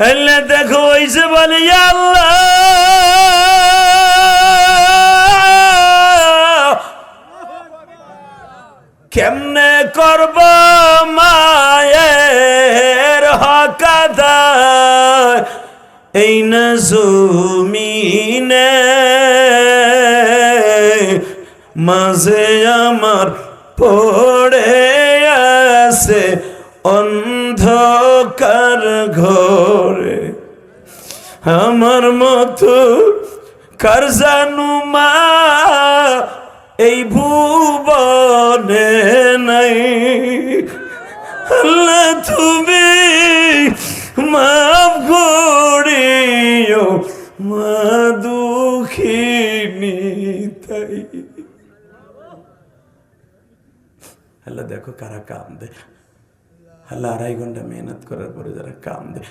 হেলে দেখো ওইসে বলে আল্লাহ কেমনে করব মায়ের হক আদায় এই না জমিনে মাঝে আমার পড়ে আছে অন্ধকার ঘরে আমার মতো কার জানু মা এই ভুবনে নাই। আল্লাহ তুমি মাফ করিও মা দুঃখিনী তাই। আল্লাহ দেখো কারা কাম দে, আল্লাহ 2.5 ঘন্টা মেহনত করার পরে যারা কাম দে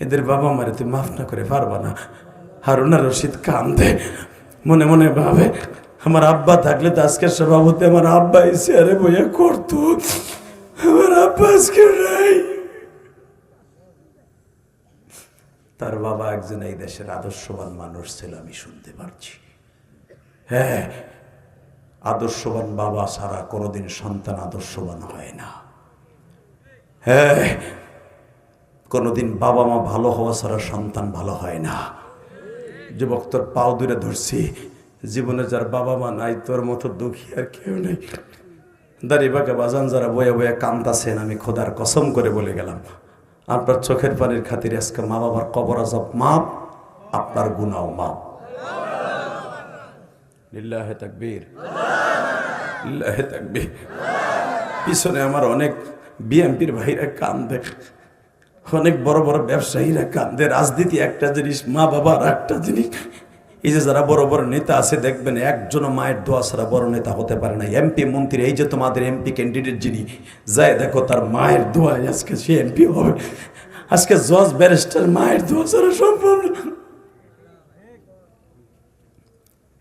এদের বাবা মারে তুই মাফ না করে পারবা না। হারুনা রশিদ কাম দে মনে মনে ভাবে আমার আব্বা থাকলে তো আজকের সভাপতি আমার আব্বা এসে আরে বইয়া করতো, আমার আব্বা আজকে নাই। তার বাবা একজন এই দেশের আদর্শবান মানুষ ছিল আমি শুনতে পারছি। হ্যাঁ, আদর্শবান বাবা ছাড়া কোনোদিন সন্তান আদর্শবান হয় না। হ্যাঁ, কোনোদিন বাবা মা ভালো হওয়া ছাড়া সন্তান ভালো হয় না। যুবক তোর পাও দূরে ধরছি, জীবনে যার বাবা মা নাই তোর মতো দুঃখী আর কেউ নেই। দাঁড়িয়ে বাজান যারা বয়ে বয়ে কান্দাছেন, আমি খোদার কসম করে বলে গেলাম আপনার চোখের পানির খাতিরে আজকে মা বাবার কবর আযাব মাপ, আপনার গুনাহ মাপ। লিল্লাহে তাকবীর, লিল্লাহে তাকবীর। পিছনে আমার অনেক বিএমপির ভাইরা কান্দে, অনেক বড় বড় ব্যবসায়ীরা কান্দে। রাজনীতি একটা জিনিস, মা বাবার একটা জিনিস। এই যে যারা বড় বড় নেতা আছে দেখবেন একজনও মায়ের দোয়া ছাড়া বড় নেতা হতে পারে না। এমপি মন্ত্রী, এই যে তোমাদের এমপি ক্যান্ডিডেট যিনি, যায় দেখো তার মায়ের দোয়ায় আজকে সে এমপি হবে। আজকে জজ ব্যারিস্টার মায়ের দোয়া ছাড়া সম্ভব না।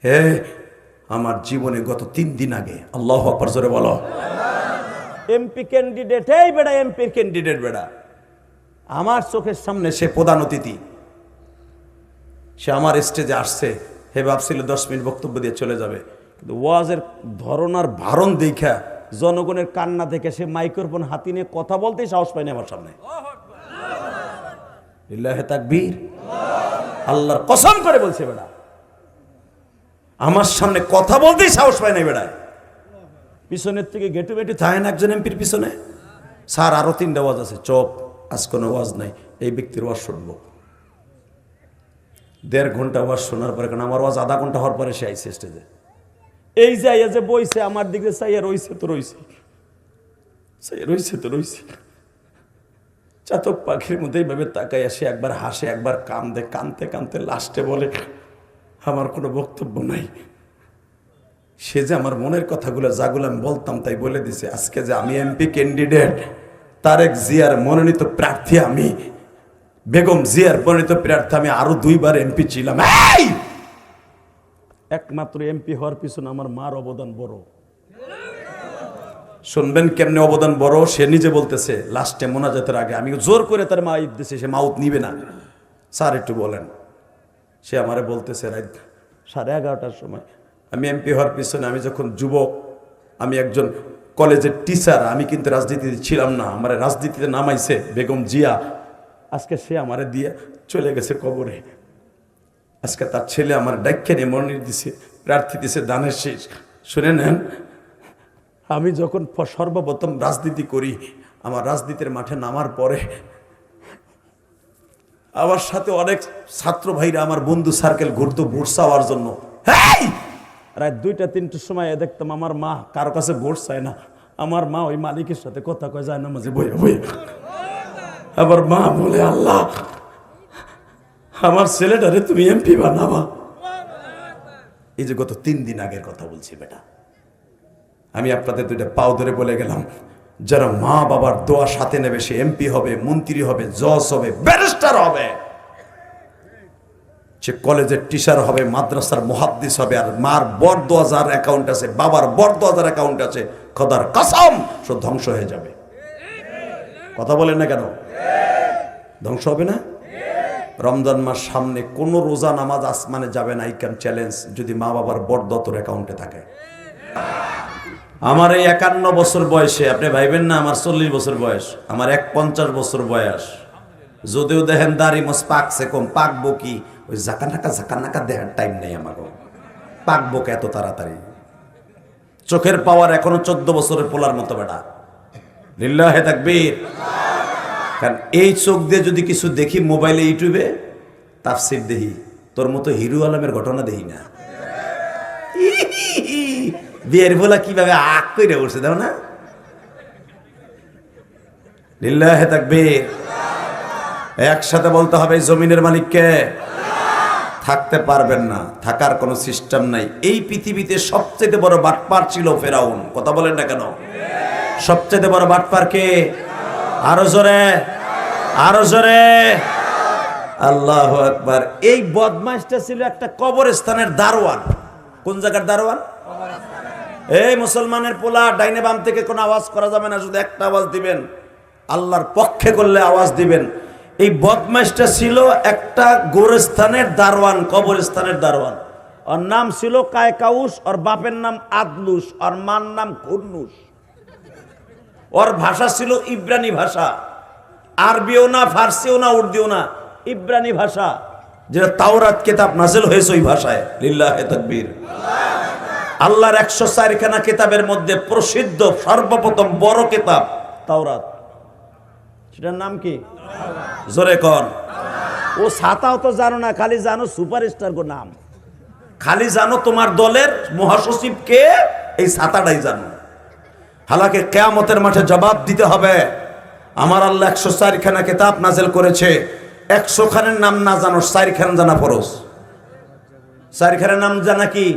হে আমার জীবনে গত 3 দিন আগে, আল্লাহু আকবার জোরে বলো, এমপি ক্যান্ডিডেট, এই বেটা এমপির ক্যান্ডিডেট বেটা, আমার চোখের সামনে সে প্রধান অতিথি, সে আমার স্টেজে আসছে। হে ভাবছিল 10 মিনিট বক্তব্য দিয়ে চলে যাবে, কিন্তু ওয়াজের ধরনার ভারণ দেখা জনগণের কান্না থেকে সে মাইক্রোফোন হাতি নিয়ে কথা বলতেই সাহস পায়নি আমার সামনে। লিল্লাহে তাকবীর, আল্লাহর কসম করে বলছে বেটা, আমার সামনে কথা বলতেই সাহস পায় না বেড়ায়। পিছনের থেকে গেটু বেটু থাকে না একজন এমপির পিছনে, স্যার আরো 3টা ওয়াজ আছে, চোপ আজ কোনো ওয়াজ নাই, এই ব্যক্তির ওয়াজ শুনবো। 1.5 ঘন্টা ওয়াজ শোনার পরে, কারণ আমার ওয়াজ 1/2 ঘন্টা হওয়ার পরে সে আইসে স্টেজে। এই যাইয়া যে বইছে আমার দিকে চাইয়া রইছে তো রইছে, রইছে তো রইছে, চাতক পাখির মধ্যে এইভাবে তাকাইয়া সে একবার হাসে একবার কান্দে, কানতে কানতে লাস্টে বলে আমার কোনো বক্তব্য নাই। সে যে আমার মনের কথাগুলো যাগুলো আমি বলতাম তাই বলে দিছে। আজকে যে আমি এমপি ক্যান্ডিডেট, তারেক জিয়ার মনোনীত প্রার্থী, আমি বেগম জিয়ার মনোনীত প্রার্থী, আমি আরো 2 বার এমপি ছিলাম। একমাত্র এমপি হওয়ার পিছনে আমার মার অবদান বড়। শুনবেন কেমনে অবদান বড়, সে নিজে বলতেছে লাস্টে মোনাজাতের আগে, আমি জোর করে তার মা ঈদ দিছে, সে মাউত নিবে না। স্যার একটু বলেন, সে আমারে বলতেছে রাত 11:30টার সময়, আমি এমপি হওয়ার পিছনে, আমি যখন যুবক, আমি একজন কলেজের টিচার, আমি কিন্তু রাজনীতিতে ছিলাম না, আমার রাজনীতিতে নামাইছে বেগম জিয়া। আজকে সে আমারে দিয়ে চলে গেছে কবরে। আজকে তার ছেলে আমার ডাক্কে নিয়ে মনোনীত দিছে, প্রার্থী দিছে দানের শেষ। শুনে নেন, আমি যখন সর্বপ্রথম রাজনীতি করি, আমার রাজনীতির মাঠে নামার পরে আমার সাথে অনেক ছাত্র ভাইরা, আমার বন্ধু সার্কেল ঘুরতো ভোট চাওয়ার জন্য। রাত 2টা-3টার সময় দেখতাম আমার মা কারো কাছে ভোট চায় না, আমার মা ওই মালিকের সাথে কথা কয় যায় না মাঝে বইয়া বইয়া। আমার মা বলে আল্লাহ আমার ছেলেটারে তুমি এমপি বানাবা। এই যে গত 3 দিন আগের কথা বলছি বেটা, আমি আপনাদের 2টা পাও ধরে বলে গেলাম, যারা মা বাবার দোয়া সাথে নেবে সে এমপি হবে, মন্ত্রী হবে, জজ হবে, ব্যারিস্টার হবে, সে কলেজের টিচার হবে, মাদ্রাসার মুহাদ্দিস হবে। আর মার বড় 10,000 অ্যাকাউন্ট আছে, বাবার বড় 10,000 অ্যাকাউন্ট আছে, খোদার কসম সব ধ্বংস হয়ে যাবে। কথা বলেন না কেন? ধ্বংস হবে না? রমজান মাস সামনে, কোনো রোজা নামাজ আসমানে যাবে না, আই ক্যান চ্যালেঞ্জ, যদি মা বাবার বরদতর অ্যাকাউন্টে থাকে। আমার এই 51 বছর বয়সে, আপনি ভাইবেন না আমার 40 বছর বয়স, আমার 51 বছর বয়স, যদিও দেখেন দাড়ি মোস পাকছে কম, পাকবো কি ওই জাকানাকা দেখার টাইম নেই আমার, পাকবো কে এত তাড়াতাড়ি? চোখের পাওয়ার এখনো 14 বছরের পোলার মতো বেটা। লিল্লাহে তাকবীর। কারণ এই চোখ দিয়ে যদি কিছু দেখি মোবাইলে, ইউটিউবে তাফসির দেখি, তোর মতো হিরো আলমের ঘটনা দেখি না। বিয়ের বলা কিভাবে আগ করে বসে দাও না। লিল্লাহে তাকবীর। একসাথে বলতে হবে জমিনের মালিককে। থাকতে পারবেন না, থাকার কোনো সিস্টেম নাই। এই পৃথিবীতে সবচেয়ে বড় বাটপার ছিল ফেরাউন, কথা বলেন না কেন? সবচেয়ে বড় বাটপার কে? আরো জোরে, আরো জোরে। আল্লাহু আকবার। এই বদমাইশটা ছিল একটা কবরস্থানের দারোয়ান। কোন জায়গার দারোয়ান? এই মুসলমানের পোলা, ডাইনে বাম থেকে কোনো আওয়াজ করা যাবে না, শুধু একটা আওয়াজ দিবেন, আল্লাহর পক্ষে করলে আওয়াজ দিবেন। এই বদমাইশটা ছিল একটা গোরস্থানের দারোয়ান, কবরস্থানের দারোয়ান। ওর নাম ছিল কায়কাউস, ওর বাপের নাম আদলুস, ওর মার নাম খুরনুস। ওর ভাষা ছিল ইব্রানি ভাষা, আরবিও না, ফার্সিও না, উর্দুও না, ইব্রানি ভাষা, যেটা তাওরাত কিতাব নাযিল হয়েছে ওই ভাষায়। লিল্লাহে তাকবীর। আল্লাহর 104 খানা কিতাবের মধ্যে প্রসিদ্ধ সর্বপ্রথম বড় কিতাব তাওরাত, সেটার নাম কি? জোরে কোন? ও ছাতাও তো জানো না, খালি জানো সুপারস্টার গো নাম, খালি জানো তোমার দলের মহাসচিব কে, এই ছাতাটাই জানো। হালাকে কিয়ামতের মাঠে জবাব দিতে হবে। আমার আল্লাহ 104 খানা কিতাব নাযিল করেছে, 100 খানের নাম না জানো, 4 খান জানা ফরজ। 4 খানের নাম জানা কি?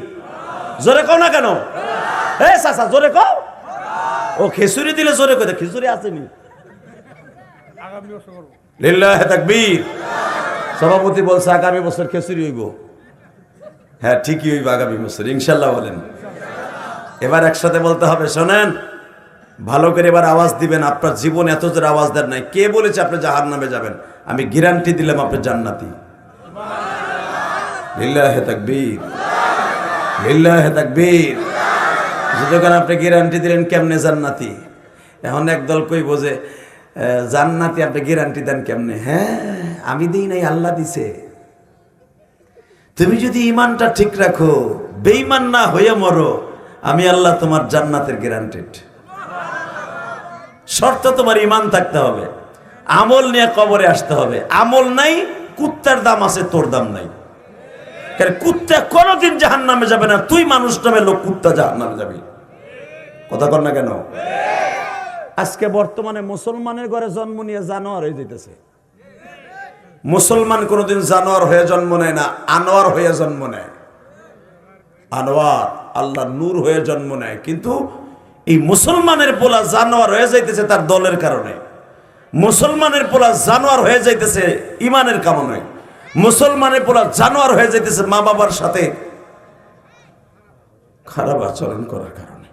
জোরে কও না কেন? এ চাচা জোরে কও। ও খিচুড়ি দিলে জোরে কই, খিচুড়ি আসেনি। লিল্লাহে তাকবীর। সভাপতি বলছে আগামী বছর খিচুড়ি হইব। হ্যাঁ ঠিকই হইব আগামী বছর ইনশাল্লাহ। বলেন এবার একসাথে বলতে হবে। শোনেন ভালো করে এবার আওয়াজ দিবেন। আপনার জীবন এত জোরে আওয়াজ দেন নাই। কে বলেছে আপনি জাহান্নামে যাবেন? আমি গ্যারান্টি দিলাম আপনি জান্নাতি। লিল্লাহে তাকবীর, লিল্লাহে তাকবীর। যখন আপনি গ্যারান্টি দিলেন কেমনে জান্নাতি? এখন একদল কইব যে জান্নাতি আপনি গ্যারান্টি দেন কেমনে? হ্যাঁ আমি দিই নাই, আল্লাহ দিছে। তুমি যদি ইমানটা ঠিক রাখো, বেঈমান না হয়ে মরো, আমি আল্লাহ তোমার জান্নাতের গ্যারান্টেড। শর্ত তোমার ইমান থাকতে হবে, আমল নিয়ে কবরে আসতে হবে। আমল নাই, কুত্তার দাম আছে, তোর দাম নাই। কারণ কুত্তা কোনোদিন জাহান্নামে যাবে না, তুই মানুষ নামে লোক, কুত্তা জাহান্নামে যাবি। কথা কর না কেন? আজকে বর্তমানে মুসলমানের ঘরে জন্ম নিয়ে জানোয়ার হয়ে যেতেছে। মুসলমান কোনোদিন জানোয়ার হয়ে জন্ম নেয় না, আনোয়ার হয়ে জন্ম নেয়। আনোয়ার আল্লাহ নূর হয়ে জন্ম নেয়। কিন্তু এই মুসলমানের পোলা জানোয়ার হয়ে যাইতেছে তার দলের কারণে। মুসলমানের পোলা জানোয়ার হয়ে যাইতেছে ইমানের কারণে। মুসলমানের পোলা জানোয়ার হয়ে যাইতেছে মা বাবার সাথে খারাপ আচরণ করার কারণে।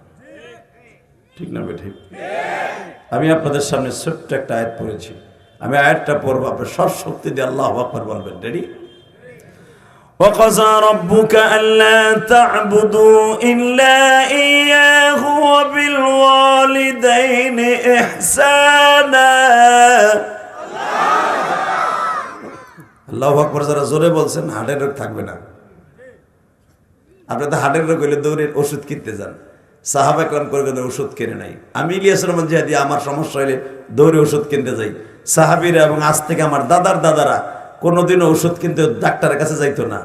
ঠিক না বেঠিক? আমি আপনাদের সামনে ছোট্ট একটা আয়াত পড়েছি, আমি আয়াতটা পড়বো, আপনি সব শক্তি দিয়ে আল্লাহু আকবার বলবেন। রেডি? وَقَضَى رَبُّكَ أَلَّا تَعْبُدُوا إِلَّا إِيَّاهُ وَبِالْوَالِدَيْنِ إِحْسَانًا। আল্লাহু আকবার যারা জোরে বলছেন হার্টের রোগ থাকবে না। আপনি তো হার্টের রোগ হইলে দৌড়ে ওষুধ কিনতে যান, সাহাবা একরাম করে ওষুধ কিনে নাই। আমি ইলিয়াস রহমান জিহাদি আমার সমস্যা হইলে দৌড়ে ওষুধ কিনতে যাই। সাহাবীরা এবং আজ থেকে আমার দাদার দাদারা কোনোদিনও ওষুধ কিনতে ডাক্তারের কাছে যাইতো না।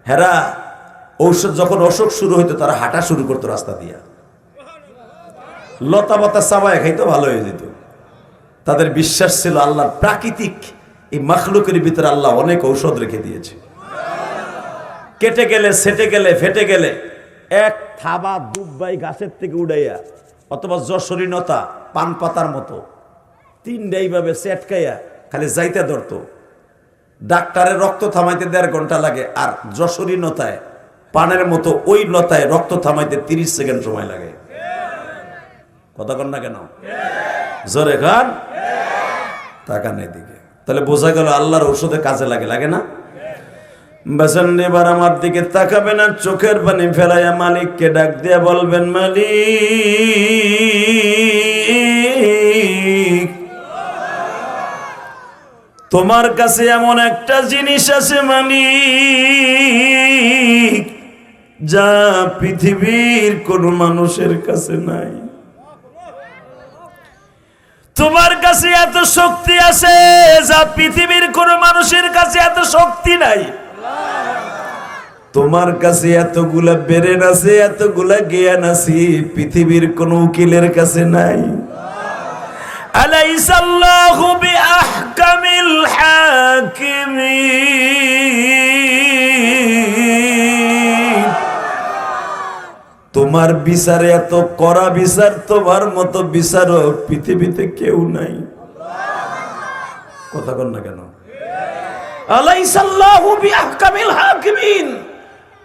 হেরা ঔষধ যখন অসুখ শুরু হইতো তারা হাঁটা শুরু করতো রাস্তা দিয়া, লতা পাতা চাবায় খাইতো, ভালো হয়ে যেত। তাদের বিশ্বাস ছিল আল্লাহর প্রাকৃতিক এই মাখলুকের ভিতরে আল্লাহ অনেক ঔষধ রেখে দিয়েছে। কেটে গেলে, সেটে গেলে, ফেটে গেলে এক থাবা দুব্বাই গাছের থেকে উড়াইয়া, অথবা যশোরীনতা পান পাতার মতো 3 এইভাবে সেটকাইয়া খালি যাইতে ধরতো। ডাক্তারের রক্ত থামাইতে 1.5 ঘন্টা লাগে, আর যশোরীনতায় পানের মতো ওই লতায় রক্ত থামাইতে 30 সেকেন্ড সময় লাগে। কথা কন না কেন? জোরে গান তাকান এদিকে। তাহলে বোঝা গেল আল্লাহর ঔষধে কাজে লাগে, লাগে না? বাজান এবার আমার দিকে তাকাবেন আর চোখের পানি ফেলাইয়া মালিককে ডাক দিয়ে বলবেন, মালিক তোমার কাছে এমন একটা জিনিস আছে মালিক, যা পৃথিবীর কোন মানুষের কাছে নাই। তোমার কাছে এত শক্তি আছে যা পৃথিবীর কোন মানুষের কাছে এত শক্তি নাই। তোমার কাছে এতগুলা ব্রেন আছে, এতগুলা জ্ঞান আছে, পৃথিবীর কোন উকিলের কাছে নাই। আলাইসাল্লাহু বিআহকামিল হাকিমিন। তোমার বিচারে এত কড়া বিচার, তোমার মতো বিচারক পৃথিবীতে কেউ নাই। কথা বল না কেন? আলাইসাল্লাহু বিআহকামিল হাকিমিন,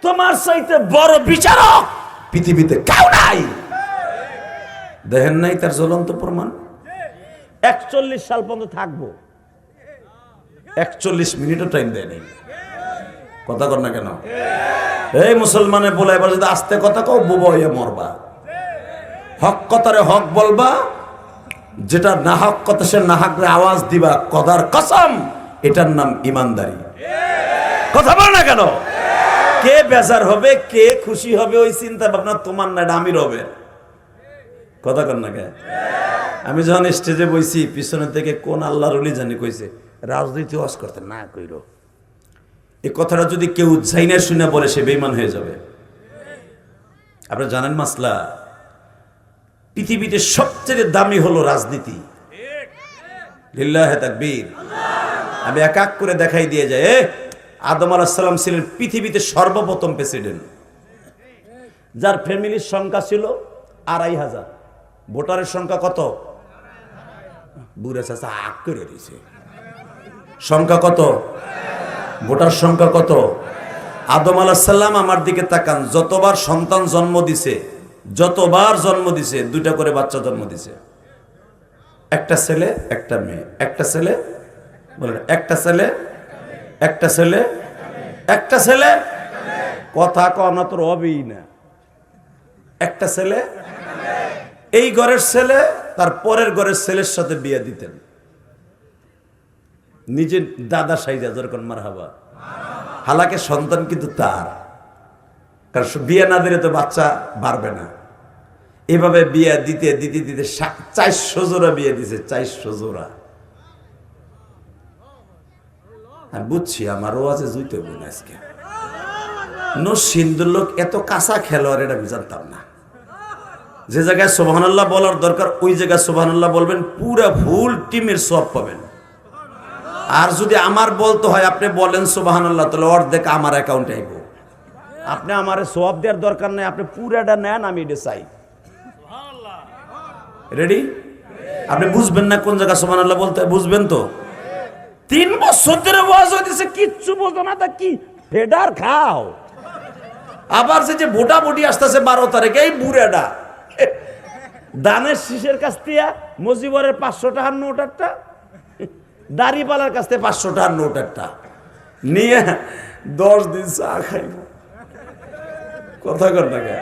তোমার চাইতে বড় বিচারক পৃথিবীতে কেউ নাই। দেখেন নাই তার জ্বলন্ত প্রমাণ? 41 সাল পর্যন্ত থাকবো, 41 মিনিটও টাইম দেয় নাই। কথা কর না কেন? এই মুসলমানে বলে এবার যদি আস্তে কথা কও বুবা হইয়া মরবা। হক কথারে হক বলবা, যেটা না হক কথা সে না হকরে আওয়াজ দিবা, কদার কসম, এটার নাম ইমানদারি। কথা বল না কেন? কে বেজার হবে, কে খুশি হবে, ওই চিন্তা ভাবনা তোমার না, এটা আমির হবে। কথা কর না কেন? আমি যখন স্টেজে বইছি, পিছনে থেকে কোন আল্লাহর ওলি জানি কইছে রাজনীতি ওয়াজ করতে না কইরো। এই কথাটা যদি কেউ জাইনা শুনে বলে সে বেঈমান হয়ে যাবে। আপনারা জানেন মাসলা, পৃথিবীতে সবচেয়ে দামি হলো রাজনীতি। লিল্লাহি তাকবীর। আমি এক এক করে দেখাই দিয়ে যাই। আদম আলাইহিস সালাম ছিলেন পৃথিবীতে সর্বপ্রথম প্রেসিডেন্ট, যার ফ্যামিলির সংখ্যা ছিল 2500। ভোটারের সংখ্যা কত? বুড়া চাচা আগ করে দিয়েছে। সংখ্যা কত? ভোটার সংখ্যা কত? আদম আলাইহিস সালাম আমার দিকে তাকান, যতবার সন্তান জন্ম দিছে, যতবার জন্ম দিছে, 2টা করে বাচ্চা জন্ম দিছে। একটা ছেলে একটা মেয়ে, একটা ছেলে, বলেন একটা ছেলে, একটা ছেলে, একটা ছেলে। কথা কনা তোর হবেই না। একটা ছেলে, এই ঘরের ছেলে তার পরের ঘরের ছেলের সাথে বিয়ে দিতেন, নিজের দাদা সাইজা যেরকম মারহাবা। হালাকে সন্তান কিন্তু তার, কারণ বিয়ে না দিলে তো বাচ্চা বাড়বে না। এভাবে বিয়ে দিতে দিতে দিতে 400 জোড়া বিয়ে দিছে, 400 জোড়া। আমি বুঝছি আমার ওয়াজে জুইতে বোন আজকে নসিন্দুর লোক এত কাঁচা খেলোয়াড়, এটা আমি জানতাম না। যে জায়গায় সুবহানাল্লাহ বলার দরকার ওই জায়গায় সুবহানাল্লাহ বলবেন, পুরা ফুল টিমের সওয়াব পাবেন। আর যদি আমার বলতে হয় আপনি বলেন সুবহানাল্লাহ, তাহলে অর্ধেক আমার অ্যাকাউন্টে আইব। আপনি আমারে সওয়াব দেওয়ার দরকার নাই, আপনি পুরাটা নেন, আমি এটা চাই। রেডি? আপনি বুঝবেন না কোন জায়গায় সুবহানাল্লাহ বলতে, বুঝবেন তো? 3 বছর ধরে ওয়াজ হইতেছে, কিচ্ছু বোঝো না, তা কি ফেডার খাও। আবার যে ভোটাভুটি আসতেছে 12 তারিখে, এই বুড়াটা দানের শীষের কাছ থেকে মজিবরের 500 টাকার নোট একটা, দাড়িপালার কাছ থেকে 500 টাকার নোট একটা নিয়ে 10 দিন চা খাইব। কথা কর না কেন?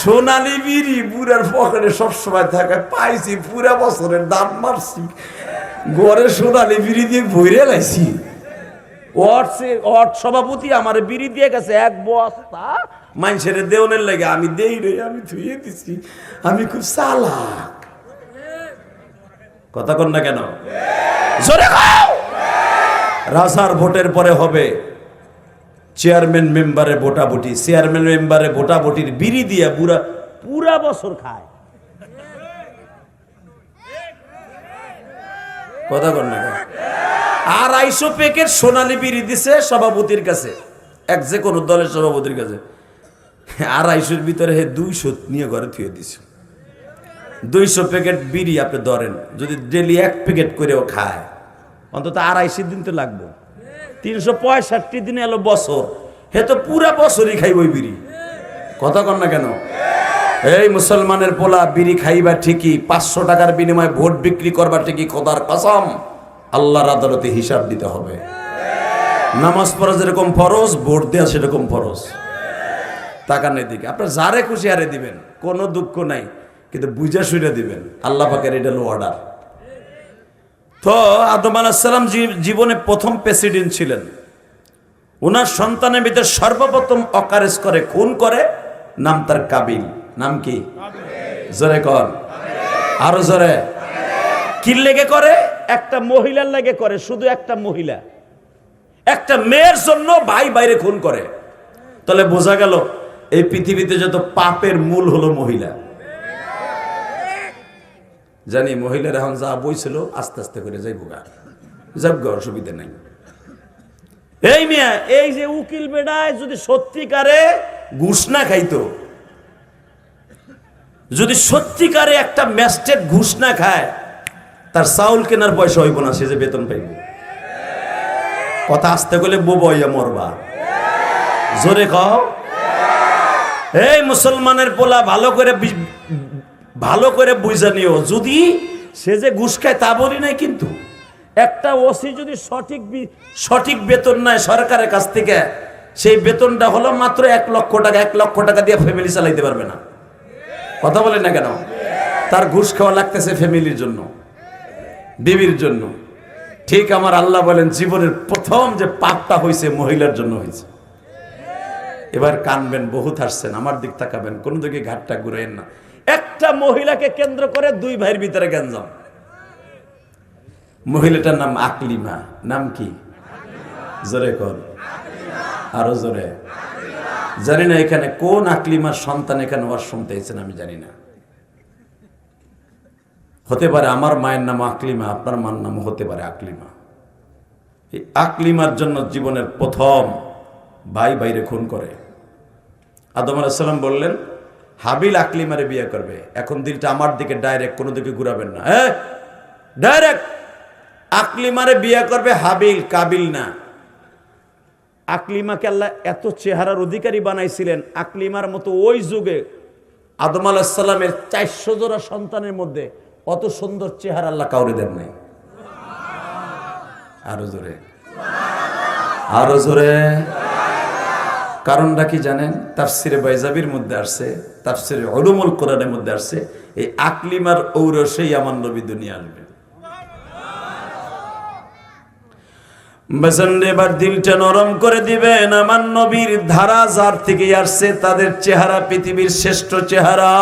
সোনালি বিড়ি বুড়ার পকেটে সবসময় থাকে, পাইছি পুরা বছরের দাম মারছি, ঘরে সোনালি বিড়ি দিয়ে ভরে লাইছি। ওয়ার্ড সভাপতি আমার বিড়ি দিয়ে গেছে 1 বস্তা, মানুষের দেওয়ানের লাগে আমি দেই রে, আমি ধুয়ে দিছি, আমি খুব চালাক। কথা কর না কেন? জোরে খাও। রাজার ভোটের পরে হবে চেয়ারম্যান মেম্বারে ভোটাভুটি, চেয়ারম্যান মেম্বারে ভোটাভুটির বিড়ি দিয়ে বুড়া পুরা বছর খায়। কথা কর না কেন? 250 প্যাকেট সোনালি বিড়ি দিছে সভাপতির কাছে, এক যে কোনো দলের সভাপতির কাছে। 250-র ভিতরে 200 নিয়ে ঘরে থুয়ে দিছে। 200 প্যাকেট বিড়ি আপনি ধরেন, যদি ডেলি 1 প্যাকেট করেও খায়, অন্তত 250 দিন তো লাগবে। 365 দিন এলো বছর, হে তো পুরা বছরই খাইব ওই বিড়ি। কথা কর না কেন? এই মুসলমানের পোলা বিড়ি খাইবা ঠিকই, 500 টাকার বিনিময়ে ভোট বিক্রি করবা ঠিকই, খোদার কসম আল্লাহর আদালতে হিসাব দিতে হবে। নামাজ পড়া যেরকম ফরজ, ভোট দেওয়া সেরকম ফরজ। তাকানের দিকে আপনার যারে খুশি হারে দিবেন, কোনো দুঃখ নাই, কিন্তু বুঝা শুনে দিবেন। আল্লাহ পাকের এটা হলো অর্ডার। তো আদম আলাইহিস সালাম জীবনে প্রথম প্রেসিডেন্ট ছিলেন। ওনার সন্তানের ভিতরে সর্বপ্রথম অকারেজ করে, খুন করে, নাম তার কাবিল। নাম কি? জোরে কর, আরো জোরে। কি লেগে করে? একটা মহিলার লেগে করে, শুধু একটা মহিলা, একটা মেয়ের জন্য ভাই বাইরে খুন করে। তাহলে বোঝা গেল এই পৃথিবীতে যত পাপের মূল হলো মহিলা। জানি মহিলার এখন যা বইছিল আস্তে আস্তে করে যাইব গা, যাবো, অসুবিধা নাই। এই মিয়া, এই যে উকিল বেড়ায় যদি সত্যিকারে ঘুষ না খাইতো, যদি সত্যিকারে একটা ম্যাজিস্ট্রেট ঘুষ না খায়, তার চাউল কেনার পয়সা হইব না, সে যে বেতন পাইব। কথা আসতে গেলে বইয়া মরবা। জোরে কও। এই মুসলমানের পোলা ভালো করে বুঝা নিও, যদি সে যে ঘুষ খায় তা বলি নাই, কিন্তু একটা ওসি যদি সঠিক বেতন নেয় সরকারের কাছ থেকে, সেই বেতনটা হলো মাত্র 1 লক্ষ টাকা। 1 লক্ষ টাকা দিয়ে ফ্যামিলি চালাইতে পারবে না। কথা বলেন না কেন? তার ঘুষ খাওয়া লাগতেছে ফ্যামিলির জন্য, বিবির জন্য। ঠিক আমার আল্লাহ বলেন জীবনের প্রথম যে পাপটা হয়েছে মহিলার জন্য হয়েছে। এবার কানবেন, বহুত হাসছেন, আমার দিক তাকাবেন, কোন দিকে ঘাটটা ঘুরাইন না। একটা মহিলাকে কেন্দ্র করে 2 ভাইয়ের ভিতরে গ্যাঞ্জাম। মহিলাটার নাম আকলিমা। নাম কি? জোরে কর, আরো জোরে। জানি না এখানে কোন আকলিমার সন্তান এখানে ওয়াজ শুনতে এসেছেন, আমি জানি না। হতে পারে আমার মায়ের নাম আকলিমা, আপনার মার নাম হতে পারে আকলিমা। এই আকলিমার জন্য জীবনের প্রথম ভাই বাইরে খুন করে। আদম আলাইহিস সালাম বললেন হাবিল আকলিমারে বিয়ে করবে। এখন দিলটা আমার দিকে ডাইরেক্ট, কোনো দিকে ঘুরাবেন না। হ্যাঁ, ডাইরেক্ট আকলিমারে বিয়ে করবে, হাবিল, কাবিল না। আকলিমাকে আল্লাহ এত চেহারার অধিকারী বানাইছিলেন, আকলিমার মতো ওই যুগে আদম আলাইহিস সালামের 400 জোড়া সন্তানের মধ্যে অত সুন্দর চেহারা আল্লাহ কাউরে দেন নাই। আরো জোরে, আরো জোরে। কারণটা কি জানেন? তাফসিরে বাইজাবির মধ্যে আসছে, তাফসিরে উলুমুল কোরআনের মধ্যে আসছে, এই আকলিমার ঔরসেই আমার নবী দুনিয়া আসবে। এবার দিলটা নরম করে দিবেন। আমার নবীর ধারা যার থেকে আসছে তাদের চেহারা পৃথিবীর শ্রেষ্ঠ চেহারা।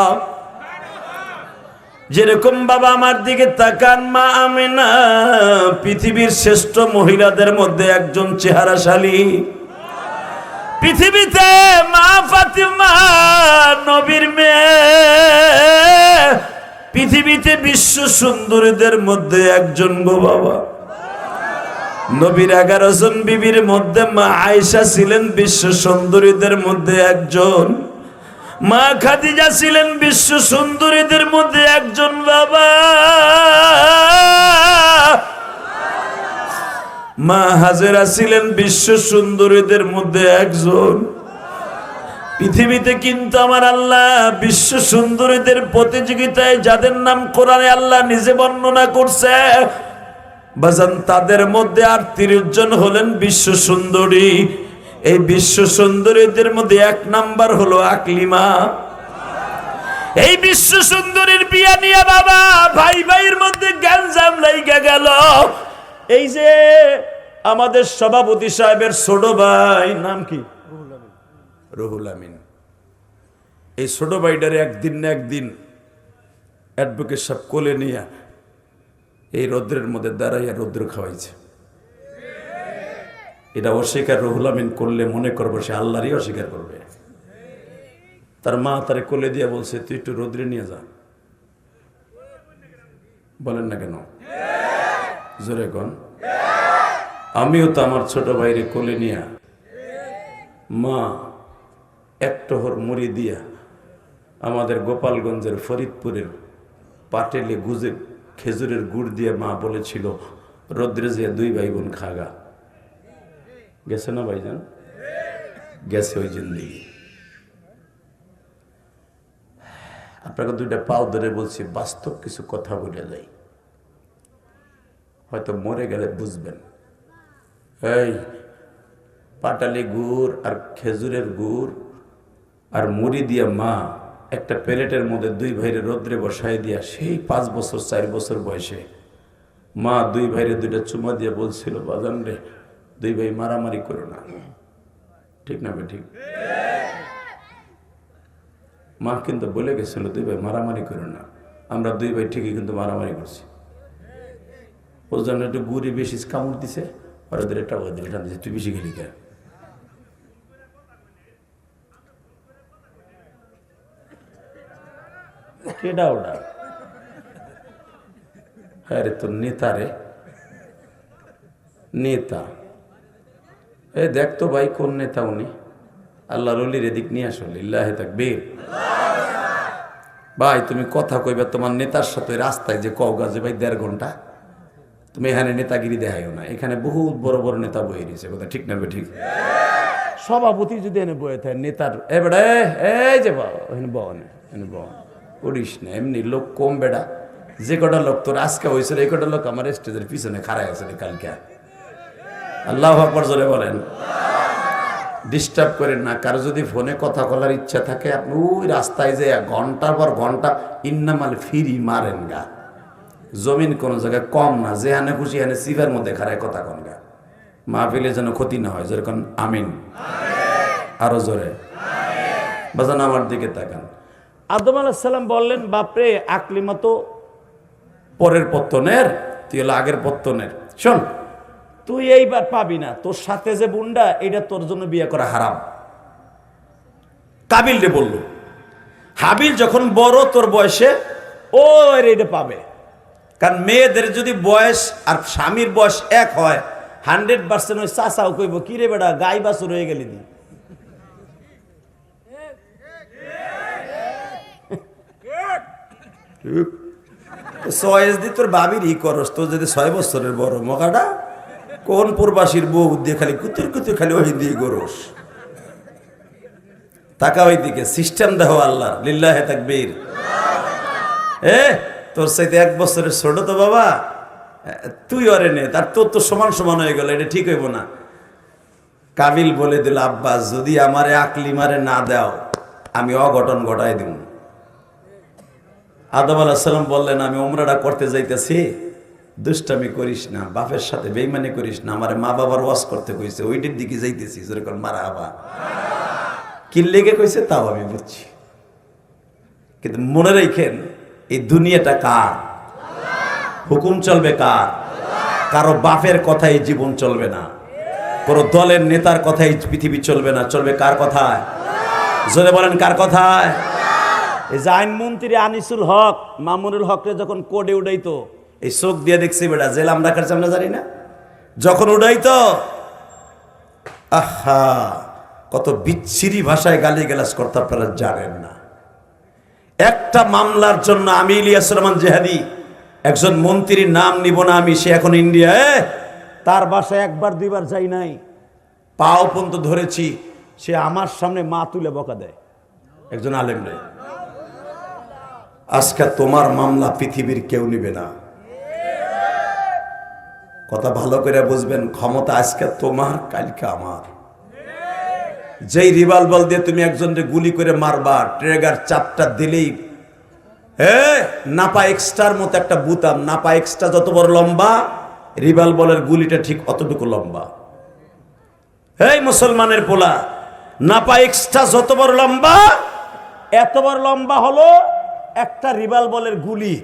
যেরকম বাবা আমার দিকে তাকান, মা আমিনা পৃথিবীর শ্রেষ্ঠ মহিলাদের মধ্যে একজন চেহারাশালী। পৃথিবীতে মা ফাতিমা নবীর মেয়ে, পৃথিবীতে বিশ্ব সুন্দরীদের মধ্যে একজন গো বাবা। নবীর 11 জন বিবির মধ্যে মা আয়েশা ছিলেন বিশ্ব সুন্দরীদের মধ্যে একজন। মা খাদিজা ছিলেন বিশ্ব সুন্দরীদের মধ্যে একজন বাবা। মা হাজেরা ছিলেন বিশ্ব সুন্দরীদের মধ্যে একজন। পৃথিবীতে কিন্তু আমার আল্লাহ বিশ্ব সুন্দরীদের প্রতিযোগিতায় যাদের নাম কোরআনে আল্লাহ নিজে বর্ণনা করছে, বাজান তাদের মধ্যে 38 জন হলেন বিশ্ব সুন্দরী। এই বিশ্ব সুন্দরীদের মধ্যে 1 নাম্বার হলো আকলিমা। এই বিশ্ব সুন্দরীর বিয়া নিয়ে বাবা ভাই ভাইয়ের মধ্যে গ্যাঞ্জাম লাইগা গেল। এই যে আমাদের সভাপতি সাহেবের ছোট ভাই, নাম কি? রুহুল আমিন। এই ছোট ভাইটারে একদিন না একদিন অ্যাডভোকেট সাহেব কোলে নিয়ে এই রৌদ্রের মধ্যে দাঁড়াইয়া রৌদ্র খাওয়াইছে। এটা অস্বীকার রুহুল আমিন করলে মনে করবো সে আল্লাহরই অস্বীকার করবে। তার মা তারে কোলে দিয়ে বলছে, তুই একটু রৌদ্রে নিয়ে যা। বলেন না কেন? জোরে কোন। আমিও তো আমার ছোট ভাইরে কোলে নিয়া মা এক টহর মুড়ি দিয়া আমাদের গোপালগঞ্জের ফরিদপুরের পাটেলে গুজে খেজুরের গুড় দিয়ে মা বলেছিল রৌদ্রে যে 2 ভাই বোন খাগা। গেছে না ভাইজান? গেছে ওই জিন্দেগি। আপনাকে 2টা পাও ধরে বলছি, বাস্তব কিছু কথা বলে যাই। হয়তো মরে গেলে বুঝবেন। এই পাটালি গুড় আর খেজুরের গুড় আর মুড়ি দিয়া মা একটা প্লেটের মধ্যে দুই ভাইরে রোদ্রে বসাই দিয়া সেই 5 বছর 4 বছর বয়সে মা দুই ভাইরে দুইটা চুমা দিয়ে বলছিল, বাজান রে দুই ভাই মারামারি করো না। ঠিক না ঠিক? মা কিন্তু বলে গেছিল দুই ভাই মারামারি করো না। আমরা দুই ভাই ঠিকই কিন্তু মারামারি করছি। ওর জন্য একটু গুড়ি বেশি কামড় দিছে, আর ওদের একটা ওদের টান দিছে, তুই বেশি খেলি কে? কেডা ওটা? হ্যাঁ রে তোর নেতা রে, নেতা। এই দেখ তো ভাই কোন নেতা উনি, আল্লাহর ওলির এদিক নিয়ে আসল। লিল্লাহি তাকবীর। ভাই তুমি কথা কইবা তোমার নেতার সাথে রাস্তায় যে কওগা যে ভাই 1.5 ঘন্টা, তুমি এখানে নেতাগিরি দেখাইও না। এখানে বহুত বড় বড় নেতা বয়ে দিয়েছে, কথা ঠিক না ঠিক? সভাপতি যদি এনে বয়ে থাকে নেতার এ বেড়া এই যে এনে বন করিস না, এমনি লোক কম বেড়া। যে কটা লোক তোর আজকে হয়েছিল এই কটা লোক আমার স্টেজের পিছনে খাড়াই আছে কালকে। আল্লাহু আকবার জোরে বলেন। ডিস্টার্ব করেন না। কারো যদি ফোনে কথা বলার ইচ্ছা থাকে আপনি ওই রাস্তায় যে ঘন্টার পর ঘন্টা ইন্নামাল ফিরি মারেন গা। জমিন কোন জায়গায় কম না, যে হানে খুশি হানে সিফের মধ্যে খারায় কথা কন গা। মাহফিলে যেন ক্ষতি না হয়, যেরকম আমিন। আরো জোরে বাজান আমার দিকে তাকান। আদম আলাইহিস সালাম বললেন, বাপরে আকলিমা তো পরের পত্তনের, তুই হলো আগের পত্তনের। শোন তুই এইবার পাবি না, তোর সাথে যে বুন্ডা এটা তোর জন্য বিয়ে করা হারাম। কাবিল রে বলল, হাবিল যখন বড় তোর বয়সে ও এটা পাবে। কারণ মেয়েদের যদি বয়স আর স্বামীর বয়স এক হয় 100% ওই চাচাও কইব কি রে বেটা গাই বাছুর হয়ে গেলি দি। চয়েস দি তোর বাবির ই করস, তোর যদি 6 বছরের বড় মকাটা কোন প্রবাসীর বউ দিয়ে খালি কুতুর কুতুর খালি ওই দিয়ে গরস। তাকা ওই দিকে সিস্টেম দেখো আল্লাহ। লিল্লাহি তাকবীর। তোর সাথে 1 বছরের ছোট তো বাবা, তুই অরে নে, তার তোর তো সমান সমান হয়ে গেল, এটা ঠিক হইব না। কাবিল বলে দিল, আব্বা যদি আমারে আকলিমারে না দাও আমি অঘটন ঘটাই দিব। আদম আলাইহিস সালাম বললেন, আমি উমরাটা করতে যাইতেছি, দুষ্টামি করিস না, বাপের সাথে বেইমানি করিস না, আমার মা বাবার ওয়াজ করতে কইছে, ওইটির দিকে যাইতেছি, যেরকম মারা আবা কি লেগে কইছে তাও আমি বুঝছি। কিন্তু মনে রাখেন এই দুনিয়াটা কার? হুকুম চলবে কার? কারো বাপের কথাই জীবন চলবে না, কোনো দলের নেতার কথাই পৃথিবী চলবে না। চলবে কার কথায়? জোরে বলেন কার কথায়? এই যে আইনমন্ত্রী আনিসুল হক মামুনুল হকরে যখন কোডে উড়াইতো, এই চোখ দিয়ে দেখছি বেটা জেল আমরা কাছে আমরা জানি না, যখন উড়াইতো আহা কত বিচ্ছিরি ভাষায় গালিগালাজ করতে আপনারা জানেন না। একটা মামলার জন্য আমি ইলিয়াস রহমান জেহাদি একজন মন্ত্রীর নাম নিব না আমি, সে এখন ইন্ডিয়ায়, তার বাসায় 1বার 2বার যাই নাই, পাও পর্যন্ত ধরেছি, সে আমার সামনে মা তুলে বকা দেয় একজন আলেম রে। আজকে তোমার মামলা পৃথিবীর কেউ নিবে না, কথা ভালো করে বুঝবেন। ক্ষমতা আজকে তোমার, কালকে আমার। যেই রিভলভার দিয়ে তুমি একজনকে গুলি করে মারবা, ট্রিগার চাপটা দিলেই নাপা এক্সট্রার মতো একটা বুতাম, নাপা এক্সট্রা যত বড় লম্বা রিভলভারের গুলিটা ঠিক অতটুকু লম্বা। এই মুসলমানের পোলা, নাপা এক্সট্রা যত বড় লম্বা এত বড় লম্বা হলো একটা রিভলভারের গুলি।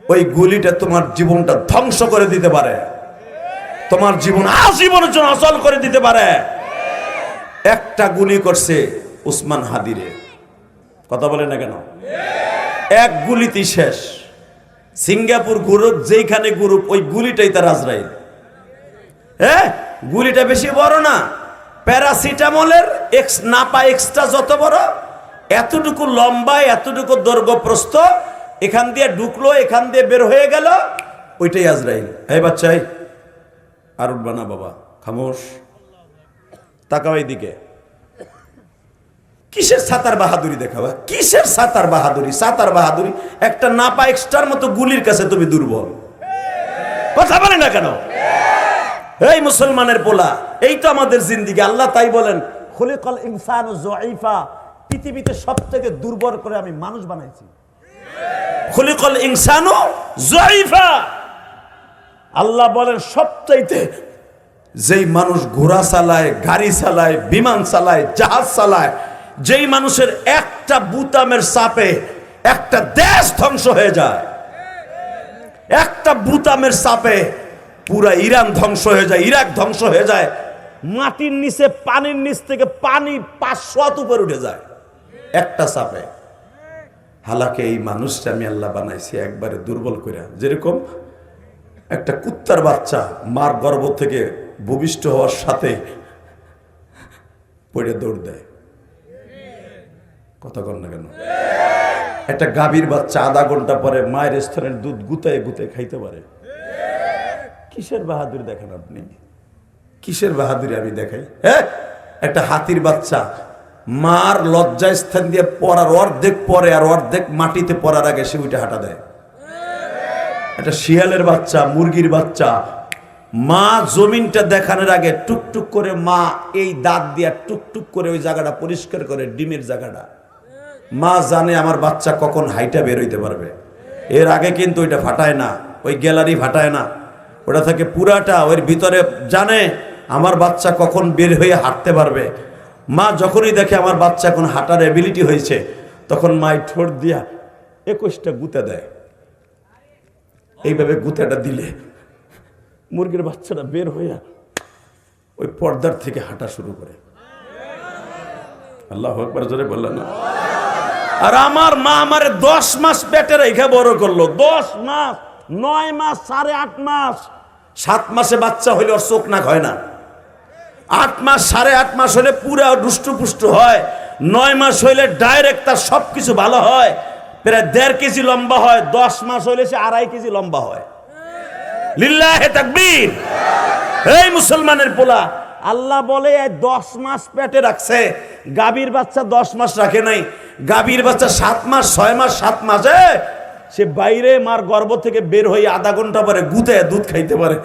ওই গুলিটা তোমার জীবনটা ধ্বংস করে দিতে পারে, তোমার জীবন আজীবনের জন্য অচল করে দিতে পারে। একটা গুলি করছে উসমান হাদিরে, কথা বলে না কেন? এক গুলিতেই শেষ। সিঙ্গাপুর গ্রুপ যেখানে গ্রুপ, ওই গুলিটাই তার আজরাইল। গুলিটা বেশি বড় না, প্যারাসিটামলের নাপা এক্সট্রা যত বড় এতটুকু লম্বা, এতটুকু দৈর্ঘ্য প্রস্থ, এখান দিয়ে ঢুকলো এখান দিয়ে বের হয়ে গেল, ওইটাই আজরাইল। এই বাচ্চাই আর উঠবা না বাবা, খামোশ, তাকাও এইদিকে। কিসের সাতার বাহাদুরি দেখাবা? কিসের সাতার বাহাদুরি? সাতার বাহাদুরি একটা নাপা এক্সট্রার মতো গুলির কাছে তুমি দুর্বল। কথা বলে না কেন? এই মুসলমানের পোলা, এই তো আমাদের জিন্দেগি। আল্লাহ তাই বলেন, খুলিকাল ইনসানু যঈফা, পৃথিবীতে সবথেকে দুর্বল করে আমি মানুষ বানাইছি। খুলিকাল ইনসানু যঈফা, আল্লাহ বলেন সবচাইতে যেই মানুষ ঘোড়া চালায়, গাড়ি চালায়, বিমান চালায়, জাহাজ চালায়, যেই মানুষের একটা বুতামের চাপে একটা দেশ ধ্বংস হয়ে যায়, একটা বুতামের চাপে পুরা ইরান ধ্বংস হয়ে যায়, ইরাক ধ্বংস হয়ে যায়, মাটির নিচে পানির নিচ থেকে পানি 500 হাত উপরে উঠে যায় একটা চাপে। হালাকে এই মানুষটা আমি আল্লাহ বানাইছি একবারে দুর্বল করে, যেরকম একটা কুত্তার বাচ্চা মার গর্ভ থেকে ভূমিষ্ঠ হওয়ার সাথে পড়ে দৌড় দেয়। কথা কন না কেন? একটা গাভীর বাচ্চা আধা ঘন্টা পরে মায়ের স্তনের দুধ গুতায় গুতায় খাইতে পারে। কিসের বাহাদুরি দেখেন আপনি? কিসের বাহাদুরি আমি দেখাই? হ্যাঁ, একটা হাতির বাচ্চা মার লজ্জা স্থান দিয়ে পড়ার অর্ধেক পরে আর অর্ধেক মাটিতে পড়ার আগে সে উঠে হাঁটা দেয়। একটা শিয়ালের বাচ্চা, মুরগির বাচ্চা মা জমিনটা দেখানোর আগে টুকটুক করে মা এই দাঁত দিয়া টুকটুক করে ওই জায়গাটা পরিষ্কার করে, ডিমের জায়গাটা। মা জানে আমার বাচ্চা কখন হাইটা বের হইতে পারবে, এর আগে কিন্তু ওইটা ফাটায় না, ওই গ্যালারি ফাটায় না, ওটা থেকে পুরাটা ওর ভিতরে জানে আমার বাচ্চা কখন বের হয়ে হাঁটতে পারবে। মা যখনই দেখে আমার বাচ্চা এখন হাঁটার এবিলিটি হয়েছে, তখন মাই ঠোঁট দিয়া 21টা গুঁতে দেয়। এইভাবে গুঁতেটা দিলে মুরগির বাচ্চাটা বের হইয়া ওই পর্দার থেকে হাঁটা শুরু করে। আল্লাহু আকবার, জোরে বললেন না? আর আমার মা আমারে 10 মাস পেটে রেখে বড় করলো। 10 মাস, 9 মাস, 8.5 মাস। 7 মাসে বাচ্চা হইলে ওর চোখ নাক হয় না। 8 মাস, 8.5 মাস হলে পুরা দুষ্টপুষ্ট হয়। 9 মাস হইলে ডাইরেক্ট তার সবকিছু ভালো হয়, প্রায় 1.5 কেজি লম্বা হয়। 10 মাস হইলে সে 2.5 কেজি লম্বা হয়। লিল্লাহে তাকবীর। এই মুসলমানের পোলা, আল্লাহ বলে 10 মাস পেটে রাখছে। গাভীর বাচ্চা 10 মাস রাখে নাই। গাভীর বাচ্চা 7 মাস, 6 মাস, 7 মাসে সে বাইরে মার গর্ভ থেকে বের হয়ে আধা ঘন্টা পরে গুঁতে দুধ খাইতে পারে।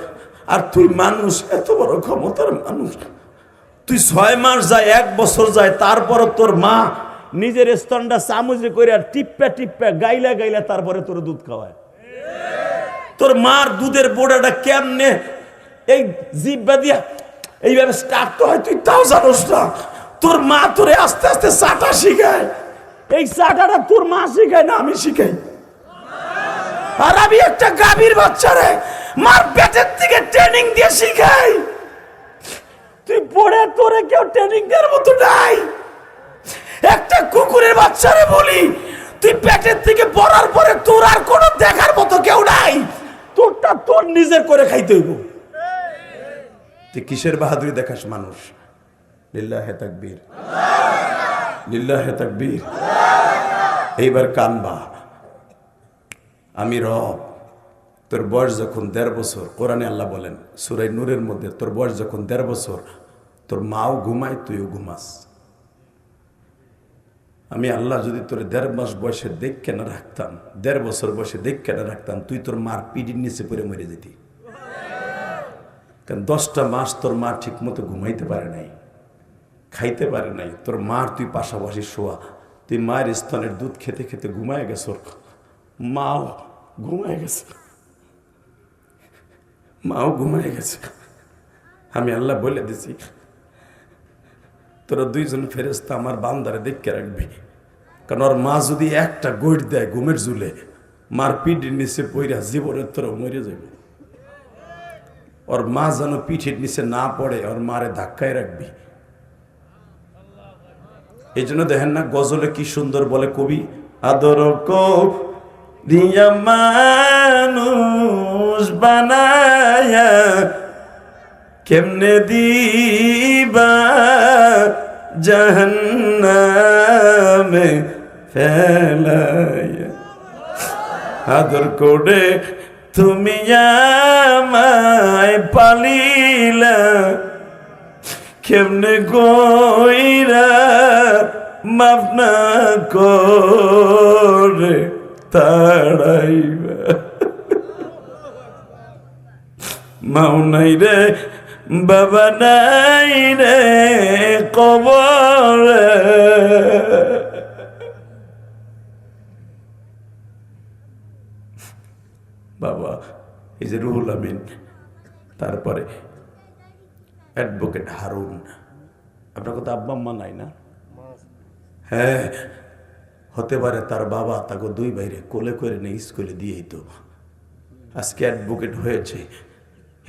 আর তুই মানুষ, এত বড় ক্ষমতার মানুষ, তুই 6 মাস যায়, 1 বছর যায়, তারপর তোর মা নিজের স্তনটা চামচে করে আর টিপ্পা টিপ্পা গাইলা গাইলা তারপরে তোর দুধ খাওয়ায়। তোর মার দুধের বোড়াটা কেমনে এই জিহ্বা দিয়া এইভাবে স্টার্ট হয় তুই তাও জানোস না। তোর মা তোরে আস্তে আস্তে চাটা শিখায়। এই চাটাটা তোর মা শিখায় না, আমি শিখাই। আর আমি একটা গাভীর বাচ্চারে মার পেটের থেকে ট্রেনিং দিয়ে শিখাই। তুই পড়ে তোরে কেউ ট্রেনিং দেওয়ার মতো নাই। একটা কুকুরের বাচ্চারে বলি, তুই পেটের থেকে পড়ার পরে তোর আর কোনো দেখার মতো কেউ নাই, তোরটা তোর নিজের করে খাইতে হইব। তুই কিসের বাহাদুরি দেখাস মানুষ? লিল্লাহে তাকবীর, লিল্লাহে তাকবীর। এইবার কানবা, আমি রব। তোর বয়স যখন 1.5 বছর, কোরআনে আল্লাহ বলেন সূরা নূরের মধ্যে, তোর বয়স যখন 1.5 বছর, তোর মাও ঘুমায়, তুইও ঘুমাস। আমি আল্লাহ যদি তোর 1.5 মাস বয়সে দেখে না রাখতাম, 1.5 বছর বয়সে দেখে না রাখতাম, তুই তোর মার পিঠির নিচে পড়ে মরে যেতি। কারণ 10টা মাস তোর মা ঠিক মতো ঘুমাইতে পারে নাই, খাইতে পারে নাই। তোর মার তুই পাশাপাশি শোয়া, তুই মায়ের স্তনের দুধ খেতে খেতে ঘুমায় গেছ, মাও ঘুমায় গেছে, মাও ঘুমায় গেছে। আমি আল্লাহ বলে দিছি, তোরা 2জন ফেরেশতা আমার বান্দারে দেখে রাখবি। কারণ ওর মা যদি একটা গৈট দেয় ঘুমের ঝুলে, মার পিঠের নিচে পইরা জীবনের তোরা মরে যাবে। ওর মা যেন পিঠের নিচে না পড়ে, ওর মারে ধাক্কায় রাখবি। এই জন্য দেখেন না গজলে কি সুন্দর বলে কবি, আদর দিয়া মানুষ বানায়া কেমনে দিবা জাহান্নামে ফেলায়া, আদর করে তুমি আমায় পালিলা কেমনে কইরা মাফ না করে তাড়াইবা। মাও নাই রে বাবা নাই রে কবরে। বাবা এই যে রুহুল আমিন, তারপরে অ্যাডভোকেট হারুন, আপনার কথা আব্বা আম্মা নাই না? হ্যাঁ, হতে পারে তার বাবা তাকে দুই ভাইরে কোলে করে নিয়ে স্কুলে দিয়েই তো আজকে অ্যাডভোকেট হয়েছে।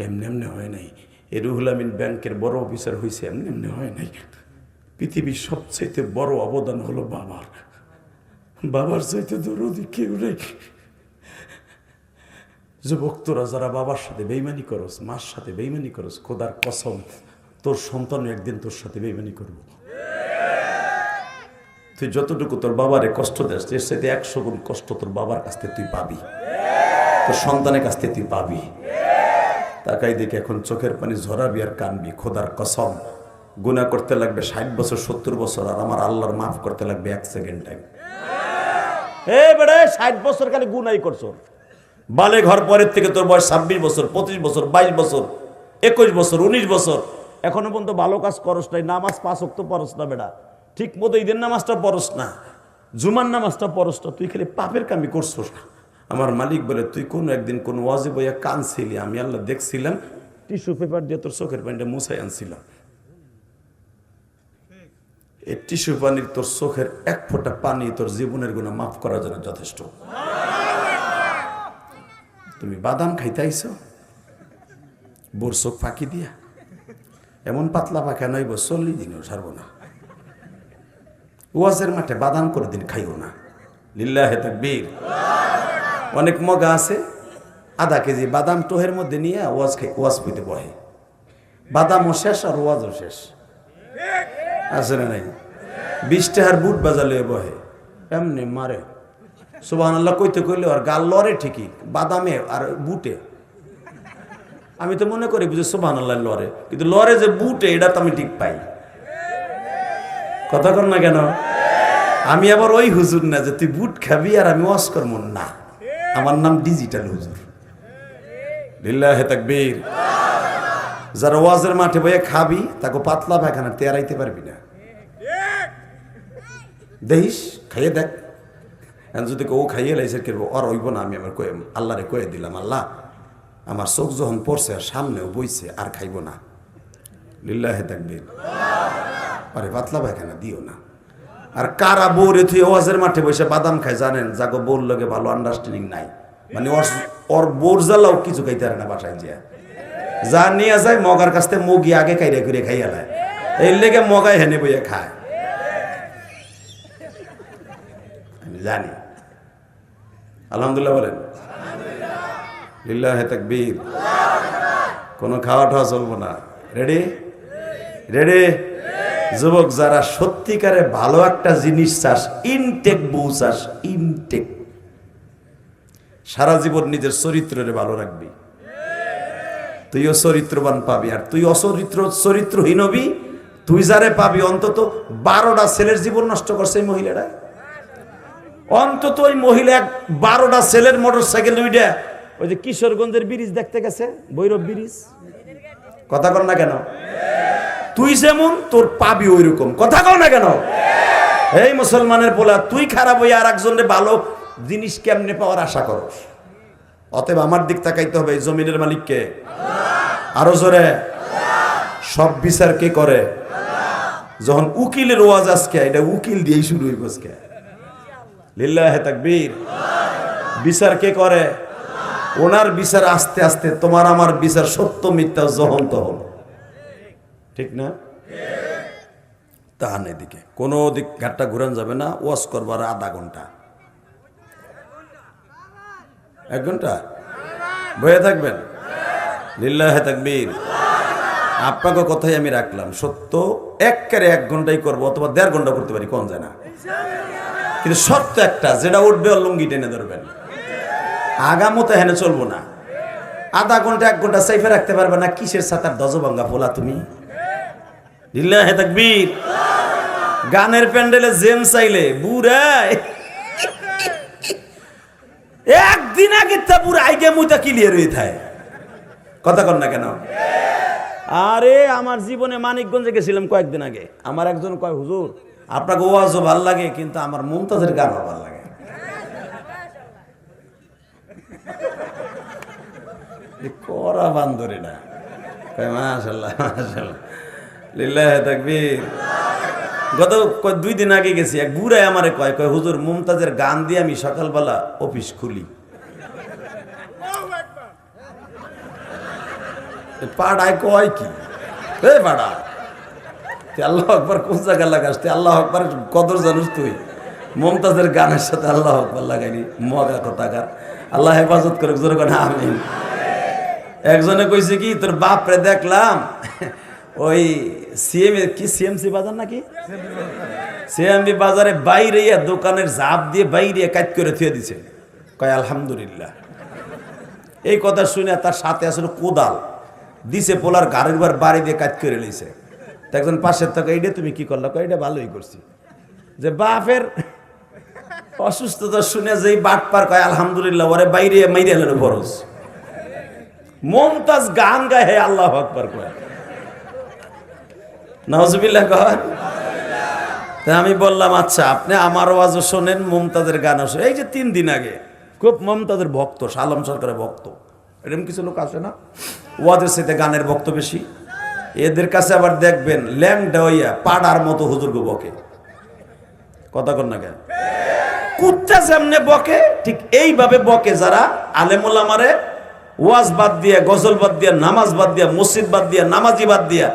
এমনি এমনি হয় নাই। এই রুহুল আমিন ব্যাংকের বড় অফিসার হয়েছে, এমনি এমনি হয় নাই। পৃথিবীর সবচাইতে বড় অবদান হলো বাবার। বাবার চাইতে দরদি কেউ নেই। যুবক, তোরা যারা বাবার সাথে বেইমানি করস, মার সাথে বেইমানি করস, খোদার কসম তোর সন্তান একদিন তোর সাথে বেইমানি করবো। তুই যতটুকু তোর বাবারে কষ্ট দেস, এর সাথে 100 গুণ কষ্ট তোর বাবার কাছ থেকে তুই পাবি, তোর সন্তানের কাছ থেকে তুই পাবি। তাকাই দেখে এখন চোখের পানি ঝরাবি আর কানবি। খোদার কসম, গুনাহ করতে লাগবে 60 বছর 70 বছর, আর আমার আল্লাহর মাফ করতে লাগবে 1 সেকেন্ড টাইম। বেড়ে 60 বছর খালি গুনাই করছো। বালে ঘর পরের থেকে তোর বয়স 26 বছর, 25 বছর, 22 বছর, 21 বছর, 19 বছর, এখনো পর্যন্ত ভালো কাজ করস নাই। নামাজ 5 ওয়াক্ত পড়স না বেটা, ঠিক মতো ঈদের নামাজটা পড়স না, জুমার নামাজটা পড়স না, তুই খালি পাপের কামি করছস। আমার মালিক বলে, তুই কোনো একদিন কোন ওয়াজি বইয়া কানছিলি, আমি আল্লাহ দেখছিলাম, টিস্যু পেপার দিয়ে তোর চোখের পানিটা মুছাই আনছিলাম। এই টিস্যু পানির তোর চোখের 1 ফোঁটা পানি তোর জীবনের গুনাহ মাফ করার জন্য যথেষ্ট। তুমি বাদাম খাইতে আইছো বোর চোখ ফাঁকি দিয়া, এমন পাতলা পাখা নইব 40 দিনও ছাড়বো না। ওয়াজের মাঠে বাদাম করে দিন খাইও না। লিল্লাহে তাকবীর। অনেক মগা আছে, আধা কেজি বাদাম টোহের মধ্যে নিয়ে ওয়াজ পেতে বহে, বাদামও শেষ আর ওয়াজও শেষ। আছে না নাই? 20 টাকার বুট বাজালে বহে, এমনি মারে সুবহানাল্লাহ কইতে কইলে আর গাল লড়ে ঠিকই, বাদামে আর বুটে। আমি তো মনে করি বুঝে সুবহানাল্লাহ লড়ে, কিন্তু লড়ে যে বুটে এটা তো আমি ঠিক পাই। কথা কর না কেন? আমি আবার ওই হুজুর না যে তুই বুট খাবি আর আমি ওয়াজ করব না। আমার নাম ডিজিটাল হুজুর। লিল্লাহে তাকবীর। যারা ওয়াজের মাঠে বইয়ে খাবি তাকে পাতলা পায়খানা তেরাইতে পারবি না। দেখিস, খাইয়ে দেখ। যদি ও খাইয়ে লাইছে কেউ আর হইব না। আমি আমার কয়ে আল্লাহরে কয়ে দিলাম, আল্লাহ আমার চোখ যখন পড়ছে আর সামনেও বইছে আর খাইব না। লিল্লাহে তাকবীর। আরে পাতলা পায়খানা দিও না। আর কারা বউরে তুই ওয়াজের মাঠে বসে বাদাম খায় জানেন? যাকে বউর লগে ভালো আন্ডারস্ট্যান্ডিং নাই, মানে ওর বোর জ্বালাও কিছু খাইতে পারে না। বাসায় যা নিয়ে যায় মগার কাছ থেকে মগি আগে কাইরে করে খাইয়া লায়, এই লেগে মগায় হেনে বইয়া খায়। আমি জানি। আলহামদুলিল্লাহ বলেন। লিল্লাহে তাকবীর। কোনো খাওয়া ঠাওয়া চলবো না। Ready ready. যুবক, যারা সত্যিকারে ভালো একটা জিনিস চাস, ইনটেক বউ চাস, ইনটেক, সারা জীবন নিজের চরিত্রের ভালো রাখবি, তুইও চরিত্রবান পাবি। আর তুই চরিত্রহীন হবি, তুই যারে পাবি অন্তত 12টা ছেলের জীবন নষ্ট করছে এই মহিলাটা। অন্তত ওই মহিলা 12টা ছেলের মোটর সাইকেল উইডা ওই যে কিশোরগঞ্জের ব্রিজ দেখতে গেছে, ভৈরব ব্রিজ। কথা কর না কেন? তুই যেমন তোর পাবি ওই রকম। কথা কর না কেন? এই মুসলমানের পোলা, তুই খারাপ হইয়া আর একজনের ভালো জিনিস কেমনে পাওয়ার আশা করস? অতএব আমার দিক তাকাইতে হবে। জমিনের মালিককে আরো জোরে। সব বিচার কে করে? যখন উকিলের ওয়াজ আজকে, এটা উকিল দিয়েই শুরু হইব আজকে। লিল্লাহে তাকবীর। বিচার কে করে? ওনার বিচার আস্তে আস্তে, তোমার আমার বিচার সত্য মিথ্যা যখন তখন। ঠিক না? তাহার এদিকে কোনো দিক ঘাটটা ঘুরান যাবে না। ওয়াজ করবার আধা ঘন্টা, 1 ঘন্টা বয়ে থাকবেন। লিল্লাহে তাকবীর। আপনাকে কথাই আমি রাখলাম, সত্য একেবারে 1 ঘন্টাই করবো, অথবা 1.5 ঘন্টা করতে পারি, কোন যায় না। কিন্তু সত্য একটা, যেটা উঠবে ওর লুঙ্গি টেনে ধরবেন। আগামতে হেনে চলবো না। আধা ঘন্টা 1 ঘন্টা সাইফে রাখতে পারবে না। কিসের সাতার দজভাঙ্গা পোলা তুমি? লিল্লাহে তাকবীর। গানের প্যান্ডেলে জেম চাইলে বুড়াই একদিন আগে তা বুড়া আইগে মুইতা ক্লিয়ার হয়ে থাকে। কথা কন না কেন? আরে আমার জীবনে মানিকগঞ্জে গেছিলাম কয়েকদিন আগে, আমার একজন কয় হুজুর আপনাকে ওয়াজও ভাল লাগে, কিন্তু আমার মুমতাজের গানও ভাল লাগে। করা বান্দরে না, মাশাআল্লাহ মাশাআল্লাহ, লিল্লাহি তাকবীর। গত 2 দিন আগে গেছি, এক বুড়াই আমারে কয় হুজুর মুমতাজের গান দিয়ে আমি সকালবেলা অফিস খুলি। পাড়ায় কয় কি পাড়া, আল্লাহ আকবার কোন জায়গা লাগাস তুই? আল্লাহ আকবার কদর জানিস তুই? মুমতাজের গানের সাথে আল্লাহ আকবার লাগাইনি, মগা কথাকার। আল্লাহ হেফাজত করে, জোরে করে আমিন। একজনে কইছে কি, তোর বাপরে দেখলাম ওই সিএমসি বাজার নাকি সিএমবি বাজারে বাইরে দোকানের ঝাপ দিয়ে বাইরে কাজ করে থুয়ে দিছে। কয় আলহামদুলিল্লাহ। এই কথা শুনে তার সাথে আসলে কোদাল দিছে, পোলার গাড়ির বার বাড়ি দিয়ে কাজ করে লইছে। একজন পাশের থেকে, এইটা তুমি কি করলা? কয় এটা ভালোই করছি। যে বাপের অসুস্থতা শুনে যেই বাট পার কয় আলহামদুলিল্লাহ, ওরে বাইরে মাইরে এলেন ফরজ। মুমতাজ গান গায়, হে আল্লাহু আকবার কয়, নাউজুবিল্লাহ কয়। আমি বললাম আচ্ছা আপনি আমার ওয়াজও শোনেন, মুমতাজের গানও শোনেন। এই যে 3 দিন আগে খুব মুমতাজের ভক্ত, শালম সরকারের ভক্ত, এরকম কিছু লোক আছে না, ওয়াজের সাথে গানের ভক্ত বেশি। এদের কাছে আবার দেখবেন ল্যাংডা হইয়া পাড়ার মতো হুজুরকে বকে। কথা কন না কেন? কুত্তা যেমনে বকে, ঠিক এইভাবে বকে যারা আলেম ওলামারে ওয়াজ বাদ দিয়া, গজল বাদ দিয়া, নামাজ বাদ দিয়া, মসজিদ বাদ দিয়া, নামাজি বাদ দিয়া,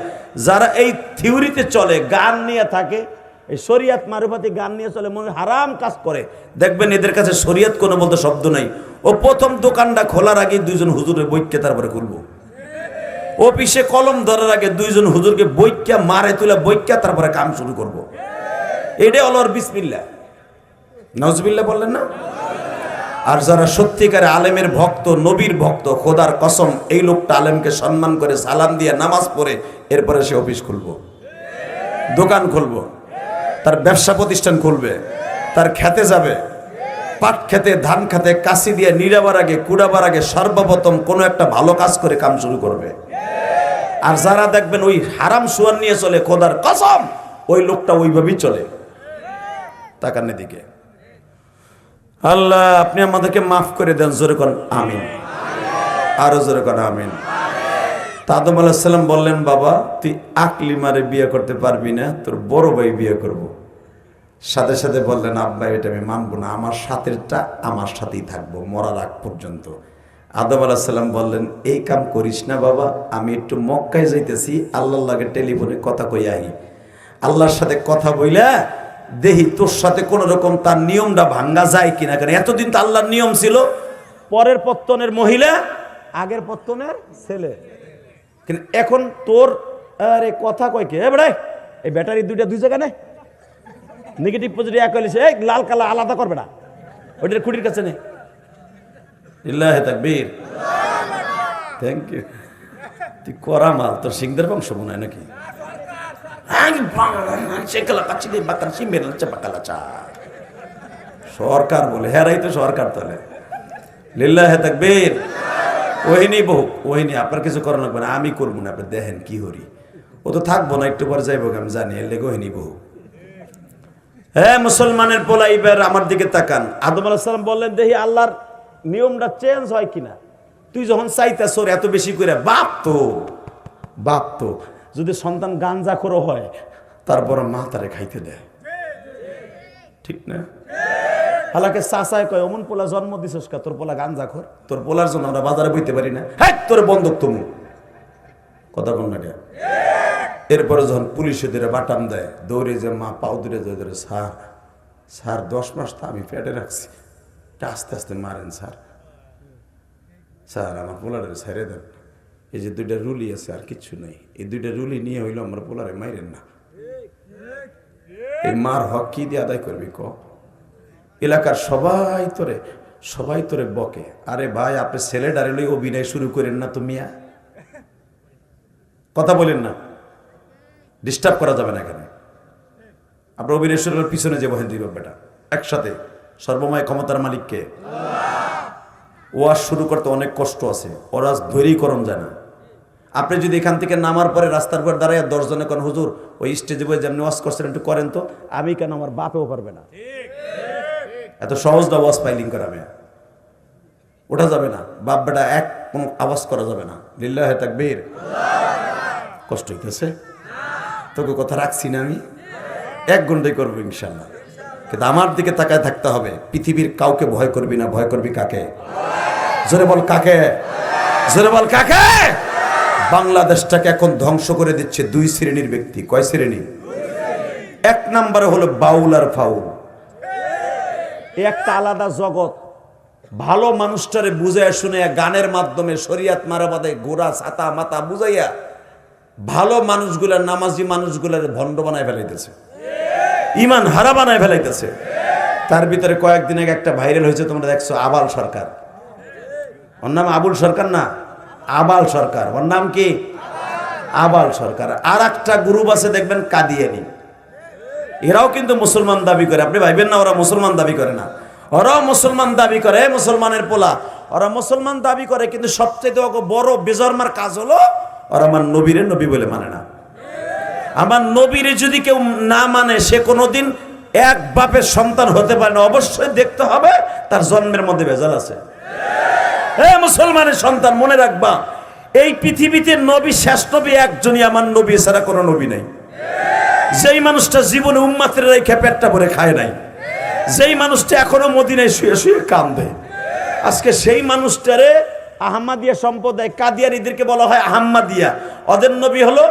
যারা এই থিওরিতে চলে, গান নিয়ে থাকে, এই শরিয়াত মারুফাতি গান নিয়ে চলে, মনে হারাম কাজ করে, দেখবেন এদের কাছে শরিয়াত কোনো বলতে শব্দ নাই। ও প্রথম দোকানটা খোলার আগে 2জন হুজুরের বৈক্যা তারপরে খুলবো। অফিসে কলম ধরার আগে 2জন হুজুরকে বৈক্যা মারে তুলে বৈক্যা তারপরে কাম শুরু করব। এটাই হলো বিসমিল্লাহ, নাউজুবিল্লাহ বললেন না? আর যারা সত্যিকারে আলেমের ভক্ত, নবীর ভক্ত, খোদার কসম, এই লোকটা আলেমকে সম্মান করে সালাম দিয়ে নামাজ পড়ে এরপরে সে অফিস খুলবো, দোকান খুলবো, তার ব্যবসা প্রতিষ্ঠান খুলবে, তার খেতে যাবে, পাট খেতে, ধান খেতে কাশি দিয়ে নিড়াবার আগে, কুড়াবার আগে সর্বপ্রথম কোনো একটা ভালো কাজ করে কাম শুরু করবে। আর যারা দেখবেন ওই হারাম সুয়ার নিয়ে চলে, খোদার কসম ওই লোকটা ওইভাবেই চলে। তাকানের দিকে আল্লাহ আপনি আমাদেরকে মাফ করে দেন, জোরে করেন আমিন, আরো জোরে করেন আমিন। আদম আলাইহিস সালাম বললেন, বাবা তুই আকলিমারে বিয়ে করতে পারবি না, তোর বড় ভাই বিয়ে করব। সাথে সাথে বললেন, আব্বা এটা আমি মানবো না, আমার সাথেরটা আমার সাথেই থাকবো মরার আগ পর্যন্ত। আদম আলাইহিস সালাম বললেন, এই কাম করিস না বাবা, আমি একটু মক্কায় যাইতেছি, আল্লাহর লাগে টেলিফোনে কথা কই আহি, আল্লাহর সাথে কথা বইলা দেহি তোর সাথে কোন রকম তার নিয়মটা ভাঙ্গা যায় কিনা। কেন এতদিন তো আল্লাহর নিয়ম ছিল, পরের পত্তনের মহিলা আগের পত্তনের ছেলে, কিন্তু এখন তোর আরে কথা কয় কে বেড়াই, এই ব্যাটারি দুই জায়গা নেই, নেগেটিভ পজিটিভ এক হইছে, এই লাল কালা আলাদা করবে না, ওইটার খুঁটির কাছে নেই। ইল্লাহি তাকবীর, থ্যাংক ইউ। তুই করা মাল, তোর সিংদের বংশ মনে হয় নাকি? সরকার বলে, হেরাই তো সরকার তলে। লিল্লাহি তাকবীর। ওহিনী বহু, ওহিনী আপনার কিছু করা লাগবে না, আমি করবো না, আপনি দেখেন কি হরি। ও তো থাকবো না, একটু পরে যাইব, আমি জানি, এর লেগে ওহিনী বহু। হ্যাঁ মুসলমানের পোলা, এবার আমার দিকে তাকান। আদম আলাইহিস সালাম বললেন, দেখি আল্লাহর নিয়মটা চেঞ্জ হয় কিনা। তুই যখন চাইতাছ এত বেশি করে, বাপ তো যদি সন্তান গাঞ্জাখোর হয়, তারপর মা তারে খাইতে দেয়, ঠিক না? হালাকে চাচায় কয়, অমন পোলা জন্ম দিছস কা, তোর পোলা গাঞ্জাখোর, তোর পোলার জন্য আমরা বাজারে বইতে পারি না, হ্যাঁ তোর বন্ধক তুমি কথা বল না। এরপরে যখন পুলিশে ধরে বাটাম দেয়, দৌড়ে যে মা পাও দূরে ধরে, স্যার 10 মাস তো আমি পেটে রাখছি, আস্তে আস্তে মারেন স্যার আমার পোলারে ছেড়ে দেন, এই যে 2টা রুলি আছে আর কিচ্ছু নেই, এই 2টা রুলি নিয়ে হইলো আমার পোলারে মাইরেন না। এই মার হক কি দিয়ে আদায় করবি ক? এলাকার সবাই তোরে বকে, আরে ভাই আপনি ছেলে ডারে অভিনয় শুরু করেন না তো মিয়া, কথা বলেন না, ডিস্টার্ব করা যাবে না। এখানে আপনার অভিনয় শুরু পিছনে যে বহেন 2 বেটা একসাথে, সর্বময় ক্ষমতার মালিককে। ওয়াজ শুরু করতে অনেক কষ্ট আছে, ওরা ধৈর্যই করণ যায় না। আপনি যদি এখান থেকে নামার পরে রাস্তার উপর দাঁড়ায় 10 জনে কোন হুজুর ওই স্টেজে বসে যেমনি ওয়াজ করছেন একটু করেন তো, আমি কেন, আমার বাপেও পারবে না। এত সহজ না ওয়াজ ফাইলিং করা, ওঠা যাবে না, বাপ বেটা এক কোনো আওয়াজ করা যাবে না। লিল্লাহে তাকবীর। কষ্ট হইতেছে তোকে কথা রাখছি না আমি, 1 ঘন্টাই করবো ইনশাল্লাহ। কিন্তু আমার দিকে তাকায় থাকতে হবে। পৃথিবীর কাউকে ভয় করবি না, ভয় করবি কাকে? জোরে বল কাকে, জোরে বল কাকে? বাংলাদেশটাকে এখন ধ্বংস করে দিচ্ছে 2 শ্রেণীর ব্যক্তি। কয় শ্রেণী? 1 নম্বরে হলো বাউল আর ফাউল। একটা আলাদা জগৎ। ভালো মানুষটারে বুঝাইয়া শুনে গানের মাধ্যমে শরিয়াত মারাবাদে গোড়া ছাতা মাথা বুঝাইয়া ভালো মানুষগুলার, নামাজি মানুষগুলার ভণ্ড বানায় ফেলাইতেছে, ইমান হারা বানায় ফেলাইতেছে। তার ভিতরে কয়েকদিন আগে একটা ভাইরাল হয়েছে, তোমরা দেখছো, আবাল সরকার। ওর নাম আবুল সরকার না, আবাল সরকার। ওর নাম কি? আবাল সরকার। আর একটা গ্রুপ আছে দেখবেন কাদিয়ানি, এরাও কিন্তু মুসলমান দাবি করে। আপনি ভাইবেন না ওরা মুসলমান দাবি করে না, ওরাও মুসলমান দাবি করে, মুসলমানের পোলা। ওরা মুসলমান দাবি করে, কিন্তু সবচেয়ে বড় বেজরমার কাজ হলো ওরা আমার নবীরে নবী বলে মানে না। আমার নবীরে যদি কেউ না মানে সে কোনোদিন এক বাপের সন্তান হতে পারে না। অবশ্যই দেখতে হবে তার জন্মের মধ্যে ভেজাল আছে। মুসলমানের সন্তান, মনে রাখবা এই পৃথিবীতে নবী, শেষ নবী একজনই, আমার নবী ছাড়া কোনো নবী নাই। যেই মানুষটা জীবনে উম্মাতের রেখে পেটটা ভরে খায় নাই, যেই মানুষটা এখনো মদিনায় শুয়ে শুয়ে কান্দে, আজকে সেই মানুষটারে আহমদিয়া সম্প্রদায় কাদিয়ানীদেরকে বলা হয় আহম্মদিয়া। ওদের নবী হলো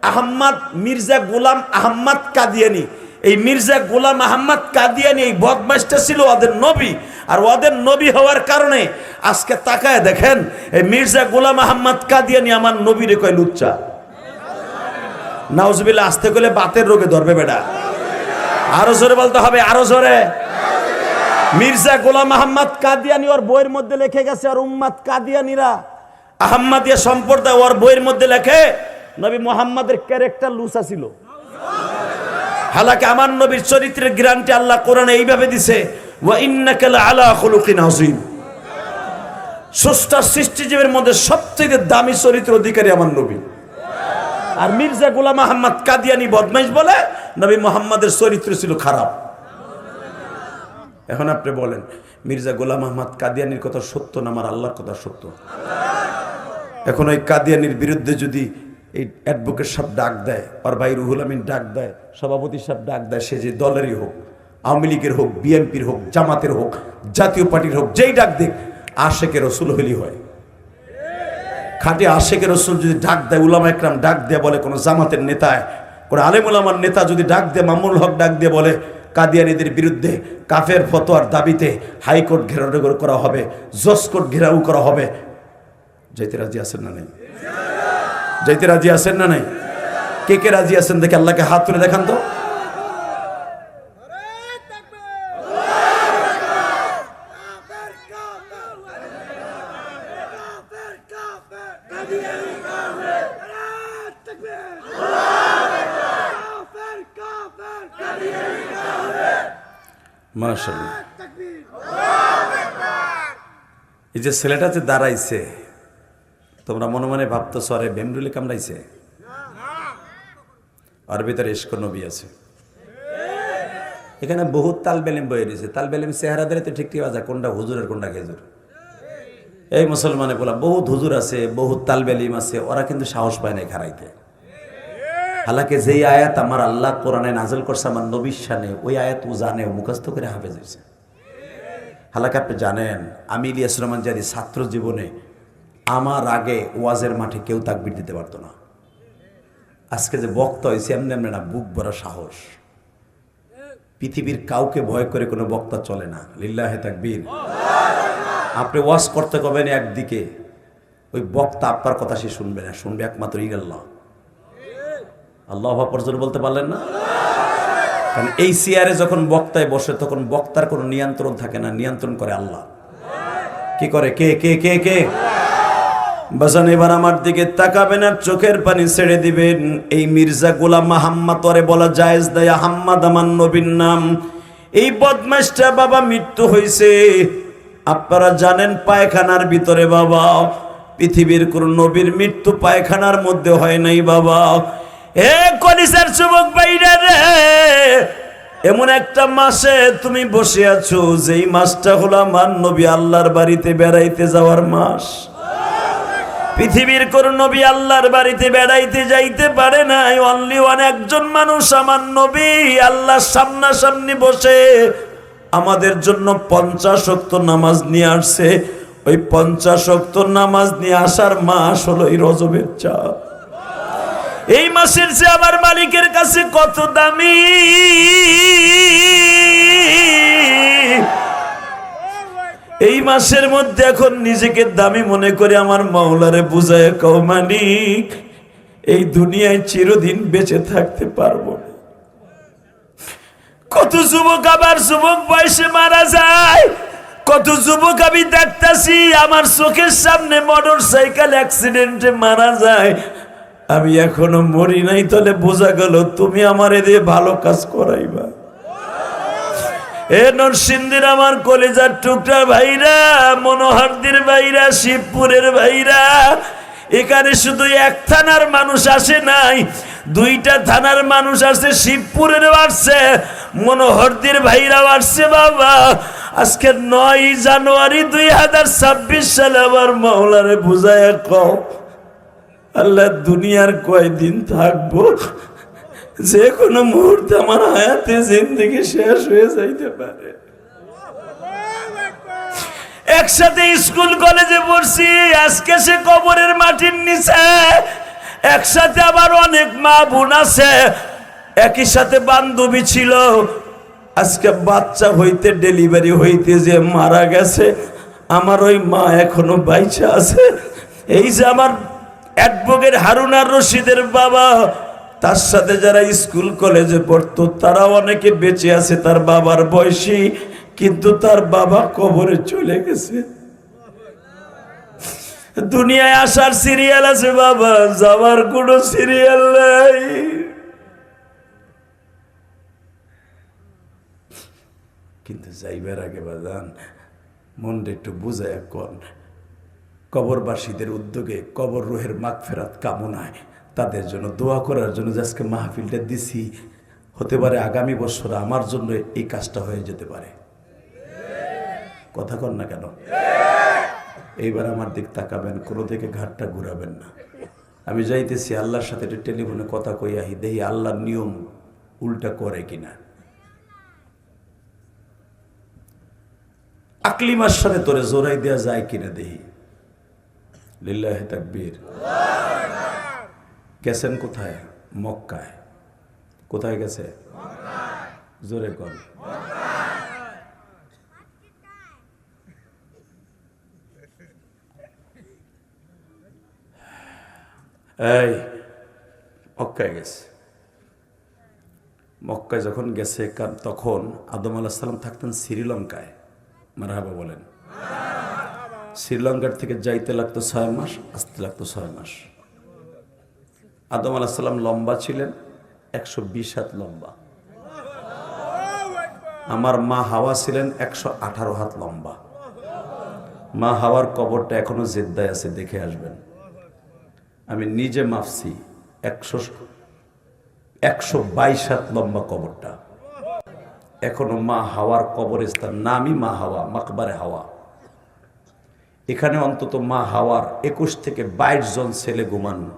আহম্মদ মির্জা গোলাম আহম্মদ কাদিয়ানী। এই মির্জা গোলাম আহম্মদ কাদিয়ানী, এই বদমাইশটা ছিল ওদের নবী। আর ওদের নবী হওয়ার কারণে আজকে তাকায় দেখেন, এই মির্জা গোলাম আহম্মদ কাদিয়ানী আমার নবীরে কয় লুচ্চা। নাউজুবিল্লাহ। আসতে গেলে বাতের রোগে ধরবে বেটা। আরো জোরে বলতে হবে, আরো জোরে। মির্জা গোলাম আহম্মদ কাদিয়ানি ওর বইয়ের মধ্যে লিখে গেছে, আর উম্মাদ কাদিয়ানিরা আহম্মদিয়া সম্প্রদায় ওর বইয়ের মধ্যে লেখে নবী মুহাম্মাদের ক্যারেক্টার লুসা ছিল। হালাকি আমার নবীর চরিত্রের গ্যারান্টি আল্লাহ কোরআনে এইভাবে দিছে, ওয়া ইন্নাকা লাআলা খুলুকিন আযীম। স্রষ্টা সৃষ্টিজীবের মধ্যে সবচেয়ে দামি চরিত্র অধিকারী আমার নবী। আর মির্জা গোলাম আহম্মদ কাদিয়ানী বদমাইশ বলে নবী মুহাম্মাদের চরিত্র ছিল খারাপ। এখন আপনি বলেন, মির্জা গোলাম আহমদ কাদিয়ানির কথা সত্য না আমার আল্লাহর কথা সত্য? এখন ওই কাদিয়ানির বিরুদ্ধে যদি এই অ্যাডভোকেট সাহেব ডাক দেয়, আর ভাই রুহুল আমিন ডাক দেয়, সভাপতি সাহেব ডাক দেয়, সে যে দলেরই হোক, আওয়ামী লীগের হোক, বিএনপির হোক, জামাতের হোক, জাতীয় পার্টির হোক, যেই ডাক দিক, আশেকে রসুল হলি হয়। খাঁটি আশেকে রসুল যদি ডাক দেয়, উলামা একরাম ডাক দিয়ে বলে, কোনো জামাতের নেতায়, কোনো আলেম উলামার নেতা যদি ডাক দিয়ে, মামুনুল হক ডাক দিয়ে বলে কাদিয়ানীদের বিরুদ্ধে কাফের ফতোয়ার দাবিতে হাইকোর্ট ঘেরাও করা হবে, জজ কোর্ট ঘেরাও করা হবে, যাইতে রাজি আছেন না নাই? যাইতে রাজি আছেন না নাই? কে কে রাজি আছেন দেখে আল্লাহকে হাত তুলে দেখান তো। মাশাআল্লাহ। এই যে ছেলেটা যে দাঁড়াইছে, তোমরা মনে মনে ভাবতেছ আরে বেমরুলি কামড়াইছে, আর ভিতরে ইশক নবী আছে। এখানে বহুত তালবেলিম বয়ে দিয়েছে। তালবেলিম চেহারা ধরে তো ঠিক ঠিক আছে, কোনটা হুজুরের কোনটা খেজুর। এই মুসলমানে বলা বহুত হুজুর আছে, বহুত তালবেলিম আছে, ওরা কিন্তু সাহস পায় না খারাইতে। হালাকে যেই আয়াত আমার আল্লাহ কোরআনে নাযিল করছে আমার নবীর শানে, ওই আয়াত ও জানে, ও মুখস্থ করে হাফেজ হয়েছে। হালাকে আপনি জানেন, আমি ইলিয়াস রহমান জাদি ছাত্র জীবনে আমার আগে ওয়াজের মাঠে কেউ তাকবীর দিতে পারতো না। আজকে যে বক্তা হয়েছে এমনি এমনি না, বুক ভরা সাহস। পৃথিবীর কাউকে ভয় করে কোনো বক্তা চলে না। লিল্লাহে তাকবীর। আপনি ওয়াজ করতে কবেন একদিকে, ওই বক্তা আপনার কথা সে শুনবে না, শুনবে একমাত্র আল্লাহ। আল্লাহ পর্যন্ত বলতে পারলেন না? কারণ এই চেয়ারে যখন বক্তায় বসে তখন বক্তার কোনো নিয়ন্ত্রণ থাকে না, নিয়ন্ত্রণ করে আল্লাহ। কি করে? কে কে কে কে? বাজান এবার আমার দিকে তাকাবেন আর চোখের পানি ছেড়ে দিবেন। এই মির্জা গোলাম আহম্মদ ওরে বলা জায়েজ দেয়, আহম্মদ আমার নবীর নাম। এই বদমাশটা বাবা মৃত্যু হয়েছে, আপনারা জানেন পায়খানার ভিতরে বাবা পৃথিবীর কোন নবীর মৃত্যু পায়খানার মধ্যে হয় নাই বাবা। হে কলিজার যুবক ভাইরা রে, এমন একটা মাসে তুমি বসে আছো যেই মাসটা হলো আমার নবী আল্লাহর বাড়িতে বেড়াইতে যাওয়ার মাস। পৃথিবীর কোন নবী আল্লাহর বাড়িতে বেড়াইতে যাইতে পারে নাই, অনলি ওয়ান একজন মানুষ আমার নবী আল্লাহর সামনাসামনি বসে আমাদের জন্য 50 ওয়াক্ত নামাজ নিয়ে আসছে। ওই 50 ওয়াক্ত নামাজ নিয়ে আসার মাস হলো এই রজবের চাঁদ। এই মাসের যে আমার মালিকের কাছে কত দামি, এই মাসের মধ্যে এখন নিজেকে দামি মনে করে আমার মাওলারে বুঝায় কও মালিক এই দুনিয়ায় চিরদিন বেঁচে থাকতে পারবো না। কত যুবক আবার যুবক বয়সে মারা যায়, কত যুবক আমি দেখতাছি আমার চোখের সামনে মোটর সাইকেল অ্যাক্সিডেন্টে মারা যায়। আমি এখনো মরি নাই, তাহলে বোঝা গেল তুমি আমারে দিয়ে ভালো কাজ করাইবা। এ নরসিংদীর আমার কলেজার টুকরা ভাইরা, মনোহরদীর ভাইরা, শিবপুরের ভাইরা, এখানে শুধু এক থানার মানুষ আসে নাই, 2টা থানার মানুষ আসছে। শিবপুরের আসছে, মনোহরদীর ভাইরা আসছে বাবা। আজকে 9 জানুয়ারি 2026 সালে আমার মাওলারে বুঝায় কও আল্লাহ দুনিয়ার কয়দিন থাকবো, যে কোনো মুহূর্তে আমার হায়াতে জিন্দেগি শেষ হয়ে যাইতে পারে। একসাথে স্কুল কলেজে পড়ছি, আজকে সে কবরের মাটির নিচে। একসাথে আবার অনেক মা বোন আছে, একই সাথে বান্ধবী ছিল, আজকে বাচ্চা হইতে ডেলিভারি হইতে যে মারা গেছে। আমার ওই মা এখনো বাইচা আছে। এই যে আমার অ্যাডভোকেট হারুন আর রশিদের বাবা, তার সাথে যারা স্কুল কলেজে পড়তো তারা অনেকে বেঁচে আছে তার বাবার বয়সী, কিন্তু তার বাবা কবরে চলে গেছে। দুনিয়ায় আসার সিরিয়াল আছে বাবা, যাওয়ার কোনো সিরিয়াল নাই। কিন্তু যাইবার আগে বাজান মনটা একটু বুঝায় কোন কবরবাসীদের উদ্যোগে কবর রুহের মাগফিরাত কামনায় তাদের জন্য দোয়া করার জন্য আজকে মাহফিলটা দিছি। হতে পারে আগামী বছর আমার জন্য এই কাজটা হয়ে যেতে পারে। কথা কন না কেন? এইবার আমার দিক তাকাবেন, কোনো দিকে ঘাটটা ঘুরাবেন না। আমি যাইতেছি আল্লাহর সাথে একটু টেলিফোনে কথা কই আহি, দেখি আল্লাহর নিয়ম উল্টা করে কিনা। আকলিমার সাথে তোরে জোরাই দেওয়া যায় কিনা দেখি। লিল্লাহি তাকবীর। গেছেন কোথায়? মক্কায়। কোথায় গেছে? জোরে কর। এই মক্কায় গেছে। মক্কায় যখন গেছে তখন আদম আলাইহিস সালাম থাকতেন শ্রীলঙ্কায়। মারহাবা বলেন। শ্রীলঙ্কার থেকে যাইতে লাগতো 6 মাস, আসতে লাগতো 6 মাস। আদম আলাইহিস সালাম লম্বা ছিলেন, 120 হাত লম্বা। আমার মা হাওয়া ছিলেন 118 হাত লম্বা। মা হাওয়ার কবরটা এখনো জেদ্দায় আছে, দেখে আসবেন। আমি নিজে মাপছি, 122 হাত লম্বা কবরটা। এখনো মা হাওয়ার কবরস্থান, নামই মা হাওয়া, মাকবারে হাওয়া। এখানে অন্তত মা হাওয়ার 21 থেকে 22 জন ছেলে ঘুমানো।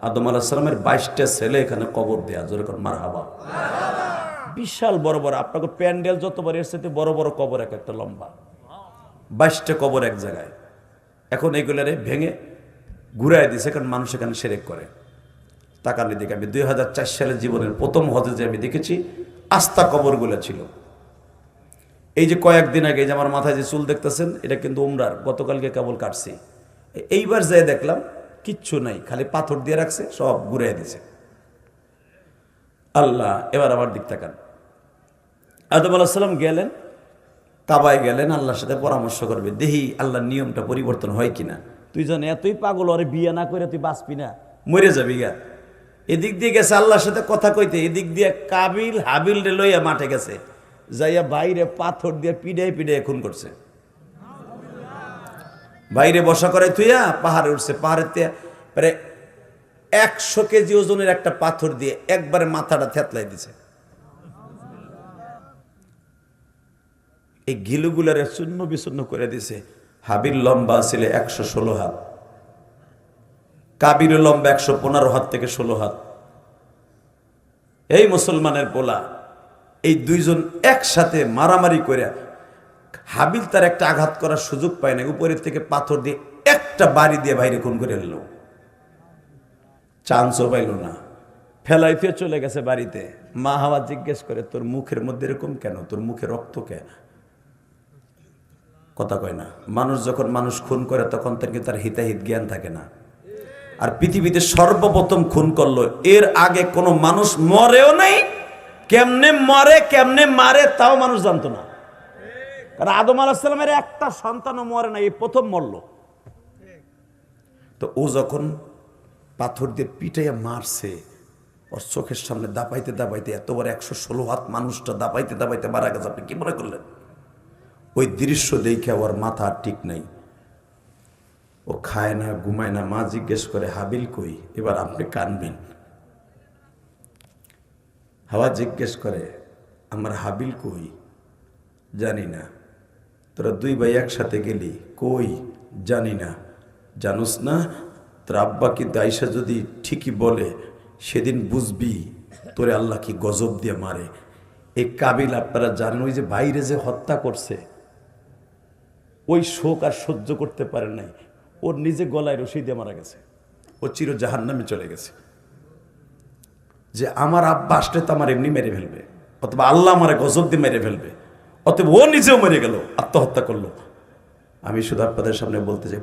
আদম আলাইহিস সালামের 22টা ছেলে এখানে কবর দেয়া। জোরে কোন মারহাবা। বিশাল বড় বড়, আপনাকে প্যান্ডেল যতবার এর সাথে বড় বড় কবর, এক একটা লম্বা 22টা কবর এক জায়গায়। এখন এগুলারে ভেঙে ঘুরাই দিছে, কারণ মানুষ এখানে শিরক করে। তাকালে দেখে আমি 2004 সালে জীবনের প্রথম হজে যে আমি দেখেছি আস্থা কবরগুলো ছিল। এই যে কয়েকদিন আগে যে আমার মাথায় যে চুল দেখতেছেন, এটা কিন্তু উমরার, গতকালকে কেবল কাটছি। এইবার যাই দেখলাম কিচ্ছু নাই, খালি পাথর দিয়ে রাখছে, সব ঘুরাই দিছে। আল্লাহ, এবার আমার দিক তাকান। আদম আলাইহিস সালাম গেলেন, কাবায় গেলেন, আল্লাহর সাথে পরামর্শ করবে, দেখি আল্লাহর নিয়মটা পরিবর্তন হয় কিনা। তুই জানে এতই পাগল, আরে বিয়ে না করে তুই বাঁচবি না, মরে যাবি গা। এদিক দিয়ে গেছে আল্লাহর সাথে কথা কইতে, এদিক দিয়ে কাবিল হাবিল রে লইয়া মাঠে গেছে, যাইয়া বাইরে পাথর দিয়ে পিড়াই পিড়াই খুন করছে। বাইরে বসা করে তুইয়া পাহাড়ে উঠছে, পাহাড়ের প্রায় 100 কেজি ওজনের একটা পাথর দিয়ে একবারে মাথাটা থেতলাই দিছে। এই গিলুগুলারে চূর্ণ বিচূর্ণ করে দিছে। হাবিল লম্বা ছিল 116 হাত, কাবির লম্বা 115 হাত থেকে 16 হাত। এই মুসলমানের পোলা, এই দুইজন একসাথে মারামারি করে হাবিল তার একটা আঘাত করার সুযোগ পায় না, উপরের থেকে পাথর দিয়ে একটা বাড়ি দিয়ে বাইরে খুন করে এলো, চান্সও পাইল না, ফেলাই ফিরে চলে গেছে বাড়িতে। মা হাওয়া জিজ্ঞেস করে, তোর মুখের মধ্যে এরকম কেন, তোর মুখে রক্ত কেন? কথা কয় না। মানুষ যখন মানুষ খুন করে তখন তার হিতাহিত জ্ঞান থাকে না। আর পৃথিবীতে সর্বপ্রথম খুন করলো, এর আগে কোনো মানুষ মরেও নাই, কেমনে মরে কেমনে মারে তাও মানুষ জানতো না। কারণ আদম আলাইহিস সালামের একটা সন্তানও মরে না, এই প্রথম মরল। তো ও যখন পাথর দিয়ে পিটাইয়া মারছে, ওর চোখের সামনে দাপাইতে দাপাইতে এত বড় 116 হাত মানুষটা দাপাইতে দাপাইতে মারা গেছে। আপনি কি মনে করলেন? ওই দৃশ্য দেখে ওর মাথা আর ঠিক নাই, ও খায় না ঘুমায় না। মা জিজ্ঞেস করে, হাবিল কই? এবার আপনি কানবেন। হাওয়া জিজ্ঞেস করে, আমার হাবিল কই? জানি না। তোরা দুই ভাই একসাথে গেলি, কই? জানি না। জানোস না? তোর আব্বা কিন্তু আইসা যদি ঠিকই বলে, সেদিন বুঝবি তোরে আল্লাহ কি গজব দিয়ে মারে। এই কাবিল আপনারা জানেন, ওই যে বাইরে যে হত্যা করছে, ওই শোক আর সহ্য করতে পারে নাই, ওর নিজে গলায় রশি দিয়ে মারা গেছে। ও চির জাহান্নামে চলে গেছে। যে আমার আব্বা আসলে তো আমার এমনি মেরে ফেলবে, অথবা আল্লাহ আমারে গজব দিয়ে মেরে ফেলবে, অতএব ও নিজেও মেরে গেল, আত্মহত্যা করলো। আমি শুধু আপনাদের সামনে বলতে চাই,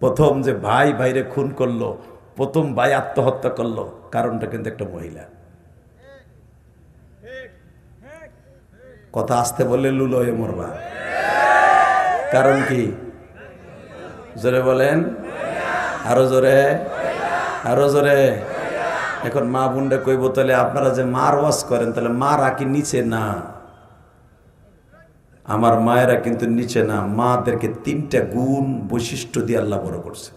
প্রথম যে ভাই ভাইরে খুন করলো, প্রথম ভাই আত্মহত্যা করলো, কারণটা কিন্তু একটা মহিলা। কথা আসতে বললে লুলো হয়ে মরবা। কারণ কি? জোরে বলেন, আরো জোরে, আরো জোরে। এখন মা বোনরা কইব, তাহলে আপনারা যে মার ওয়াজ করেন, তাহলে মা রাখি নিচে না? আমার মায়েরা কিন্তু নিচে না, মাদেরকে 3টা গুণ বৈশিষ্ট্য দিয়ে আল্লাহ বড় করছে।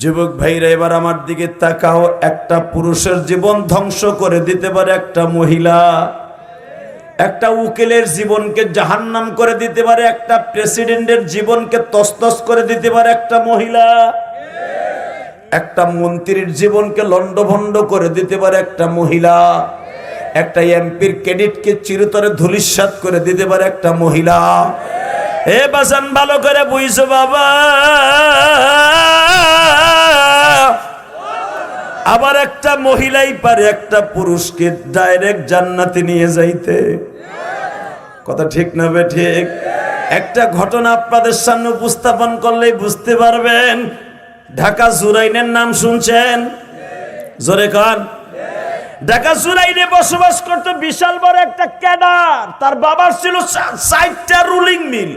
যুবক ভাইরা এবার আমার দিকে তাকাও। একটা পুরুষের জীবন ধ্বংস করে দিতে পারে একটা মহিলা, একটা উকিলের জীবনকে জাহান্নাম করে দিতে পারে, একটা প্রেসিডেন্টের জীবনকে তছনছ করে দিতে পারে একটা মহিলা, একটা মন্ত্রীর জীবনকে লন্ডভন্ড করে দিতে পারে একটা মহিলা, একটা এমপির ক্রেডিটকে চিরতরে ধূলিসাৎ করে দিতে পারে একটা মহিলা। এ বাজান ভালো করে বুঝছো বাবা। আবার একটা মহিলাই পারে একটা পুরুষকে ডাইরেক্ট জান্নাতে নিয়ে যাইতে। কথা ঠিক না বে ঠিক? একটা ঘটনা আপনাদের সামনে উপস্থাপন করলেই বুঝতে পারবেন। ঢাকা জুরাইনের নাম শুনছেন? জোরে কান। ঢাকা জুরাইনে বসবাস করতো বিশাল বড় একটা ক্যাডার। তার বাবার ছিল 4টা রুলিং মিল,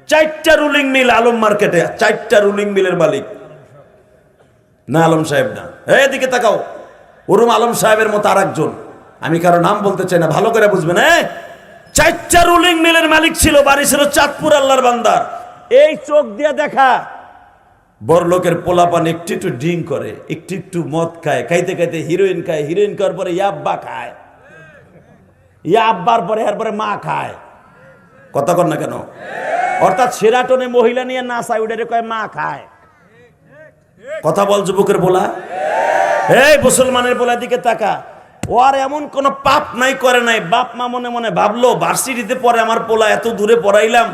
4টা রুলিং মিল আলম মার্কেটে, 4টা রুলিং মিলের মালিক। না আলম সাহেব না, এদিকে তাকাও, ওরম আলম সাহেবের মতো আর একজন, আমি কারো নাম বলতে চাই না, ভালো করে বুঝবেন। 4টা রুলিং মিলের মালিক ছিল, বাড়ি ছিল চাঁদপুর আল্লাহর বান্দার। এই চোখ দিয়ে দেখা বড় লোকের পোলাপান একটু একটু ড্রিঙ্ক করে, একটু একটু মদ খায়, খাইতে খাইতে হিরোইন খায়, হিরোইন খাওয়ার পরে ইয়াব্বা খায়, ইয়াব্বার পরে এরপরে মা খায়। কথা কর না কেন? অর্থাৎ সেরাটনে মহিলা নিয়ে নাচায়, ওটারে কয় মা খায়। কথা বল যুবকের বলা। এই মুসলমানের বলা দিকে তাকা। ও আর এমন কোন পাপ নাই করে নাই। বাপ মা মনে মনে ভাবলো, ভার্সিটিতে পরে আমার পোলা এত দূরে পড়াইলাম,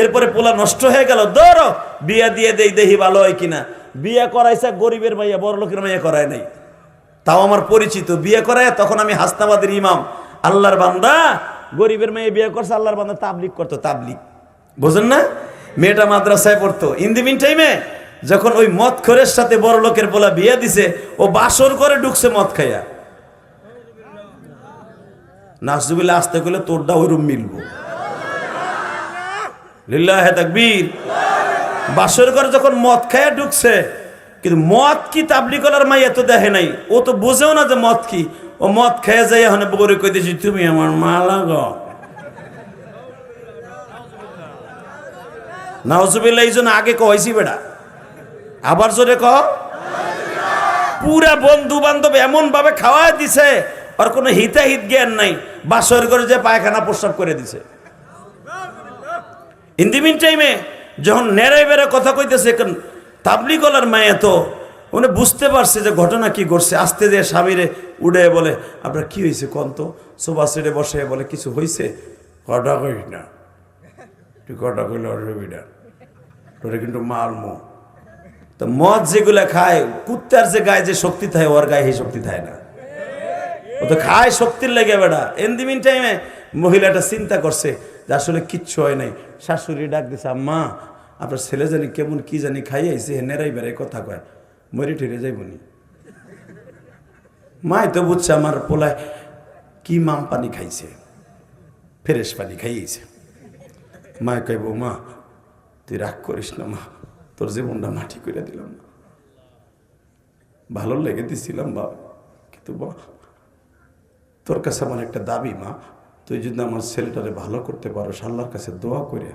এরপরে পোলা নষ্ট হয়ে গেল, ধরো বিয়া দিয়ে দেই, দেখি ভালো হয় কিনা। বিয়ে করাইছে গরিবের মাইয়া, বড় লোকের মাইয়া করায় নাই, তাও আমার পরিচিত। বিয়ে করায় তখন আমি হাসনাবাদের ইমাম, আল্লাহর বান্দা গরিবের মেয়ে বিয়ে করছে, আল্লাহর বান্দা তাবলিগ করতো, তাবলিগ বোঝেন না? মেয়েটা মাদ্রাসায় পড়তো। ইন দি মিন টাইমে যখন ওই মদ খোরের সাথে বড় লোকের পোলা বিয়ে দিছে, ও বাসর করে ঢুকছে মদ খাইয়া। নাসজুবিল্লাহ আসতে গেলে তোরটা ওইরকম মিলবো। লিল্লাহে তাকবীর। বাসর করে যখন মদ খাইয়া ঢুকছে, কিন্তু মদ কি তাবলিগ করার মাইয়া তো দেখে নাই, ও তো বুঝেও না যে মদ কি। ও মদ খেয়ে যাই এখন বউরে কইতেছি, তুমি আমার মা লাগো। নাউজুবিল্লাহ, এই জন্য আগে কইছি বেটা, আবার জোরে ক। পুরা বন্ধু বান্ধব এমন ভাবে খাওয়ায় দিছে, আর কোনো হিতাহিত জ্ঞান নাই, বাসর করে যে পায়খানা প্রস্রাব করে দিছে। ইন দি মিন টাইমে যখন নেড়ে বেড়ে কথা কইতেছে, তাবলিগলার মায়ে তো উনি বুঝতে পারছে যে ঘটনা কি ঘটছে। আস্তে দিয়ে স্বামীরে উড়ে বলে, আপনার কি হয়েছে কোন তো? সোফা সেটে বসে বলে, কিছু হয়েছে? কটা কইস না তুই, কটা কইলে অসুবিধা তোরে কিন্তু মারমো। তো মদ যেগুলা খায়, কুত্তার যে গায়ে যে শক্তি থাকে, ওর গায়ে এই শক্তি থাকে না, ও তো খায় শক্তির লেগে বেড়া। ইন দি মিন টাইমে মহিলাটা চিন্তা করছে যে আসলে কিচ্ছু হয় নাই। শাশুড়ি ডাক দিছে, আম্মা আপনার ছেলে জানি কেমন কি জানি খাইয়াইছে, নেড়াই বেড়াই কথা কয়, মরে ঠেরে যাইবনি। মাই তো বুঝছে আমার পোলায় কি মাম পানি খাইছে, ফ্রেশ পানি খাইয়েছে। মায় কইব, মা তুই রাগ করিস না মা, তোর জীবনটা মাটি করে দিলাম না, ভালো লেগে দিছিলাম বাবা, কিন্তু বা তোর কাছে আমার একটা দাবি মা, তুই যদি আমার ছেলেটারে ভালো করতে পারো, আল্লাহর কাছে দোয়া করে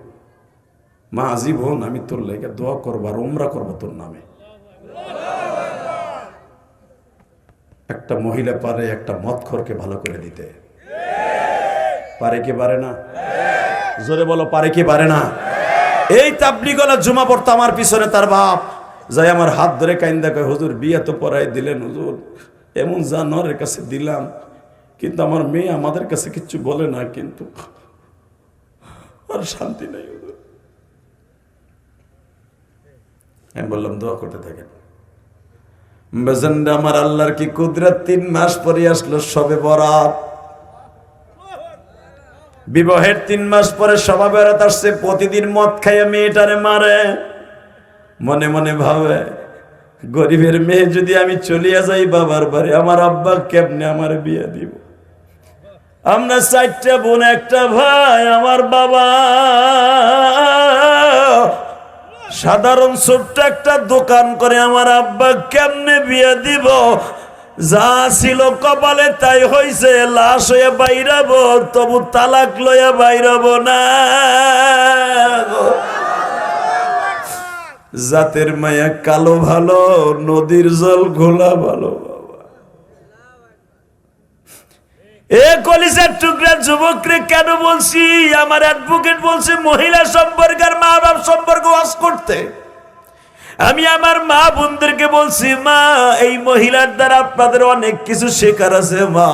মা, আজীবন আমি তোর লেগে দোয়া করবো আর উমরা করবো তোর নামে। একটা মহিলা পারে একটা মদখোরকে ভালো করে দিতে? পারে কি পারে না? জোরে বলো, পারে কি পারে না? এই তাবলিগওয়ালা জুমা পড়তো আমার পিছনে, তার বাপ যাই আমার হাত ধরে কাইন্দা কয়, হুজুর বিয়ে তো পড়াই দিলেন হুজুর, এমন জানোয়ারের কাছে দিলাম, কিন্তু আমার মেয়ে আমাদের কাছে কিচ্ছু বলে না, কিন্তু আর শান্তি নাই হুজুর। আমি বললাম দোয়া করতে থাকেন। বেজেন্ডা আমার আল্লাহর কি কুদরত, 3 মাস পরে আসলো সবে বরাত। বিবাহের 3 মাস পরে সবে বরাত আসছে। প্রতিদিন মদ খাইয়া মেয়েটারে মারে, মনে মনে ভাবে গরিবের মেয়ে যদি আমি চলিয়া যাই বাবার বাড়ি, আমার আব্বা কেমনে আমার বিয়ে দিব? আমরা 4টা বোন 1টা ভাই, আমার বাবা সাধারণ ছোট্ট একটা দোকান করে, আমার আব্বা কেমনে বিয়ে দিব? যা ছিল কপালে তাই হইছে, লাশ হয়ে বাইরাবো, তবু তালাক লইয়া বাইরাবো না। জাতের মায়া কালো ভালো, নদীর জল ঘোলা ভালো। এ কলিজার টুকরা যুবকরে কেন বলছি? আমার অ্যাডভোকেট বলছে মহিলা সম্পর্ক আর মা বাপ সম্পর্ক ওয়াজ করতে। আমি আমার মা বোনদেরকে বলছি, মা এই মহিলার দ্বারা আপনাদের অনেক কিছু শেখার আছে। মা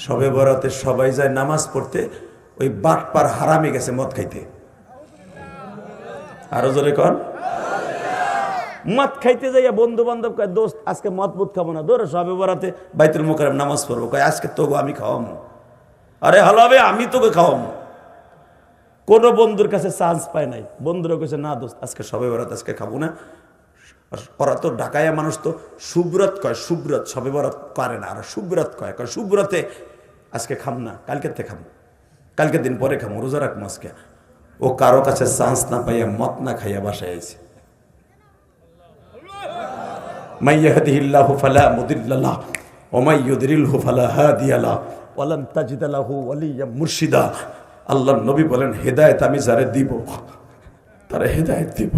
সবে বরাতে সবাই যায় নামাজ পড়তে, ওই বাটপার হারামি গেছে মদ খাইতে। আরো জোরে কর। মদ খাইতে যাইয়া বন্ধু বান্ধব কয়, দোস্ত আজকে মদ বুধ খাবো না, ধরে সবে বরাতে বাইতুল মোকাররম নামাজ পড়বো। কয় আজকে তোকে আমি খাওয়াবো। আরে ভালো হবে, আমি তোকে খাওয়াবো। কোনো বন্ধুর কাছে চান্স পায় নাই। বন্ধুরা কইছে, না দোস্ত আজকে সবে বরাত, আজকে খাবো না। ওরা তো ঢাকায়া মানুষ, তো সুব্রত কয়, সুব্রত সবে বরাত করে না, আর সুব্রত কয়, কয় সুব্রতে আজকে খাম না, কালকেতে খাবো, কালকের দিন পরে খাবো, রোজা রাখবো আজকে। ও কারো কাছে চান্স না পাইয়া মদ না খাইয়া বাসায় আইছে। মাই ইয়াহদিহিল্লাহু ফালা মুদিল্লা লাহু ওয়া মাই ইউদ্রিলহু ফালা হাদিয়া লাহু ওয়া লান তাজিদা লাহু ওয়ালিয়্যাম মুরশিদা। আল্লাহর নবী বলেন, হেদায়েত আমি যারে দিব তারে হেদায়েত দিব,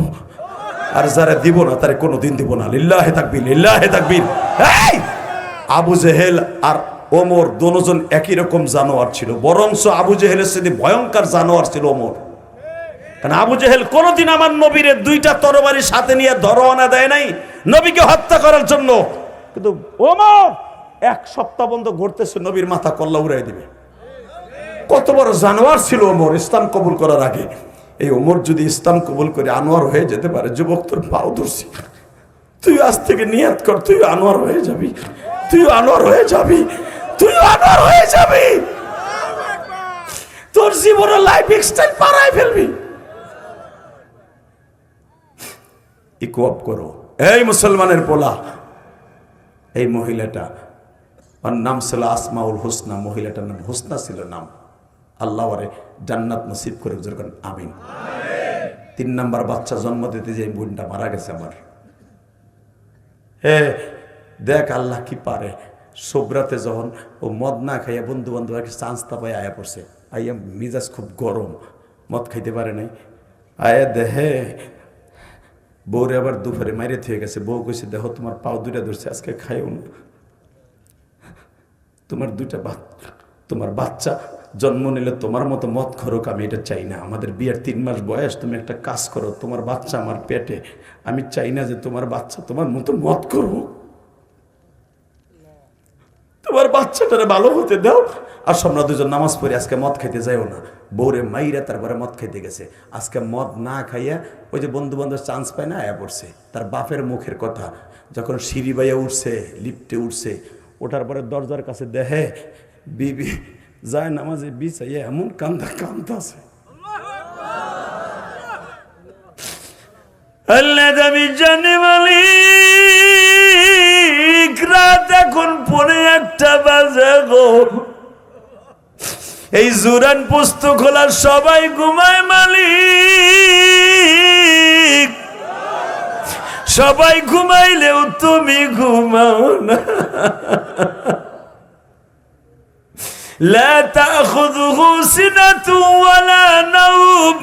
আর যারে দিব না তারে কোনোদিন দিব না। লিল্লাহি তাকবীর, লিল্লাহি তাকবীর। এই আবু জেহেল আর ওমর দুজন একই রকম জানোয়ার ছিল, বরঞ্চ আবু জেহেলের চেয়ে ভয়ঙ্কর জানোয়ার ছিল ওমর। কারণ আবু জেহেল কোনোদিন আমার নবীরে 2টা তরবারি সাথে নিয়ে ধরওয়ানা দেয় নাই নবীকে হত্যা করার জন্য, কিন্তু ওমর 1 সপ্তাহ বন্ধ ঘুরতেছে, নবীর মাথা কল্লা উড়াই দিবে। কত বড় জানোয়ার ছিল ওমর ইসলাম কবুল করার আগে। এই ওমর যদি ইসলাম কবুল করে আনোয়ার হয়ে যেতে পারে, যুবক তোর পাও ধরছি, তুই আজ থেকে নিয়াত কর, তুই আনোয়ার হয়ে যাবি, তুই আনোয়ার হয়ে যাবি, তুই আনোয়ার হয়ে যাবি, তোর জীবনের লাইফ স্টাইল পারায় ফেলবি। ইকুয়াপ করো। এই মুসলমানের পোলা, এই মহিলাটা, ওর নাম ছিল আসমাউল হোসনা, মহিলাটার নাম হোসনা ছিল নাম। আল্লাহ ওরে জান্নাত নসিব করে, যেরকম আমিন। 3 নাম্বার বাচ্চা জন্ম দিতে যে বোনটা মারা গেছে আমার। দেখ আল্লাহ কি পারে। সোবরাতে যখন ও মদ না খাইয়া বন্ধু বান্ধব চান্স তা পাই আয়া পড়ছে, আইয়া মিজাজ খুব গরম, মদ খাইতে পারে নাই, আয়া দেহে বউরে আবার দুপুরে মাইরে থেকে গেছে। বউ কইছে দেখো তোমার পাও দুইটা ধরছে, আজকে খাইও না। তোমার বাচ্চা জন্ম নিলে তোমার মতো মদ খরক, আমি এটা চাই না। আমাদের বিয়ের 3 মাস বয়স, তুমি একটা কাজ করো, তোমার বাচ্চা আমার পেটে, আমি চাই না যে তোমার বাচ্চা তোমার মতো মদ করবো। তোমার বাচ্চাটারে ভালো হতে দাও। আর আমরা দুজন নামাজ পড়ি, আজকে মদ খাইতে যাইও না। বউরে মাইরা তারপরে মদ খাইতে গেছে। আজকে মদ না খাইয়া ওই যে বন্ধু বান্ধব চান্স পায় না, আয়া পড়ছে। তার বাপের মুখের কথা, যখন সিঁড়ি বাইয়া উঠছে, লিফটে উঠছে, ওঠার পরে দরজার কাছে দেখে বিবি যায় নামাজে বিছাইয়া এমন কান্দাছে। আল্লাহ আমি জানি মালিক, রাত এখন 1:45 বাজে গো। এই জুরান পুস্তক খোলার সবাই ঘুমায় মালিক, সবাই ঘুমাইলেও তুমি ঘুমাও না। লা তাখুযুহু সিনাতু ওয়ালা নাওম,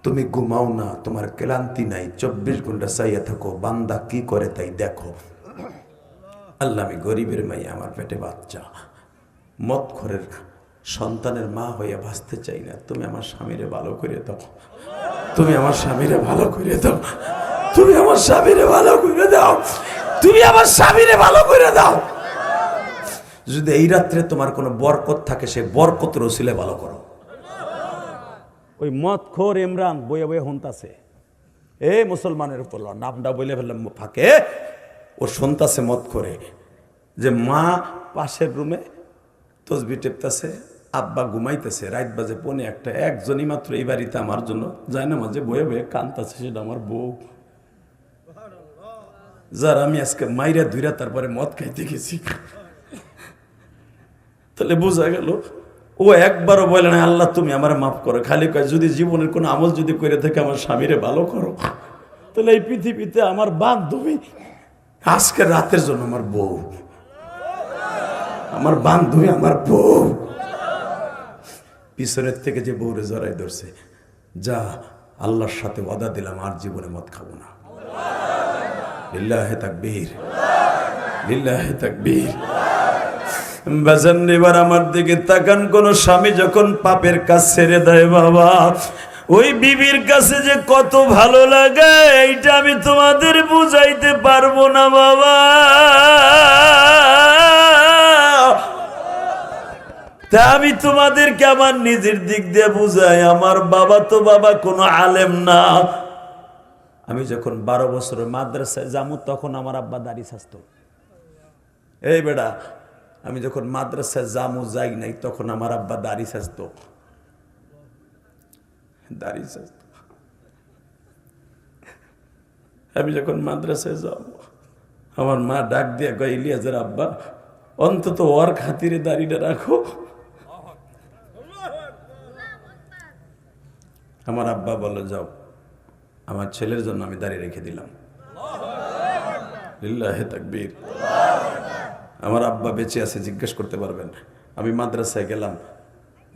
তুমি ঘুমাও না, তোমার ক্লান্তি নাই, 24 ঘন্টা চাইয়া থাকো বান্দা কি করে তাই দেখো। আল্লাহ আমি গরিবের মাইয়া, আমার পেটে বাচ্চা, মদখোরের সন্তানের মা হইয়া বাঁচতে চাই না। তুমি আমার স্বামীরে ভালো করে দাও, তুমি আমার স্বামীরে ভালো করে দাও, তুমি আমার স্বামীরে ভালো করে দাও, তুমি আমার স্বামীরে ভালো করে দাও। যদি এই রাত্রে তোমার কোনো বরকত থাকে, সে বরকত রসিলে ভালো করো। ওই মদখোর ইমরান বইয়ে বইয়ে হন্তাছে, এ মুসলমানের উপর নামটা বলে ফেললাম ফাঁকে। ও শুনতাছে মদ করে যে মা পাশের রুমে তসবি টেপতাছে, আব্বা ঘুমাইতেছে, রাত বাজে 1:45। একজনই মাত্র এই বাড়িতে আমার জন্য যায় না, মাঝে বয়ে বয়ে কানতাছে, সেটা আমার বউ, যার আমি আজকে মাইরা ধুইরা তারপরে মদ খাইতে গেছি। তাহলে বোঝা গেল ও একবারও বলে না আল্লাহ তুমি আমার মাফ করো, খালি কয় যদি জীবনের কোনো আমল যদি করে থাকে আমার স্বামীরে ভালো করো। তাহলে এই পৃথিবীতে আমার বান্ধবী আজকে রাতের জন্য আমার বউ, আমার বান্ধবী আমার বউ। পিছনের থেকে যে বউরে জড়াই ধরছে, যা আল্লাহর সাথে ওয়াদা দিলাম আর জীবনে মদ খাবো না। লিল্লাহে তাকবীর, লিল্লাহে তাকবীর। বাজান এবার আমার দিকে তাকান, কোন স্বামী যখন পাপের কাজ ছেড়ে দেয় বাবা, ওই বিবির কাছে যে কত ভালো লাগে এইটা আমি তোমাদের বুঝাইতে পারবো না বাবা। তা আমি তোমাদেরকে আমার নিজের দিক দিয়ে বুঝাই। আমার বাবা তো বাবা কোনো আলেম না। আমি যখন 12 বছরের মাদ্রাসায় যামু তখন আমার আব্বা দাড়ি ছাড়তো। এই বেটা, আমি যখন মাদ্রাসায় যামু যাই নাই তখন আমার আব্বা দাড়ি ছাড়তো, দাড়ি ছাড়তো। আমি যখন মাদ্রাসায় যাব, আমার মা ডাক দিয়ে কয় ইলিয়াসের আব্বা অন্তত ওর খাতিরে দাড়িটা রাখো। আমার আব্বা বলল যাও, আমার ছেলের জন্য আমি দাড়ি রেখে দিলাম। লিল্লাহে তাকবীর। আমার আব্বা বেঁচে আছে, জিজ্ঞেস করতে পারবেন। আমি মাদ্রাসায় গেলাম,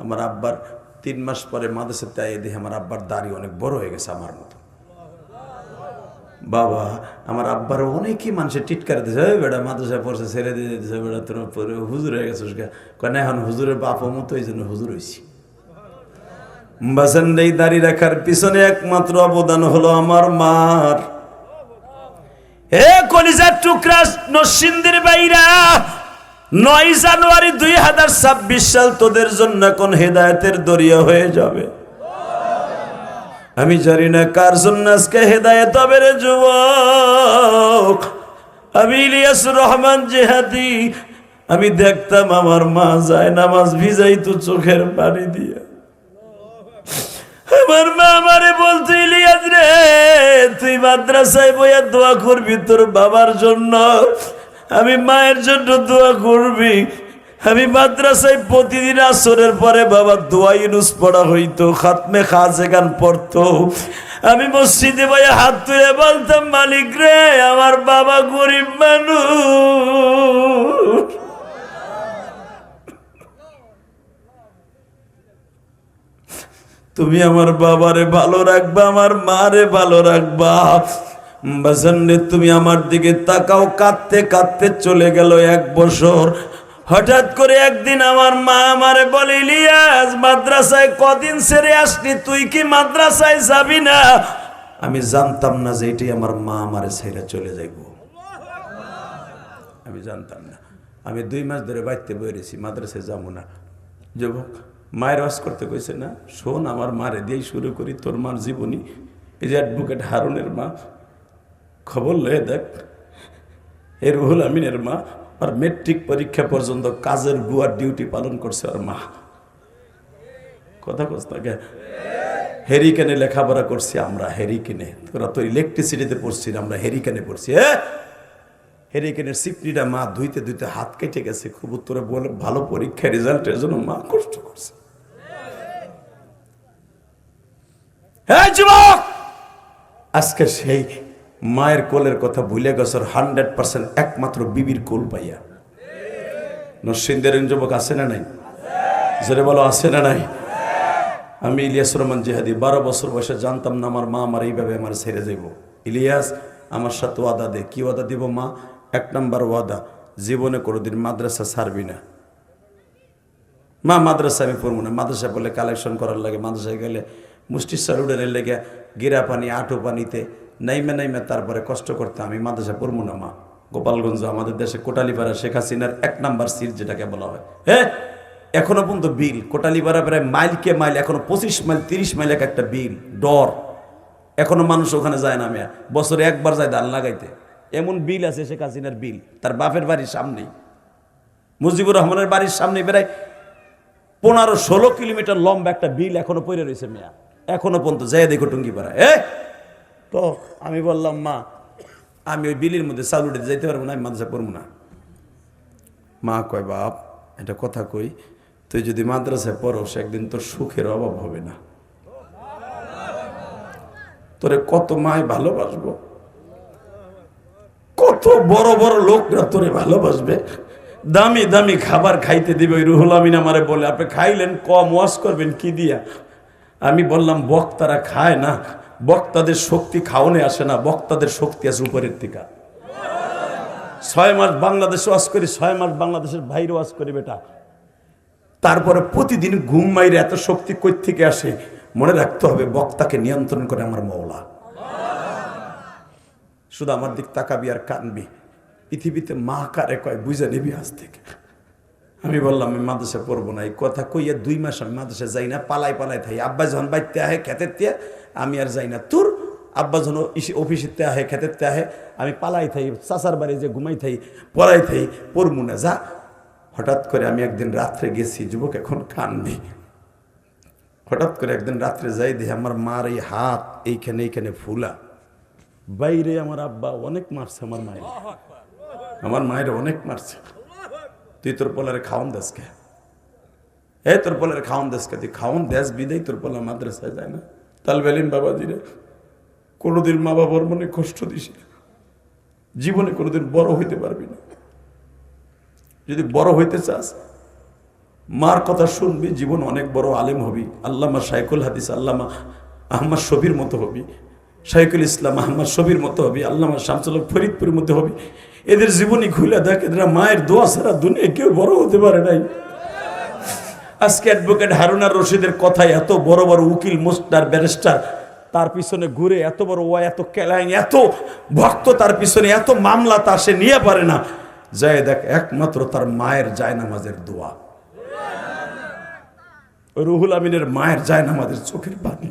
আমার আব্বার 3 মাস পরে মাদ্রাসাতে আইয়ে দেখি আমার আব্বার দাড়ি অনেক বড় হয়ে গেছে আমার মতো। বাবা, আমার আব্বার অনেকই মানুষের টিটকার দিয়েছে, বেটা মাদ্রাসায় পড়ছে ছেড়ে দিয়ে দিয়েছে, বেটা তোর হুজুর হয়ে গেছে। কেন এখন হুজুরের বাপও মতো এই জন্য হুজুর হয়েছি। বাসেন এই দাড়ি রাখার পিছনে একমাত্র অবদান হলো আমার মার। হে কলিজার টুকরা নরসিংদীর বাইরা, 9 জানুয়ারি 2026 সাল তোদের জন্য কোন হেদায়েতের দরিয়া হয়ে যাবে। আমি জানি না কার জন্য আজকে হেদায়েত হবে রে যুবক। আমি ইলিয়াস রহমান জিহাদি, আমি দেখতাম আমার মা যায় নামাজ ভিজাইতো চোখের পানি দিয়ে। আমার মা আমারে বলতো ইলিয়াস রে তুই মাদ্রাসায় বইয়া দোয়া করবি তোর বাবার জন্য, আমি মায়ের জন্য দোয়া করবি। আমি মাদ্রাসায় প্রতিদিন আসরের পরে বাবা দোয়া ইউনুস পড়া হইতো, খাতমে খাজেগান পড়তো। আমি মসজিদে বইয়া হাত তুলে বলতাম মালিক রে আমার বাবা গরিব মানুষ, তুমি আমার বাবারে ভালো রাখবা, আমার মারে ভালো রাখবা। বাজান রে, তুমি আমার দিকে তাকাও। কাঁদতে কাঁদতে চলে গেল 1 বছর। হঠাৎ করে একদিন আমার মা আমারে বলে, ইলিয়াস, মাদ্রাসায় কদিন ছেড়ে আসলি, তুই কি মাদ্রাসায় যাবি না? আমি জানতাম না যে এটাই আমার মা আমারে ছেড়ে চলে যাইব। আমি জানতাম না। আমি 2 মাস ধরে বাড়িতে বেরিয়েছি, মাদ্রাসায় যাবো না। যুবক, মায়ের ওয়াজ করতে কইছে না, শোন, আমার মারে দিয়েই শুরু করি তোর মার জীবনী। এই যে অ্যাডভোকেট হারুনের মা, খবর লয়ে দেখ, এ রুহুল আমিনের মা, আর মেট্রিক পরীক্ষা পর্যন্ত কাজের বুয়ার ডিউটি পালন করছে আর মা। কথা কস না কে? হেরিকেনে লেখাপড়া করছি আমরা, হেরিকেনে। তোরা তো ইলেকট্রিসিটিতে পড়ছি, আমরা হেরিকেনে পড়ছি। হেরিকেনের সিপড়িটা মা ধুইতে ধুইতে হাত কেটে গেছে। খুব উত্তরে বলে, ভালো পরীক্ষা রেজাল্টের জন্য মা কষ্ট করছে। হ্যাঁ যুবক, আজকে সেই মায়ের কোলের কথা ভুলে গেছর 100% একমাত্র বিবির কোল পাইয়া। নরসিংদের যুবক আছে না নাই? জোরে বলো, আছে না নাই? আমি ইলিয়াস রহমান জিহাদি 12 বছর বয়সে জানতাম না আমার মা আমার এইভাবে আমার ছেড়ে যাইব। ইলিয়াস, আমার সাথে ওয়াদা দে। কি ওয়াদা দিব মা? 1 নম্বর ওয়াদা, জীবনে কোনোদিন মাদ্রাসা ছাড়বি না। মা, মাদ্রাসা আমি পড়বো না। মাদ্রাসা বলে কালেকশন করার লাগে, মাদ্রাসায় গেলে মুষ্টি সারুডের লেগে গিরা পানি, আঁটু পানিতে নাইমে নাইমে তারপরে কষ্ট করতে। আমি মাদ্রাসা পড়বো না মা। গোপালগঞ্জ আমাদের দেশে কোটালীপাড়া শেখ হাসিনার 1 নম্বর সিট যেটাকে বলা হয়। এখনো পর্যন্ত বিল কোটালীপাড়া প্রায় মাইলকে মাইল, এখনো 25 মাইল 30 মাইল একটা বিল, ডর। এখনো মানুষ ওখানে যায় না। মেয়া বছরে 1 বার যায় ধান লাগাইতে। এমন বিল আছে শেখ হাসিনার বিল, তার বাপের বাড়ির সামনেই, মুজিবুর রহমানের বাড়ির সামনে প্রায় 15-16 কিলোমিটার লম্বা একটা বিল এখনো পড়ে রয়েছে। মেয়া এখনো পর্যন্ত যায় দেখো টুঙ্গিপাড়া। তো আমি বললাম, মা, আমি ওই বিলের মধ্যে চালুটে যাইতে পারবো না, আমি মাদ্রাসা পড়বো না। মা কয়, বাপ, এটা কথা কই, তুই যদি মাদ্রাসায় পড়স একদিন তোর সুখের অভাব হবে না। তোরে কত মায় ভালোবাসবো, কত বড় বড় লোকরা তোরে ভালোবাসবে, দামি দামি খাবার খাইতে দিবে। ওই রুহুল আমিন আমারে বলে, আপনি খাইলেন কম, ওয়াজ করবেন কি দিয়া? আমি বললাম, বক্তারা খায় না, বক্তাদের শক্তি খাওয়ানো আসে না, বক্তাদের শক্তি আছে উপরের থেকে। 6 মাস বাংলাদেশে ওয়াজ করি, 6 মাস বাংলাদেশের বাইরে ওয়াজ করি বেটা। তারপরে প্রতিদিন ঘুম মাইরে এত শক্তি কই থেকে আসে? মনে রাখতে হবে, বক্তাকে নিয়ন্ত্রণ করে আমার মওলা। শুধু আমার দিক তাকাবি আর কানবি। পৃথিবীতে মা কারে কয় বুঝে নিবি আজ থেকে। আমি বললাম, আমি মাদ্রাসা পড়বো না। এই কথা কইয়া 2 মাস আমি মাদ্রাসা যাই না, পালাই পালাই থাই। আব্বা যখন বাইতে আহে খেতের তে, আমি আর যাই না। তোর আব্বা যখন অফিসেতে আহে খেতের তে আহে, আমি পালাই থাই, চাচার বাড়ি যে ঘুমাই থাই, পড়াই থাই, পড়বো না যা। হঠাৎ করে আমি একদিন রাত্রে গেছি, যুবক এখন কানবি। হঠাৎ করে একদিন রাত্রে যাই দেখি আমার মার এই হাত এইখানে এইখানে ফুলা। বাইরে আমার আব্বা অনেক মারছে আমার মায়ের, আমার মায়ের অনেক মারছে। তুই তোর পোলারে খাওয়ান দেশকে, তোর পোলারে খাওয়ান দেশকে, তুই খাওয়ান দেশ বিদায় তোর পোলা মাদ্রাসায় যায় না। তালবেলিন বাবাজিরে, কোনোদিন মা বাবার মনে কষ্ট দিস না, জীবনে কোনোদিন বড় হইতে পারবি না। যদি বড় হইতে চাস, মার কথা শুনবি, জীবন অনেক বড় আলেম হবি। আল্লামা শাইখুল হাদিস আল্লামা আহমদ শফির মতো হবি, শাইখুল ইসলাম আহমদ শফির মতো হবি, আল্লামা শামসুল হক ফরিদপুরের মতো হবি। এদের জীবনী খুলে দেখ, এদের মায়ের দোয়া ছাড়া দুনিয়া কেউ বড় হতে পারে নাই। আজকে অ্যাডভোকেট হারুন আর রশিদের কথায় এত বড় বড় উকিল, মোস্টার, ব্যারিস্টার তার পিছনে ঘুরে, এত বড় ওয়া, এত কেলাইন, এত ভক্ত তার পিছনে, এত মামলা তার সে নিয়ে পারে না। যায় দেখ, একমাত্র তার মায়ের জায়নামাজের দোয়া, রুহুল আমিনের মায়ের জায়নামাজের চোখের পানি।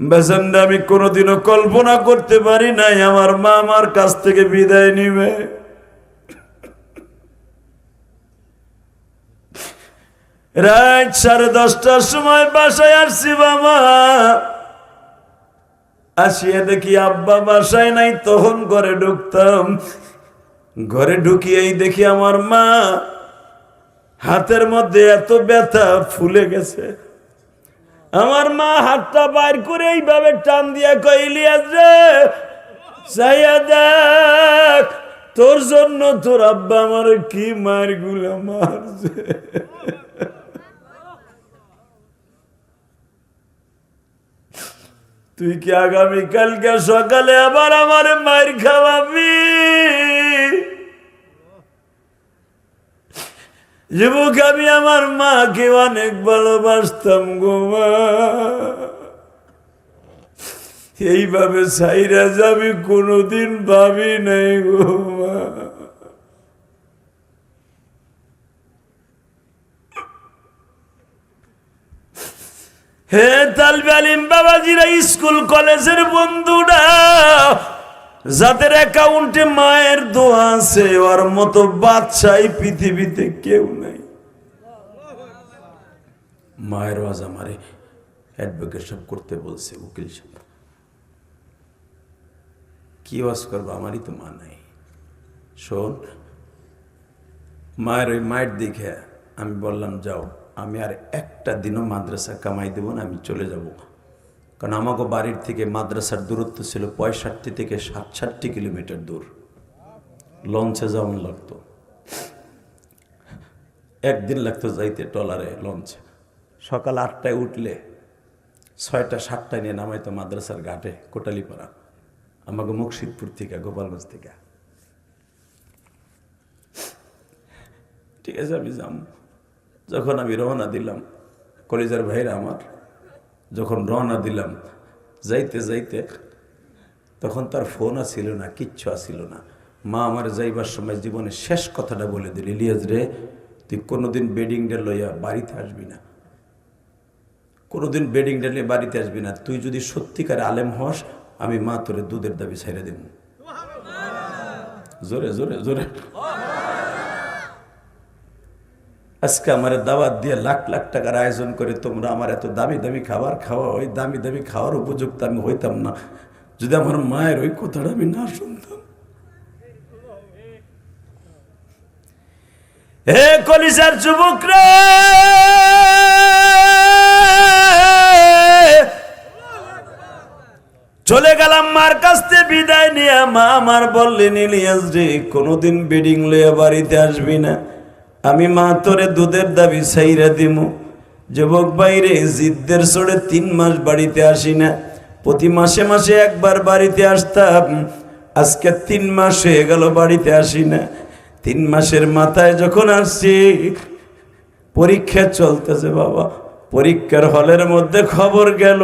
বেজানটা আমি কোনোদিনও কল্পনা করতে পারি নাই আমার মা আমার কাছ থেকে বিদায় নিবে। রাত 10:30টার সময় বাসায় আসছি বাবা, আসিয়া দেখি আব্বা বাসায় নাই। তখন ঘরে ঢুকতাম, ঘরে ঢুকিয়েই দেখি আমার মা হাতের মধ্যে এত ব্যথা, ফুলে গেছে। আমার মা হাতটা বাইর করে এইভাবে টান দিয়া কই, ইলিয়াস রে, চাইয়া দেখ, তোর জন্য তোর আব্বা আমার কি মার গুলা মারছে। তুই কি আগামীকালকে সকালে আবার আমার মায়ের খাওয়াবি? যুবক, আমি আমার মাকে অনেক ভালোবাসতাম গো মা, এইভাবে সাইরা যাবি কোনোদিন ভাবি নাই গো মা। হে তালবে আলিম বাবাজিরা, স্কুল কলেজের বন্ধুরা, যাদের অ্যাকাউন্টে মায়ের দোয়া আছে, ওর মতো বাদশাই পৃথিবীতে কেউ নাই। মায়ের ওয়াজ আমারে অ্যাডভোকেট সাহেব করতে বলছে, উকিল সাহেব। কি ওয়াজ করবো, আমারই তো মা নাই। শোন, মায়ের ওই মায়ের দিকে আমি বললাম, যাও, আমি আর একটা দিনও মাদ্রাসা কামাই দেব না, আমি চলে যাব। কারণ আমাকে বাড়ির থেকে মাদ্রাসার দূরত্ব ছিল 65 থেকে 67 কিলোমিটার দূর। লঞ্চে যেমন লাগতো, একদিন লাগতো যাইতে ট্রলারে, লঞ্চে। সকাল 8টায় উঠলে 6টা 7টায় নিয়ে নামাইতো মাদ্রাসার ঘাটে, কোটালীপাড়া, আমাকে মুর্শিদপুর থেকে, গোপালগঞ্জ থেকে। ঠিক আছে, আমি যাম। যখন আমি রওনা দিলাম, কলেজের ভাইরা আমার, যখন রওনা দিলাম, যাইতে যাইতে, তখন তার ফোন আসিল না, কিচ্ছু আসিল না। মা আমার যাইবার সময় জীবনে শেষ কথাটা বলে দিল, ইলিয়াস রে, তুই কোনোদিন বেডিংটা লইয়া বাড়িতে আসবি না, কোনোদিন বেডিংটা নিয়ে বাড়িতে আসবি না। তুই যদি সত্যিকার আলেম হস, আমি মা তোরে দুধের দাবি ছাইড়ে দেব। জোরে জোরে জোরে। আজকে আমার দাওয়াত দিয়ে লাখ লাখ টাকার আয়োজন করে তোমরা আমার এত দামি দামি খাবার খাওয়া, ওই দামি দামি খাওয়ার উপযুক্ত আমি হইতাম না যদি আমার মায়ের ওই কথাটা আমি না শুনতাম। হে কলিজার যুবকরা, চলে গেলাম মার কাছ থেকে বিদায় নিয়ে। মা আমার বললেন, ইলিয়াস রে, কোনোদিন বেডিং লইয়া বাড়িতে আসবি না, আমি মা তোরে দুধের দাবি ছাইরা দিমু। যুবক বাইরে জিদ্দের চড়ে 3 মাস বাড়িতে আসি না, প্রতি মাসে মাসে একবার বাড়িতে আসতাম। আজকে 3 মাস হয়ে গেল বাড়িতে আসি না। 3 মাসের মাথায় যখন আসছি, পরীক্ষা চলতেছে বাবা, পরীক্ষার হলের মধ্যে খবর গেল,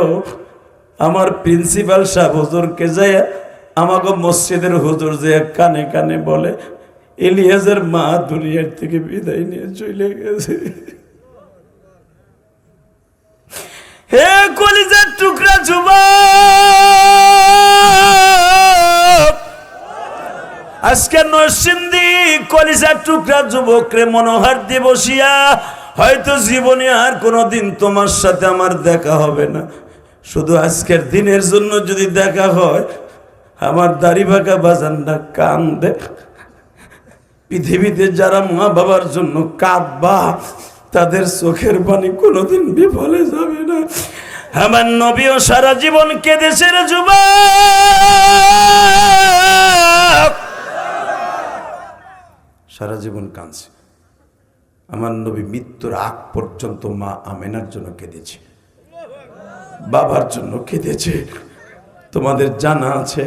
আমার প্রিন্সিপাল সাহেব হুজুরকে যায়, আমাকে মসজিদের হুজুর যে কানে কানে বলে, ইলিয়াসের মা দুনিয়ার থেকে বিদায় নিয়ে চলে গেছে। হে কলিজার টুকরা যুবক, আজকে নরসিংদী কলিজার টুকরা যুবক রে, মনোহর দিয়ে বসিয়া, হয়তো জীবনে আর কোনোদিন তোমার সাথে আমার দেখা হবে না, শুধু আজকের দিনের জন্য যদি দেখা হয়, আমার দাড়ি বাঁকা বাজানটা কান্দে। পৃথিবীতে যারা মা বাবার জন্য কাঁদবা, তাদের চোখের পানি কোনোদিন বিফলে যাবে না। আমার নবীও সারা জীবন কেঁদেছে রে যুবক, সারা জীবন কাঁদছে। আমার নবী মৃত্যুর আগ পর্যন্ত মা আমেনার জন্য কেঁদেছে, বাবার জন্য কেঁদেছে। তোমাদের জানা আছে,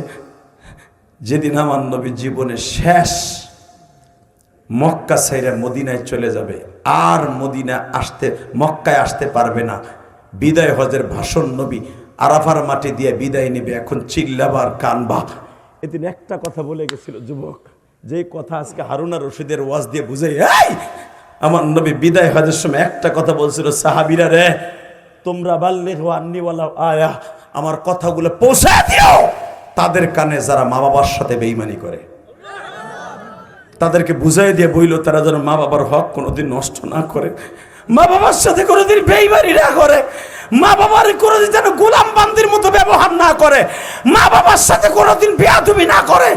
যেদিন আমার নবী জীবনে শেষ মক্কা ছাইরা মদিনায় চলে যাবে, আর মক্কায় আসতে পারবে না, বিদায় হজের ভাষণ নবী আরাফার মাটি দিয়ে বিদায় নেবে। এখন চিল্লাবার কানবা। এদিন একটা কথা বলে গেছিল যুবক, যে কথা আজকে হারুনা রশিদের ওয়াজ দিয়ে বুঝাই। আমার নবী বিদায় হজের সময় একটা কথা বলছিল, সাহাবীরা রে, তোমরা বাল্লিগু আন্নী ওয়ালাউ আয়া, আমার কথাগুলো পৌঁছে দিও তাদের কানে যারা মা বাবার সাথে বেঈমানি করে। তাদেরকে বুঝাই দিয়ে বইল, তারা যেন মা বাবার হক কোনোদিন নষ্ট না করে, মা বাবার সাথে কোনোদিন বেঈমানি না করে, মা বাবার কোনোদিন যেন গোলাম বান্দির মতো ব্যবহার না করে, মা বাবার সাথে কোনোদিন বেয়াদবি না করে।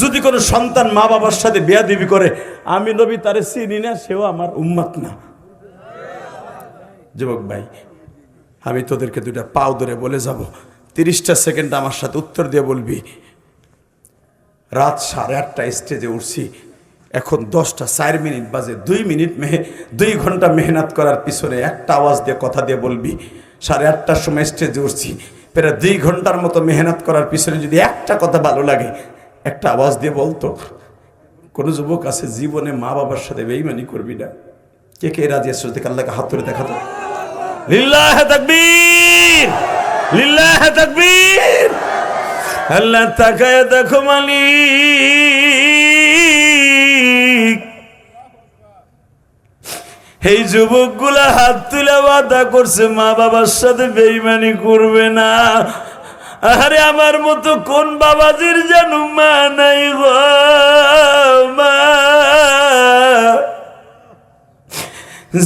যদি কোনো সন্তান মা বাবার সাথে বেয়াদবি করে, আমি নবী তারে চিনি না, সেও আমার উম্মত না। যুবক ভাই, আমি তোদেরকে 2টা পাও ধরে বলে যাব, 30টা সেকেন্ড আমার সাথে উত্তর দিয়ে বলবি। রাত 8:30 স্টেজে উঠছি, এখন 10টা 4 মিনিট বাজে, 2 ঘন্টা মেহনত করার পিছনে একটা আওয়াজ দিয়ে কথা দিয়ে বলবি। 8:30টার সময় স্টেজে উঠছি, প্রায় 2 ঘন্টার মতো মেহনত করার পিছনে যদি একটা কথা ভালো লাগে, একটা আওয়াজ দিয়ে বলতো, কোন যুবক আছে জীবনে মা বাবার সাথে বেঈমানি করবি না? কে কে রাজি আছে? যদি আল্লাহকে হাত তুলে দেখাতো। লিল্লাহে তাকবীর, লিল্লাহে তাকবীর। আল্লাহ তাকায় দেখো মালিক, এই যুবকগুলা হাত তুলে ওয়াদা করছে মা বাবার সাথে বেঈমানি করবে না। আরে আমার মতো কোন বাবাজির যেন মা নাই গো মা,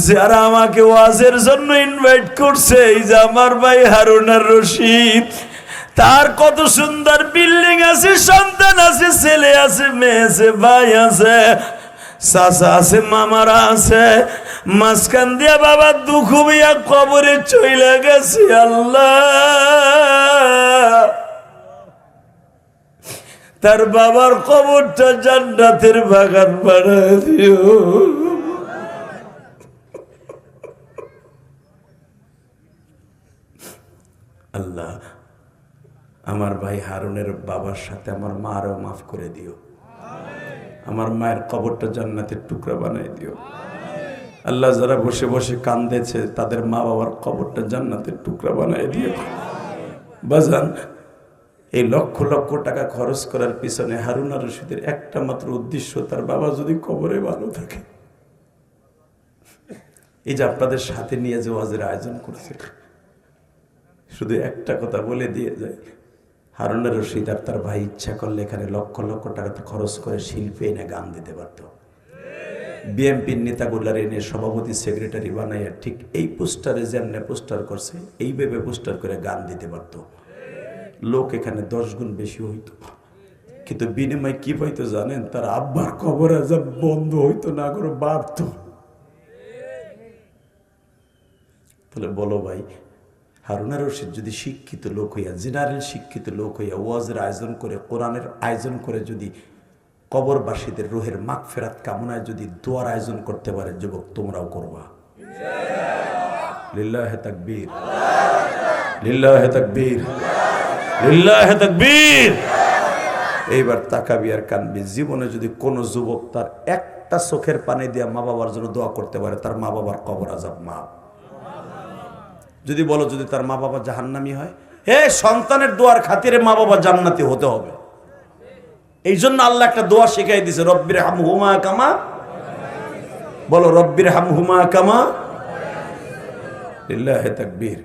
যারা আমাকে ওয়াজের জন্য ইনভাইট করছে। এই যে আমার ভাই হারুন আর রশিদ, তার কত সুন্দর বিল্ডিং আছে, সন্তান আছে, ছেলে আছে, মেয়ে আছে, ভাই আছে, চাচা আছে, মামারা আছে, মাঝখান দিয়া বাবা দুঃখ হইয়া কবরে চইলা গেছে। আল্লাহ তার বাবার কবরটা জান্নাতের বাগান বানায় দিও। আল্লাহ আমার ভাই হারুনের বাবার সাথে আমার মারও মাফ করে দিও, আমার মায়ের কবরটা জান্নাতের টুকরা বানাই দিও। আল্লাহ যারা বসে বসে কান্দেছে তাদের মা বাবার কবরটা জান্নাতের টুকরা বানাই দিও। বাজান, এই লক্ষ লক্ষ টাকা খরচ করার পিছনে হারুন আর রশিদের একটা মাত্র উদ্দেশ্য, তার বাবা যদি কবরে ভালো থাকে। এই যে আপনাদের সাথে নিয়ে যে ওয়াজের আয়োজন করছে, শুধু একটা কথা বলে দিয়ে যায়, হারুন আর রশিদ আর তার ভাই ইচ্ছা করলে এখানে লক্ষ লক্ষ টাকা খরচ করে শিল্পী এনে গান দিতে পারত। বিএনপির নেতাগুলার এনে সভাপতি সেক্রেটারি বানাইয়া ঠিক এই পোস্টারে যেমনে পোস্টার করছে এইভাবে পোস্টার করে গান দিতে পারত। লোক এখানে 10 গুণ বেশি হইতো, কিন্তু বিনিময় কি পাইতো জানেন? তার আব্বার কবর আজাব বন্ধ হইতো না, করে বাড়ত। তাহলে বলো ভাই, হারুন আর রশিদ যদি শিক্ষিত লোক হইয়া, জেনারেল শিক্ষিত লোক হইয়া ওয়াজের আয়োজন করে, কোরআনের আয়োজন করে, যদি কবরবাসীদের রুহের মাগফিরাত কামনায় যদি দোয়ার আয়োজন করতে পারে, যুবক তোমরাও করবা। লিল্লাহে তাকবীর, লিল্লাহে তাকবীর, লিল্লাহে তাকবীর। এইবার তাকাবি আর কানবি, জীবনে যদি কোনো যুবক তার একটা চোখের পানি দিয়ে মা বাবার জন্য দোয়া করতে পারে, তার মা বাবার কবর আযাব মাফ। যদি বলো যদি তার মা বাবা জাহান্নামী হয়, হে সন্তানের দোয়ার খাতিরে মা বাবা জান্নাতি হতে হবে। এই জন্য আল্লাহ একটা দোয়া শিখাই দিয়েছে, রব্বির হামহুমা কামা, বলো রব্বির হামহুমা কামা। লিল্লাহে তাকবীর।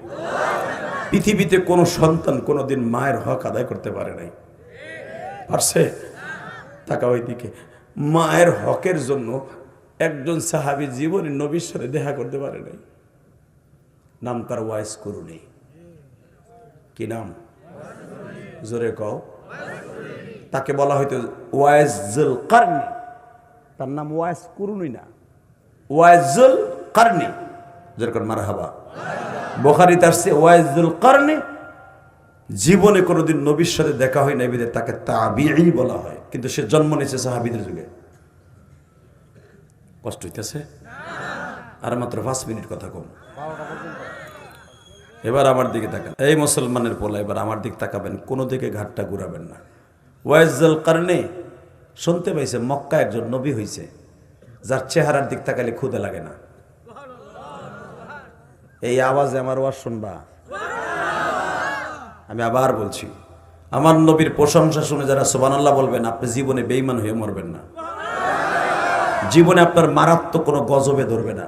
পৃথিবীতে কোনো সন্তান কোনোদিন মায়ের হক আদায় করতে পারে নাই, পারছে? তাকাও ওইদিকে। মায়ের হকের জন্য একজন সাহাবী জীবনে নবীর সাথে দেখা করতে পারে নাই। নাম তার ওয়াইস কুরুনি। কি নাম? জোরে কও। তাকে বলা হয়তো ওয়াইজুল কারনি, তার নাম ওয়াইস কুরুনি না, ওয়াইজুল কারনি। যেরকম মারহাবা। বুখারীতে আসছে ওয়াইজুল কারনি জীবনে কোনোদিন নবীর সাথে দেখা হয় নাই, বিধায় তাকে তাবিঈ বলা হয়, কিন্তু সে জন্ম নিয়েছে সাহাবীদের যুগে। কষ্ট হইতেছে? আর মাত্র 5 মিনিট কথা কম। এবার আমার দিকে তাকান, এই মুসলমানের পোলা, এবার আমার দিক তাকাবেন, কোনো দিকে ঘাটটা ঘুরাবেন না। ওয়াইজুল কারনি শুনতে পাইছে মক্কা একজন নবী হইছে, যার চেহারার দিক তাকালে ক্ষুদে লাগে না। এই আওয়াজে আমার ওয়াজ শুনবা? আমি আবার বলছি, আমার নবীর প্রশংসা শুনে যারা সুবহানাল্লাহ বলবেন, আপনি জীবনে বেঈমান হয়ে মরবেন না। জীবনে আপনার মারাত্মক কোনো গজবে ধরবে না,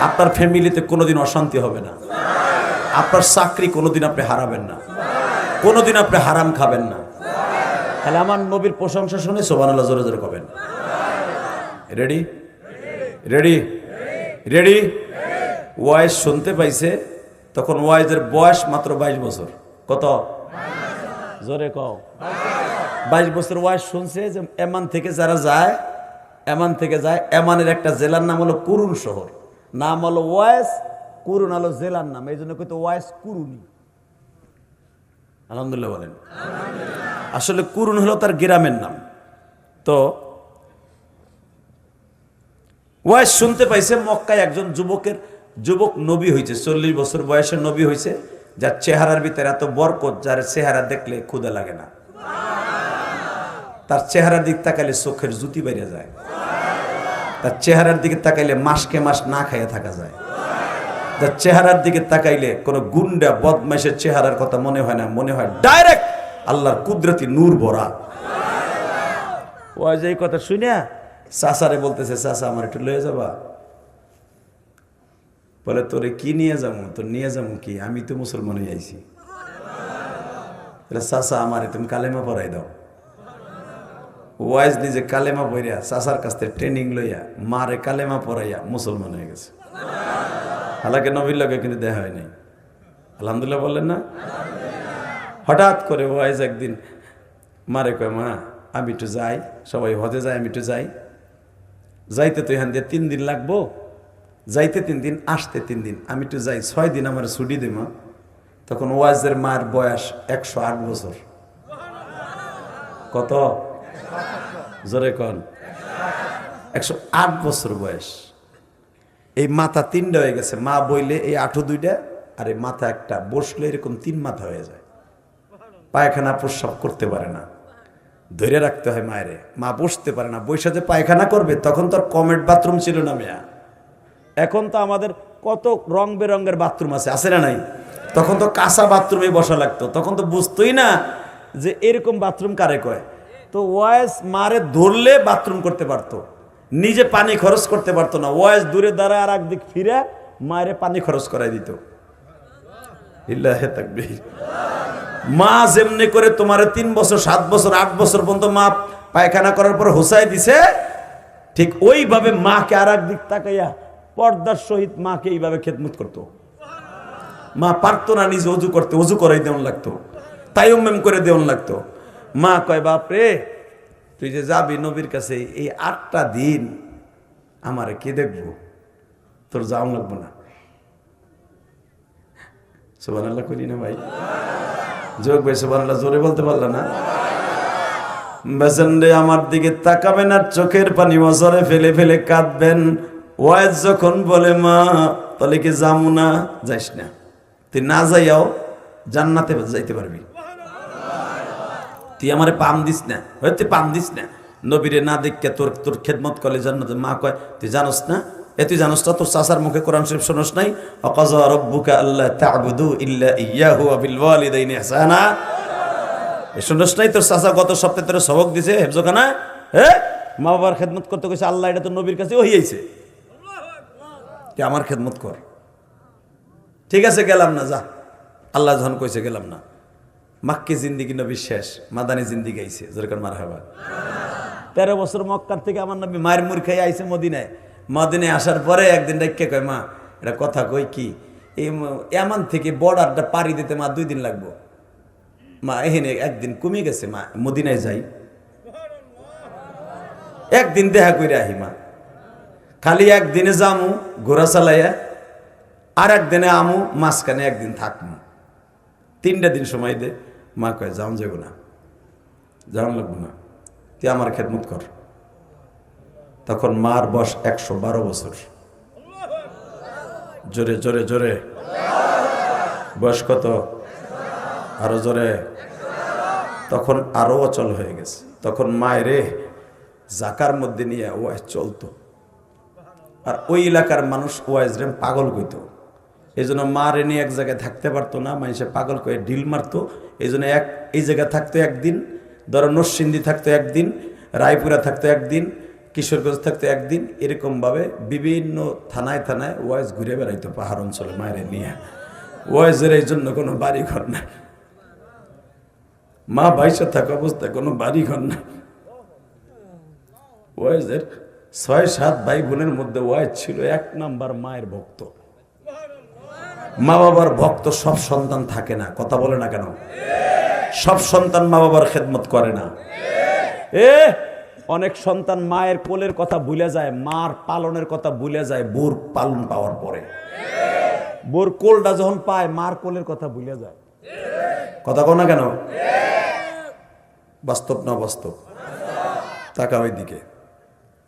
আপনার ফ্যামিলিতে কোনোদিন অশান্তি হবে না, আপনার চাকরি কোনোদিন আপনি হারাবেন না, কোনোদিন আপনি হারাম খাবেন না। তাহলে আমার নবীর প্রশংসা শুনে সুবহানাল্লাহ জোরে জোরে কবেন। রেডি? রেডি? রেডি? ওয়াইজ শুনতে পাইছে, তখন ওয়াইজের বয়স মাত্র 22 বছর। কত? জোরে কও। 22 বছর ওয়াইজ শুনছে যে এমান থেকে যারা যায়, এমান থেকে যায়, এমানের একটা জেলার নাম হলো কুরুন শহর, নাম হলো ওয়াইস, কুরুন হলো জেলার নাম, এই জন্য কিন্তু ওয়াইস কুরুনি। আলহামদুলিল্লাহ বলেন। আসলে কুরুন হলো তার গ্রামের নাম। তো ওয়াইস শুনতে পাইছে মক্কায় একজন যুবক নবী হয়েছে, 40 বছর বয়সে নবী হয়েছে, যার চেহারার ভিতরে এত বরকত, যার চেহারা দেখলে ক্ষুধা লাগে না, তার চেহারার দিক তাকাইলে চোখের জুতি বেরিয়ে যায়, তার চেহারার দিকে তাকাইলে মাসকে মাস না খাইয়ে থাকা যায়, যার চেহারার দিকে তাকাইলে কোনো গুন্ডা বদমাইশের চেহারার কথা মনে হয় না, মনে হয় ডাইরেক্ট আল্লাহর কুদরতি নূর ভরা। ওই যে এই কথা শুনে চাচারে বলতেছে, চাচা আমার একটু লয়ে যাবা? বলে তোরে কি নিয়ে যাবো? তোর নিয়ে যাবো কি, আমি তো মুসলমান হয়ে আইছি। চাচা আমারে তুমি কালেমা পড়াই দাও। ওয়াইজ নিজে কালেমা পড়িয়া চাচার কাছ থেকে ট্রেনিং লইয়া মারে কালেমা পড়াইয়া মুসলমান হয়ে গেছে। হালাকে নবীর লগে কিন্তু দেখা হয় নাই। আলহামদুলিল্লাহ বললেন না? হঠাৎ করে ওয়াইজ একদিন মারে কয়, মা আমি একটু যাই, সবাই হজে যায়, আমি একটু যাই। যাইতে তো এখান দিয়ে 3 দিন লাগবো, যাইতে 3 দিন, আসতে 3 দিন, আমি একটু যাই, 6 দিন আমার ছুটি দে মা। তখন ওয়াজের মার বয়স 108 বছর। কত? জোরে কন। 108 বছর বয়স। এই মাথা 3টা হয়ে গেছে, মা বইলে এই আঁঠু 2টা আর এই মাথা একটা, বসলে এরকম 3 মাথা হয়ে যায়। পায়খানা প্রস্রাব করতে পারে না, ধরে রাখতে হয় মায়েরে। মা বসতে পারে না, বৈশা যে পায়খানা করবে, তখন তো আর কমেট বাথরুম ছিল না মেয়া। এখন তো আমাদের কত রং বেরঙের বাথরুম আছে না নাই? তখন তো কাঁচা বাথরুমে বসা লাগতো, তখন তো বুঝতোই না যে এরকম বাথরুম কারে কয়। তো ওয়াইস মারে ধরলে বাথরুম করতে পারতো, নিজে পানি খরচ করতে পারতো না। ওয়াইস দূরে দাঁড়ায় আর একদিক ফিরে মায়ের পানি খরচ করাই দিত। ইল্লাহে তাকবীর। মা যেমনি করে তোমারে 3 বছর 7 বছর 8 বছর পর্যন্ত মা পায়খানা করার পর হোসাই দিছে, ঠিক ওইভাবে মাকে আর একদিক তাকাইয়া পর্দার সহিত মাকে এইভাবে খেদমত করতো। মা পারতো না নিজে অজু করতে, অজু করাই দেওয়ান লাগতো, তায়াম্মুম করে দেওয়ান লাগতো। মা কয়, বাপ রে তুই যে যাবি নবীর কাছে, এই 8টা দিন আমারে কে দেখবো, তোর যাওয়ান লাগবো না। সুবহানাল্লাহ করি না ভাই? যোগ ভাই সুবহানাল্লাহ জোরে বলতে পারল না? বেসেন রে আমার দিকে তাকাবেন আর চোখের পানি মজরে ফেলে ফেলে কাঁদবেন। ওয়াজ যখন বলে মা তাহলে কি যামু না? যাইস না, তুই না যাইয়াও জান্নাতে যাইতে পারবি। তুই আমারে পাম দিস না, তুই পাম দিস না, নবীরে না দেখে তোর তোর খেদমত করলে জান্নাতে। মা কয়, তুই জানোস না? তুই জানোস না তোর চাচার মুখে কোরআন শরীফ শোনস নাই? ওয়াকাযা রাব্বুকা আল্লা তা'বুদু ইল্লা ইয়্যাহু ওয়া বিল ওয়ালিদাইনি ইহসানা। শোনস নাই? তোর চাচা গত সপ্তাহে তোর সবক দিছে হেফজখানা, মা বাবার খেদমত করতে কইছে আল্লাহ, এটা তো নবীর কাছে হইয়াছে, তুই আমার খেদমত কর। ঠিক আছে গেলাম না, যা। আল্লাহ যখন কইছে গেলাম না। মাক্কি জিন্দিগি নবীর শেষ, মাদানী জিন্দিগি আইছে, যেরকম মারহাবা। 13 বছর মক্কার থেকে আমার নবী মায়ের মুড় খাই আইছে মদিনায়। মদিনায় আসার পরে একদিন ডাইকে কয়, মা এটা কথা কই কি, এমন থেকে বর্ডারটা পাড়ি দিতে মা 2 দিন লাগবো। মা এখানে একদিন কমে গেছে, মা মদিনায় যাই, একদিন দেখা করে আহি। মা খালি একদিনে যামু ঘোড়া চালাইয়া, আর একদিনে আমু, মাঝখানে একদিন থাকমু, 3টা দিন সময় দে। মা কয়, যাও যাবো না, যাওয়ান লাগবো না, তুই আমার খেদমত কর। তখন মার বয়স 112 বছর। জোরে জোরে জোরে বয়স কত? আরো জোরে। তখন আরো অচল হয়ে গেছে। তখন মায়েরে জাকার মধ্যে নিয়ে ওয়াইজ চলতো, আর ওই এলাকার মানুষ ওয়াইজরে পাগল কইতো। এই জন্য মারে নিয়ে এক জায়গায় থাকতে পারতো না, মানুষে পাগল করে ঢিল মারতো। এই জন্য এই জায়গায় থাকতো একদিন, ধরো নরসিংদী থাকতো একদিন, রায়পুরা থাকতো একদিন, কিশোরগঞ্জ থাকতো একদিন, এরকমভাবে বিভিন্ন থানায় থানায় ওয়াইজ ঘুরে বেড়াইতো পাহাড় অঞ্চলে মায়ের নিয়ে। ওয়াইজের এই জন্য কোনো বাড়ি ঘর নাই, মা বাইশে থাকা অবস্থায় কোনো বাড়ি ঘর নাই। ওয়াইজের 6-7 ভাই বোনের মধ্যে ওয়াইজ ছিল 1 নাম্বার মায়ের ভক্ত। মা বাবার ভক্ত সব সন্তান থাকে না, কথা বলে না কেন? সব সন্তান মা বাবার খেদমত করে না। অনেক সন্তান মায়ের কোলের কথা ভুলে যায়, মার পালনের কথা ভুলে যায় বোর পালন পাওয়ার পরে। বোর কোলটা যখন পায় মার কোলের কথা ভুলে যায়। কথা কও না কেন? বাস্তব না বাস্তব? তাকা ওই দিকে।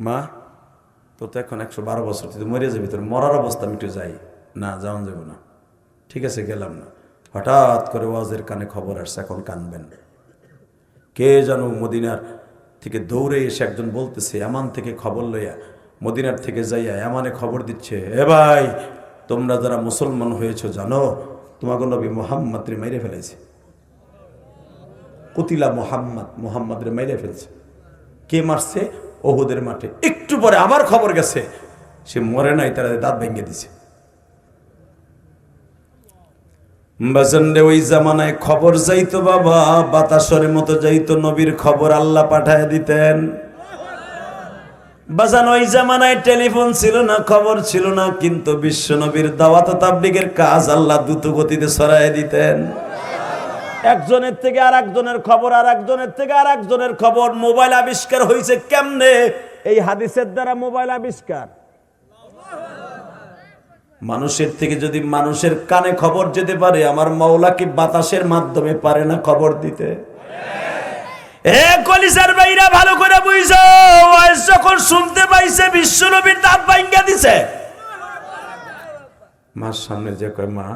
মা তোর তো এখন 112 বছর, তুই তো মরে যাবি, তোর মরার অবস্থা আমি একটু যাই। না যাওয়া যাবো না। ঠিক আছে গেলাম না। হঠাৎ করে ওয়াজের কানে খবর আসছে, এখন কানবেন। কে জানো মদিনার থেকে দৌড়ে এসে একজন বলতেছে, এমান থেকে খবর লইয়া, মদিনার থেকে যাইয়া এমানে খবর দিচ্ছে, এ ভাই তোমরা যারা মুসলমান হয়েছ জানো তোমাকে নবী মুহাম্মদ রে মেরে ফেলেছে। কুতিলা মুহাম্মদ রে মেরে ফেলছে। কে মারছে? ওহুদের মাঠে। একটু পরে আবার খবর গেছে সে মরে নাই, তারা দাঁত ভেঙে দিছে। বাজানরে ওই জামানায় খবর যাইতো বাবা বাতাসের মতো যাইতো, নবীর খবর আল্লাহ পাঠায় দিতেন। বাজান ওই জামানায় টেলিফোন ছিল না, খবর ছিল না, কিন্তু বিশ্ব নবীর দাওয়াত ও তাবলীগের কাজ আল্লাহ দ্রুত গতিতে ছড়ায় দিতেন। একজনের থেকে আর একজনের খবর, আর একজনের থেকে আর একজনের খবর। মোবাইল আবিষ্কার হয়েছে কেমনে? এই হাদিসের দ্বারা মোবাইল আবিষ্কার। মানুষের থেকে যদি মানুষের কানে খবর যেতে পারে, আমার মাওলা কি বাতাসের মাধ্যমে পারে না খবর দিতে? এ কলিজার ভাইরা ভালো করে বুঝছো, ওয়াইজ যখন শুনতে পাইছে বিশ্বনবীর দাঁত ভাঙা দিছে। মার সামনে যে কয়, মা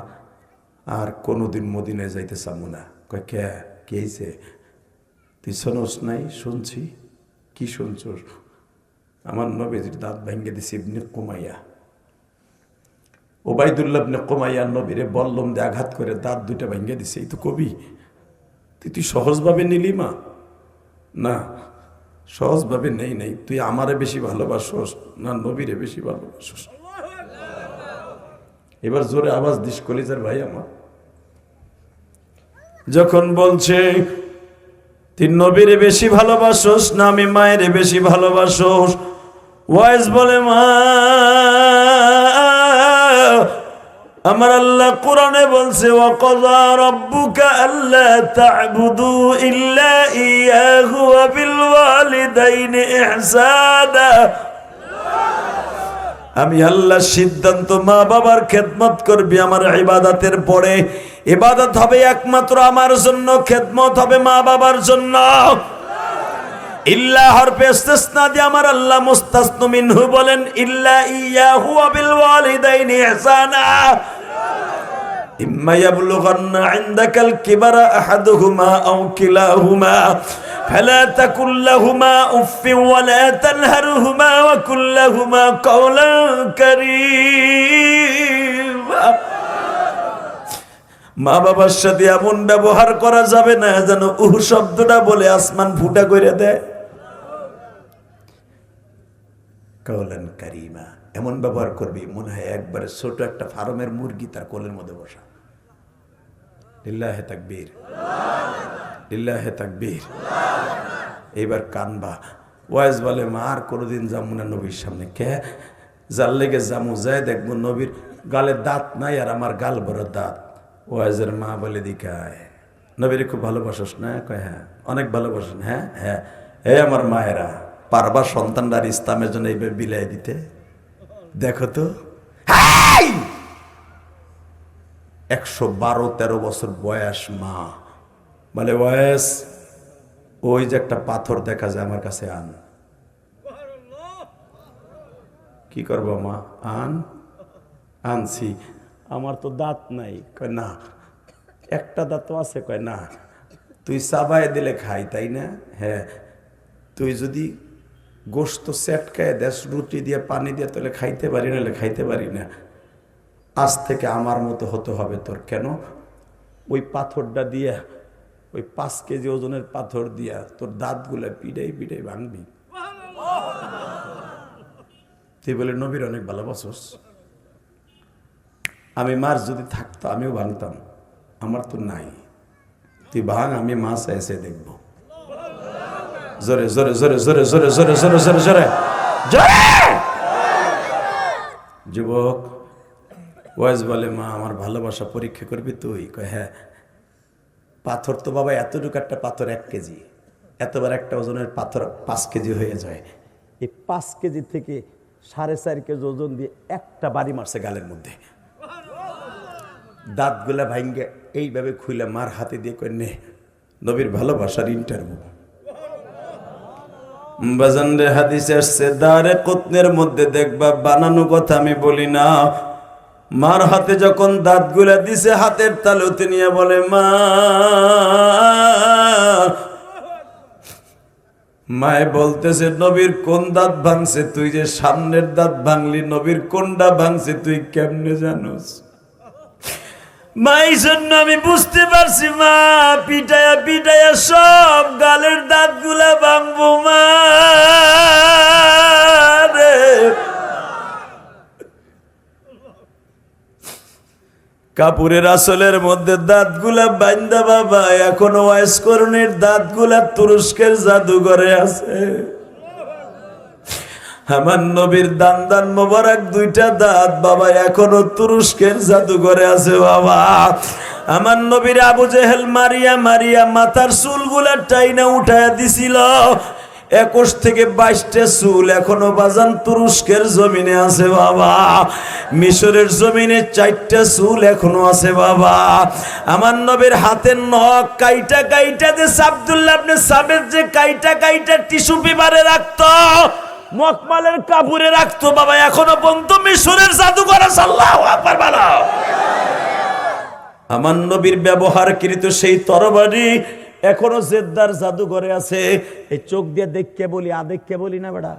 আর কোনোদিন মদিনায় যাইতে চাবো না। কয় কে? কে হইছে? তুই শোনস নাই? শুনছি। কি শুনছস? আমার নবীর দাঁত ভাঙা দিছে ইবনে কুমাইয়া। ওবাইদুল্লাহ ইবনে কুমাইয়া নবীরে বল্লম দিয়ে আঘাত করে দাঁত দুইটা ভাঙা দিছে। এই তো কবি, তুই সহজভাবে নিলি মা? না, সহজভাবে নেই নাই। তুই আমারে বেশি ভালোবাসোস না নবীরে বেশি ভালোবাসোস? এবার জোরে আওয়াজ দিস কলিজার ভাই আমার। যখন বলছে তুই নবীরে বেশি ভালোবাসোস না আমি মায়েরে বেশি ভালোবাসোস, ওয়াইজ বলে, মা আমার আল্লাহ কোরআনে বলছে, ওয়া ক্বাযা রাব্বুকা আল্লা তা'বুদু ইল্লা ইয়াহু ওয়া বিল ওয়ালিদাইনি ইহসানা। আমি আল্লাহ সিদ্ধান্ত, মা বাবার খেদমত করবি আমার ইবাদতের পরে। ইবাদত হবে একমাত্র আমার জন্য, খেদমত হবে মা বাবার জন্য। ইল্লা হরফে ইসতিসনা দিয়ে আমার আল্লাহ মুস্তাসনা মিনহু বলেন, ইল্লা ইয়াহু ওয়া বিল ওয়ালিদাইনি ইহসানা। ইম্মা ইয়াবলুগান্না ইনদাকাল কিবারা আহাদুহুমা আও কিলাহুমা ফালা তাকুল লাহুমা উফফিন ওয়া লা তানহারহুমা ওয়া কুল লাহুমা কাওলান কারীমা। মা বাবার সাথে এমন ব্যবহার করা যাবে না যেন শব্দটা বলে আসমান ফুটা করে দেয়। কাওলান কারীমা, এমন ব্যবহার করবি মনে হয় একবারে ছোট একটা ফার্মের মুরগি তার কোলের মধ্যে বসা। লিল্লাহে তাকবীর, লিল্লাহে তাকবীর। এইবার কানবা। ওয়াইজ বলে, মা আর কোনোদিন যাবো না নবীর সামনে। কে? যার লেগে যাবো, যাই দেখবো নবীর গালে দাঁত নাই আর আমার গাল বড় দাঁত। ওয়াইজের মা বলে, দিকায় নবীর খুব ভালোবাসোস না? কয় হ্যাঁ। অনেক ভালোবাসেন? হ্যাঁ হ্যাঁ। এই আমার মায়েরা পারবা সন্তানরা ইসলামের জন্য এইভাবে বিলাই দিতে? দেখো তো, 112-13 বছর বয়স মা বলে, ওয়াইস ওই যে একটা পাথর দেখা যায় আমার কাছে আন। কি করবো মা? আনছি। আমার তো দাঁত নাই। কয় না। একটা দাঁত আছে? কয় না। তুই চাবাই দিলে খাই, তাই না? হ্যাঁ। তুই যদি গোশত সেটকায় দেশ রুটি দিয়ে পানি দিয়ে তাহলে খাইতে পারি, নাহলে খাইতে পারি না। আজ থেকে আমার মতো হতে হবে তোর। কেন? ওই পাথরটা দিয়া, ওই 5 কেজি ওজনের পাথর দিয়া তোর দাঁতগুলা পিড়াই পিড়াই ভাঙবি। তুই বলে নবীর অনেক ভালোবাসোস। আমি মার যদি থাকতো আমিও ভাঙতাম, আমার তো নাই। তুই ভাঙ, আমি মাছ এসে দেখবো। জোরে জোরে জোরে জোরে জোরে জোরে জোরে জোরে জোরে জোরে। যুবক ওয়াইজ বলে, মা আমার ভালোবাসা পরীক্ষা করবি তুই? কয় হ্যাঁ। পাথর তো বাবা এতটুকু একটা পাথর 1 কেজি, এতবার একটা ওজনের পাথর 5 কেজি হয়ে যায়। এই 5 কেজি থেকে 4.5 কেজি ওজন দিয়ে একটা বাড়ি মারছে গালের মধ্যে। দাঁতগুলা ভাঙ্গে এইভাবে খুলে মার হাতে দিয়ে কয়, নে নবীর ভালোবাসার ইন্টারভিউ। বাজানরে হাদিসে আসছে, দারে কুতনের মধ্যে দেখবা, বানানো কথা আমি বলি না। মার হাতে যখন দাঁতগুলা দিছে হাতের তালুতে নিয়ে বলে, মা। মায়ে বলতেছে, নবীর কোন দাঁত ভাঙছে? তুই যে সামনের দাঁত ভাঙলি, নবীর কোনটা ভাঙছে তুই কেমনে জানোস? মাই জন্য আমি বুঝতে পারছি, মা পিটায়া পিটায়া সব গালের দাঁতগুলা ভাঙবো মা রে। কাপুরের আসলের মধ্যে দাঁতগুলা বাইন্দা বাবা এখনো ওয়াইসকরণের দাঁতগুলা তুরস্কের জাদুঘরে আছে। আমার নবীর দান দান মোবারক দুইটা দাঁত বাবা এখনো তুরস্কের জাদুঘরে আছে বাবা। আমার নবীর আবু জেহেল মারিয়া মারিয়া মাথার চুলগুলা টাইনা উঠায়া দিছিল। 21 থেকে 22টা চুল এখনো বাজান তুরস্কের জমিনে আছে বাবা। মিশরের জমিনে 4টা চুল এখনো আছে বাবা। আমার নবীর হাতের নখ কাইটা কাইটা যে আব্দুল্লাহ ইবনে সাবেদ যে কাইটা কাইটা টিস্যু পেপারে রাখতো, মকমালের কাপড়ে রাখতো বাবা, এখনো পর্যন্ত মিশরের জাদুঘর আছে। আল্লাহু আকবার বলো। আমার নবীর ব্যবহারকৃত সেই তরবারি এখনো জেদ্দার জাদুঘরে আছে। এই চোখ দিয়ে দেখকে বলি, আদেখকে বলি না বেটা।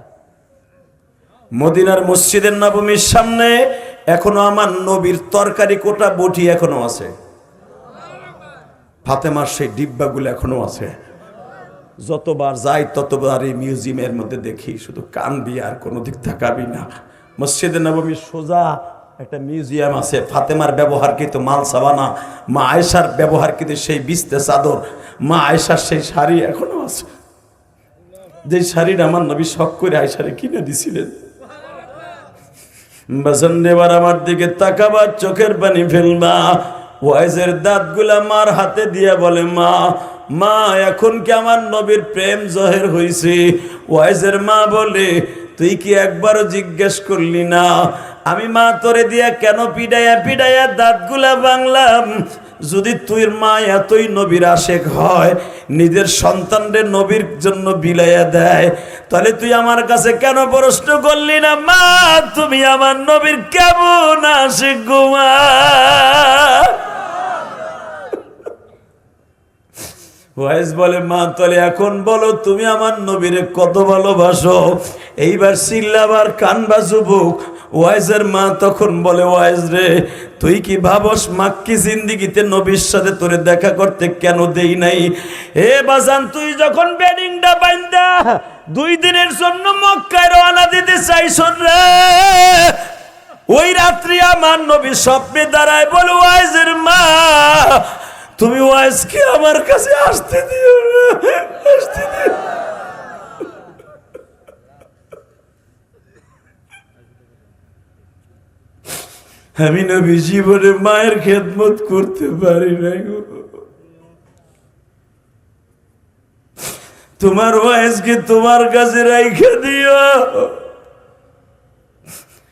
মদিনার মসজিদের নববীর সামনে এখনো আমার নবীর তরকারি কোটা বটি এখনো আছে। ফাতেমার সেই ডিব্বাগুলো এখনো আছে। যতবার যাই ততবার এই মিউজিয়ামের মধ্যে দেখি, শুধু কান দিয়ে আর কোনো দিক তাকাবি না। মসজিদে নববীর সোজা একটা মিউজিয়াম আছে। ফাতেমার ব্যবহারকৃত মাল সাবানা, মা আয়েশার ব্যবহারকৃত সেই বিস্তে চাদর, মা আয়েশার সেই শাড়ি এখনো আছে। যে শাড়িটা আমার নবী শখ করে আয়েশারে কিনে দিছিলেন। বাজার আমার দিকে তাকাবার, চোখের পানি ফেলবা। ওয়াইজের দাঁতগুলা মার হাতে দিয়া বলে, মা মা এখন কি আমার নবীর প্রেম জহের হইছে? ওয়াইজের মা বলে, তুই কি একবারও জিজ্ঞেস করলি না আমি মা তোরে দিয়া কেন পিডাইয়া পিডাইয়া দাঁতগুলা ভাঙলাম? যদি তুই মা এতই নবীর আশেক হয়, নিজের সন্তানদের নবীর জন্য বিলাইয়া দেয়, তাহলে তুই আমার কাছে কেন প্রশ্ন করলি না, মা তুমি আমার নবীর কেমন আশেক গো মা? ওয়াইজ বলে, মা তাহলে এখন বলো তুমি আমার নবীরে কত ভালোবাসো? এইবার চিল্লাবার কানবা যুবক। ওয়াইজের মা তখন বলে, ওয়াইজ রে তুই কি ভাবস মাক্কি জিন্দিগিতে নবীর সাথে তোরে দেখা করতে কেন দেই নাই? এ বাজান তুই যখন বেডিংটা বাইন্দা 2 দিনের জন্য মক্কায় রওনা দিতে চাইছ রে, ওই রাত্রি আমার নবী স্বপ্নে দাঁড়ায় বলে, ওয়াইজের মা তুমি ওয়াইজকে আমার কাছে আসতে দিও না, আসতে দিও। আমি নবী জীবনে মায়ের খেদমত করতে পারি না গো। তোমার ওয়াইজকে তোমার কাছে রাইখা দিও,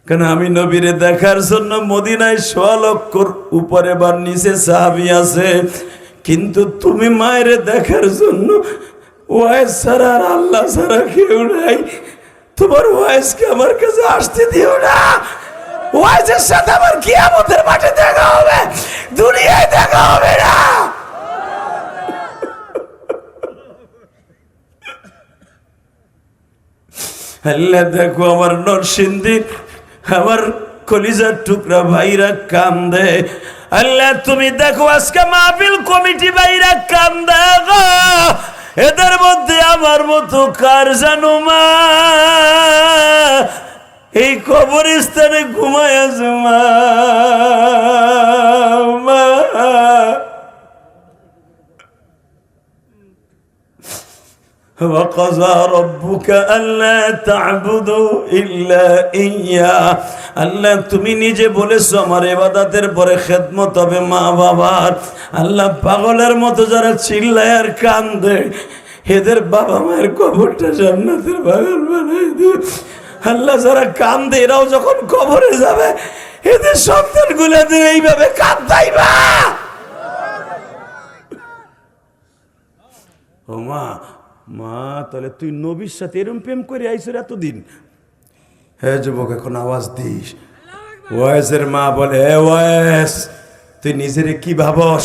কেন আমি নবীরে দেখার জন্য মদিনায় 100 লক্ষর উপরে বা নিচে সাহাবী আছে, কিন্তু তুমি মায়েরে দেখার জন্য ওয়াইজ ছাড়া আর আল্লাহ ছাড়া কেউ নাই। তোমার ওয়াইজকে আমার কাছে আসতে দিও না। ওয়াইজের সাথে আমার কিয়ামতের মাঠে দেখা হবে, দুনিয়ায় দেখা হবে না। আল্লাহ দেখো আমার নরসিংদীর আমার কলিজার টুকরা ভাইরা কান্দে। আল্লাহ তুমি দেখো আজকে মাহফিল কমিটি ভাইরা কান্দে গো। এদের মধ্যে আমার মতো কার জানো মা এই কবরস্থানে ঘুমায় আছে মা? وقضى ربك ألا تعبدوا إلا إياه। আল্লাহ তুমি নিজে বলেছো আমার ইবাদতের পরে খেদমত হবে মা বাবার। আল্লাহ পাগলের মতো যারা চিল্লায় আর কান্দে, এদের বাবা মায়ের কবরটা জান্নাতের বাগান বানাই দিও। আল্লাহ যারা কান্দে এরাও যখন কবরে যাবে এদের সন্তানগুলোদের এইভাবে কান্দাইবা। ও মা, মা তাহলে তুই নবীর সাথে এরম প্রেম করে আইসর এতদিন? হ্যাঁ যুবক এখন আওয়াজ দিস, ওয়াইসের মা বলে, এ ওয়াইস, তুই নিজেরে কি ভাবস?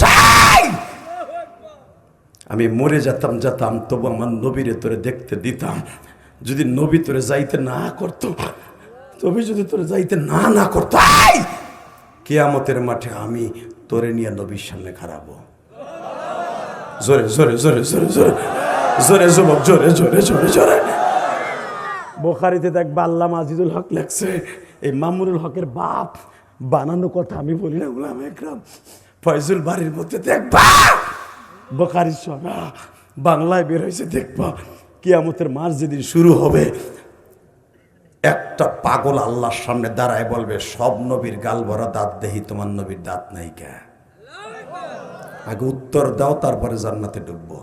আমি মরে যেতাম তবু আমার নবীরে তোরে দেখতে দিতাম। যদি নবী তোরে যাইতে না করতো, তবে যদি তোরে যাইতে না করতো, কিয়ামতের মাঠে আমি তোরে নিয়ে নবীর সামনে খাড়াবো। জোরে জোরে জোরে জোরে জোরে জোরে যুবক, জোরে জোরে জোরে জোরে। বুখারীতে দেখবা আল্লামা আজিজুল হক লেখছে, এই মামুনুল হকের বাপ বানানো কথা আমি বলি না, উলামা একরাম ফয়জুল বাড়ির মধ্যে দেখবা বুখারীর সরা বাংলায় বের হয়েছে, দেখবা কিয়ামতের মাস যেদিন শুরু হবে, একটা পাগল আল্লাহর সামনে দাঁড়ায় বলবে, সব নবীর গাল ভরা দাঁত দেহি, তোমার নবীর দাঁত নাই কে? আগে উত্তর দাও, তারপরে জান্নাতে ঢুকবো।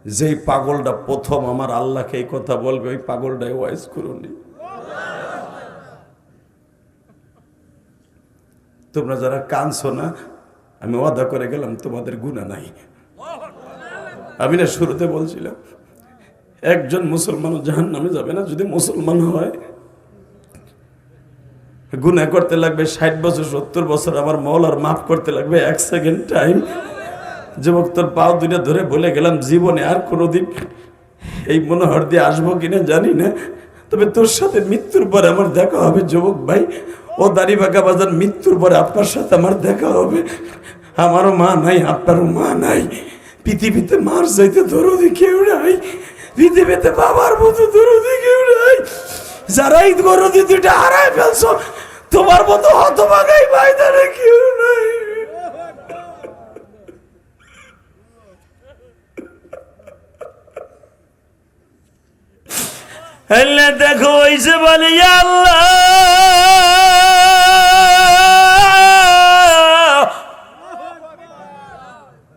যেই পাগলটা প্রথম আমার আল্লাহকে এই কথা বলবে, ওই পাগলটাই ওয়াইজ করুনি। তোমরা যারা কাঁদছো না, আমি ওয়াদা করে গেলাম তোমাদের গুনাহ নাই। আমি না শুরুতে বলছিলাম একজন মুসলমানও জাহান্নামে যাবে না যদি মুসলমান হয়। গুনাহ করতে লাগবে 60 বছর 70 বছর, আমার মওলার মাফ করতে লাগবে 1 সেকেন্ড টাইম। যুবক, তোর পাও দুইটা ধরে বলে গেলাম, জীবনে আর কোনোদিন এই মনোহর দিয়ে আসবো কিনা জানি না, তবে তোর সাথে মৃত্যুর পরে আমার দেখা হবে। যুবক ভাই, ও দাড়িবাঁকা বাজার, মৃত্যুর পরে আপনার সাথে আমার দেখা হবে। আমারও মা নাই, আপনারও মা নাই। পৃথিবীতে মার চাইতে দরদি কেউ নাই, পৃথিবীতে বাবার মতো দরদি কেউ নাই। যারা এই দরদি দুইটা হারায় ফেলছো, তোমার মতো হতভাগাই ময়দানে কেউ নাই। আল্লাহ দেখো ওইসে বলে, আল্লাহ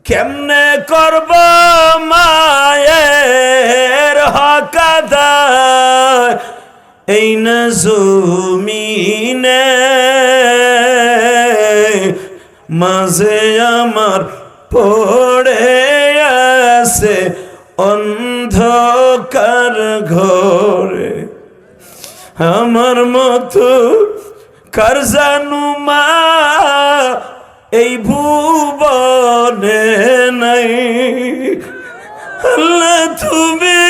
কেমনে করব মায়ের হক আদায় এই না জমিনে, মাঝে আমার পড়ে আছে অন্ধকার ঘরে। আমার মতো কার জানু মা এই ভুবনে নাই। আল্লাহ তুমি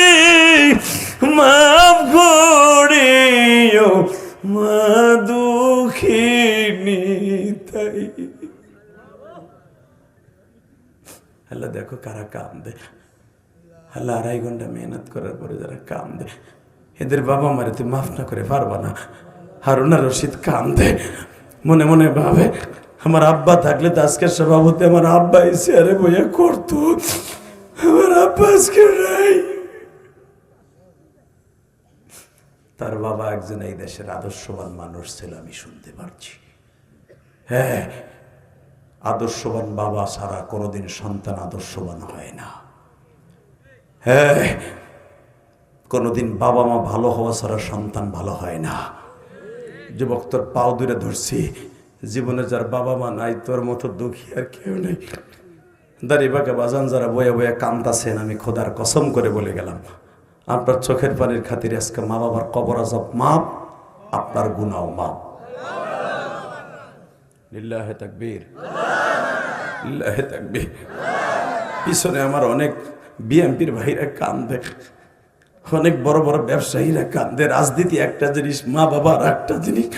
মাফ করিও মা দুঃখিনী তাই। আল্লাহ দেখো কারা কান্দে। আল্লাহ 2.5 ঘন্টা মেহনত করার পরে যারা কান্দে, এদের বাবা মারে তুই মাফ না করে পারবা না। হারুন আর রশিদ কান্দে, মনে মনে ভাবে, আমার আব্বা থাকলে তো আজকের সভাপতি আমার আব্বা এসে আরে বইয়া করতো, আমার আব্বা আজকে নাই। তার বাবা একজন এই দেশের আদর্শবান মানুষ ছিল, আমি শুনতে পারছি। হ্যাঁ, আদর্শবান বাবা ছাড়া কোনোদিন সন্তান আদর্শবান হয় না। হ্যাঁ, কোনোদিন বাবা মা ভালো হওয়া ছাড়া সন্তান ভালো হয় না। যুবক, তোর পাও দূরে ধরছি, জীবনে যার বাবা মা নাই তোর মতো দুঃখী আর কেউ নেই। দাড়িবাঁকা বাজান যারা বয়ে বয়ে কান্দাছেন, আমি খোদার কসম করে বলে গেলাম, আপনার চোখের পানির খাতিরে আজকে মা বাবার কবর আযাব মাপ, আপনার গুনাহ মাপ। লিল্লাহে তাকবীর, লিল্লাহে তাকবীর। পিছনে আমার অনেক বিএমপির ভাইরা কান্দে, অনেক বড় বড় ব্যবসায়ীরা কান্দে। রাজনীতি একটা জিনিস, মা বাবা আর একটা জিনিস।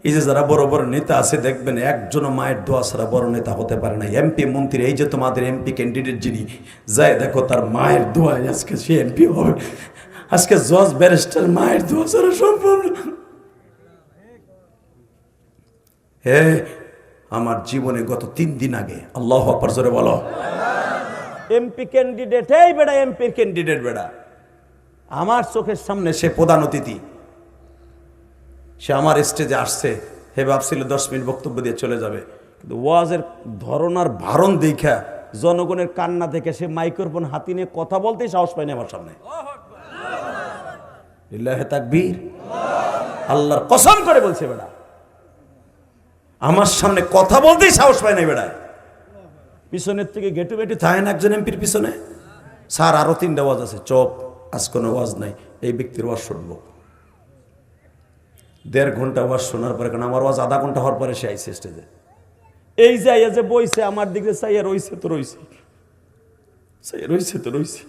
এই যে যারা বড় বড় নেতা আছে, দেখবেন একজনও মায়ের দোয়া ছাড়া বড় নেতা হতে পারে না। এমপি মন্ত্রী, এই যে তোমাদের এমপি ক্যান্ডিডেট যিনি, যায় দেখো তার মায়ের দোয়ায় আজকে সে এমপি হবে। আজকে জজ ব্যারিস্টার মায়ের দোয়া ছাড়া সম্ভব না। হে, আমার জীবনে গত 3 দিন আগে, আল্লাহু আকবার জোরে বলো, এমপি ক্যান্ডিডেট, এই বেটা এমপির ক্যান্ডিডেট বেটা, আমার চোখের সামনে সে প্রধান অতিথি, সে আমার স্টেজে আসছে। হে ভাবছিল 10 মিনিট বক্তব্য দিয়ে চলে যাবে, কিন্তু ওয়াজের ধরন আর ভারণ দেখা, জনগণের কান্না থেকে সে মাইক্রোফোন হাতি নিয়ে কথা বলতেই সাহস পায়নি আমার সামনে। লিল্লাহে তাকবীর, আল্লাহর কসম করে বলছে বেটা, আমার সামনে কথা বলতেই সাহস পায় না বেড়ায়। পিছনের থেকে গেটু বেটু থাকে না একজন এমপির পিছনে, স্যার আরো 3টা ওয়াজ আছে, চপ, আজ কোনো ওয়াজ নাই, এই ব্যক্তির ওয়াজ শুনবো। 1.5 ঘন্টা ওয়াজ শোনার পরে, কারণ আমার ওয়াজ আধা ঘন্টা হওয়ার পরে সে আইসে স্টেজে, এই যাইয়া যে বইছে আমার দিকে চাইয়া রইছে তো রইছে, চাইয়া রইছে তো রইছে।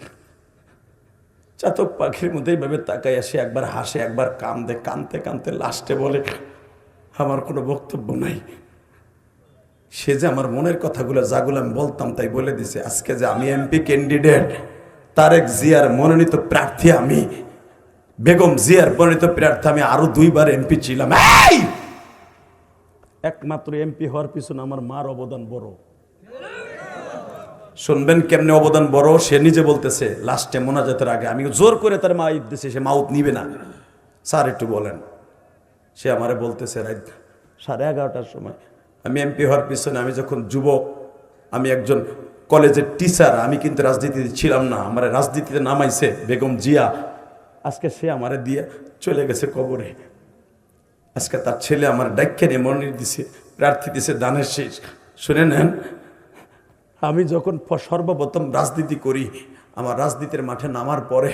চাতক পাখির মধ্যে এইভাবে তাকাই আসে, একবার হাসে একবার কান্দে, কানতে কানতে লাস্টে বলে আমার কোনো বক্তব্য নাই। সে যে আমার মনের কথাগুলো যাগুলো আমি বলতাম তাই বলে দিছে। আজকে যে আমি এমপি ক্যান্ডিডেট, তারেক জিয়ার মনোনীত প্রার্থী, আমি বেগম জিয়ার মনোনীত প্রার্থী, আমি আরো 2 বার এমপি ছিলাম। একমাত্র এমপি হওয়ার পিছনে আমার মার অবদান বড়। শুনবেন কেমনে অবদান বড়, সে নিজে বলতেছে লাস্টে মোনাজাতের আগে, আমি জোর করে তার মা দিছে, সে মাউথ নিবে না। স্যার একটু বলেন। সে আমারে বলতেছে রাত 11:30টার সময়, আমি এমপি হওয়ার পিছনে, আমি যখন যুবক, আমি একজন কলেজের টিচার, আমি কিন্তু রাজনীতিতে ছিলাম না, আমার রাজনীতিতে নামাইছে বেগম জিয়া। আজকে সে আমারে দিয়ে চলে গেছে কবরে। আজকে তার ছেলে আমার ডাক্কে নিয়ে মনোনীত দিছে, প্রার্থী দিছে দানের শেষ। শুনে নেন, আমি যখন সর্বপ্রথম রাজনীতি করি, আমার রাজনীতির মাঠে নামার পরে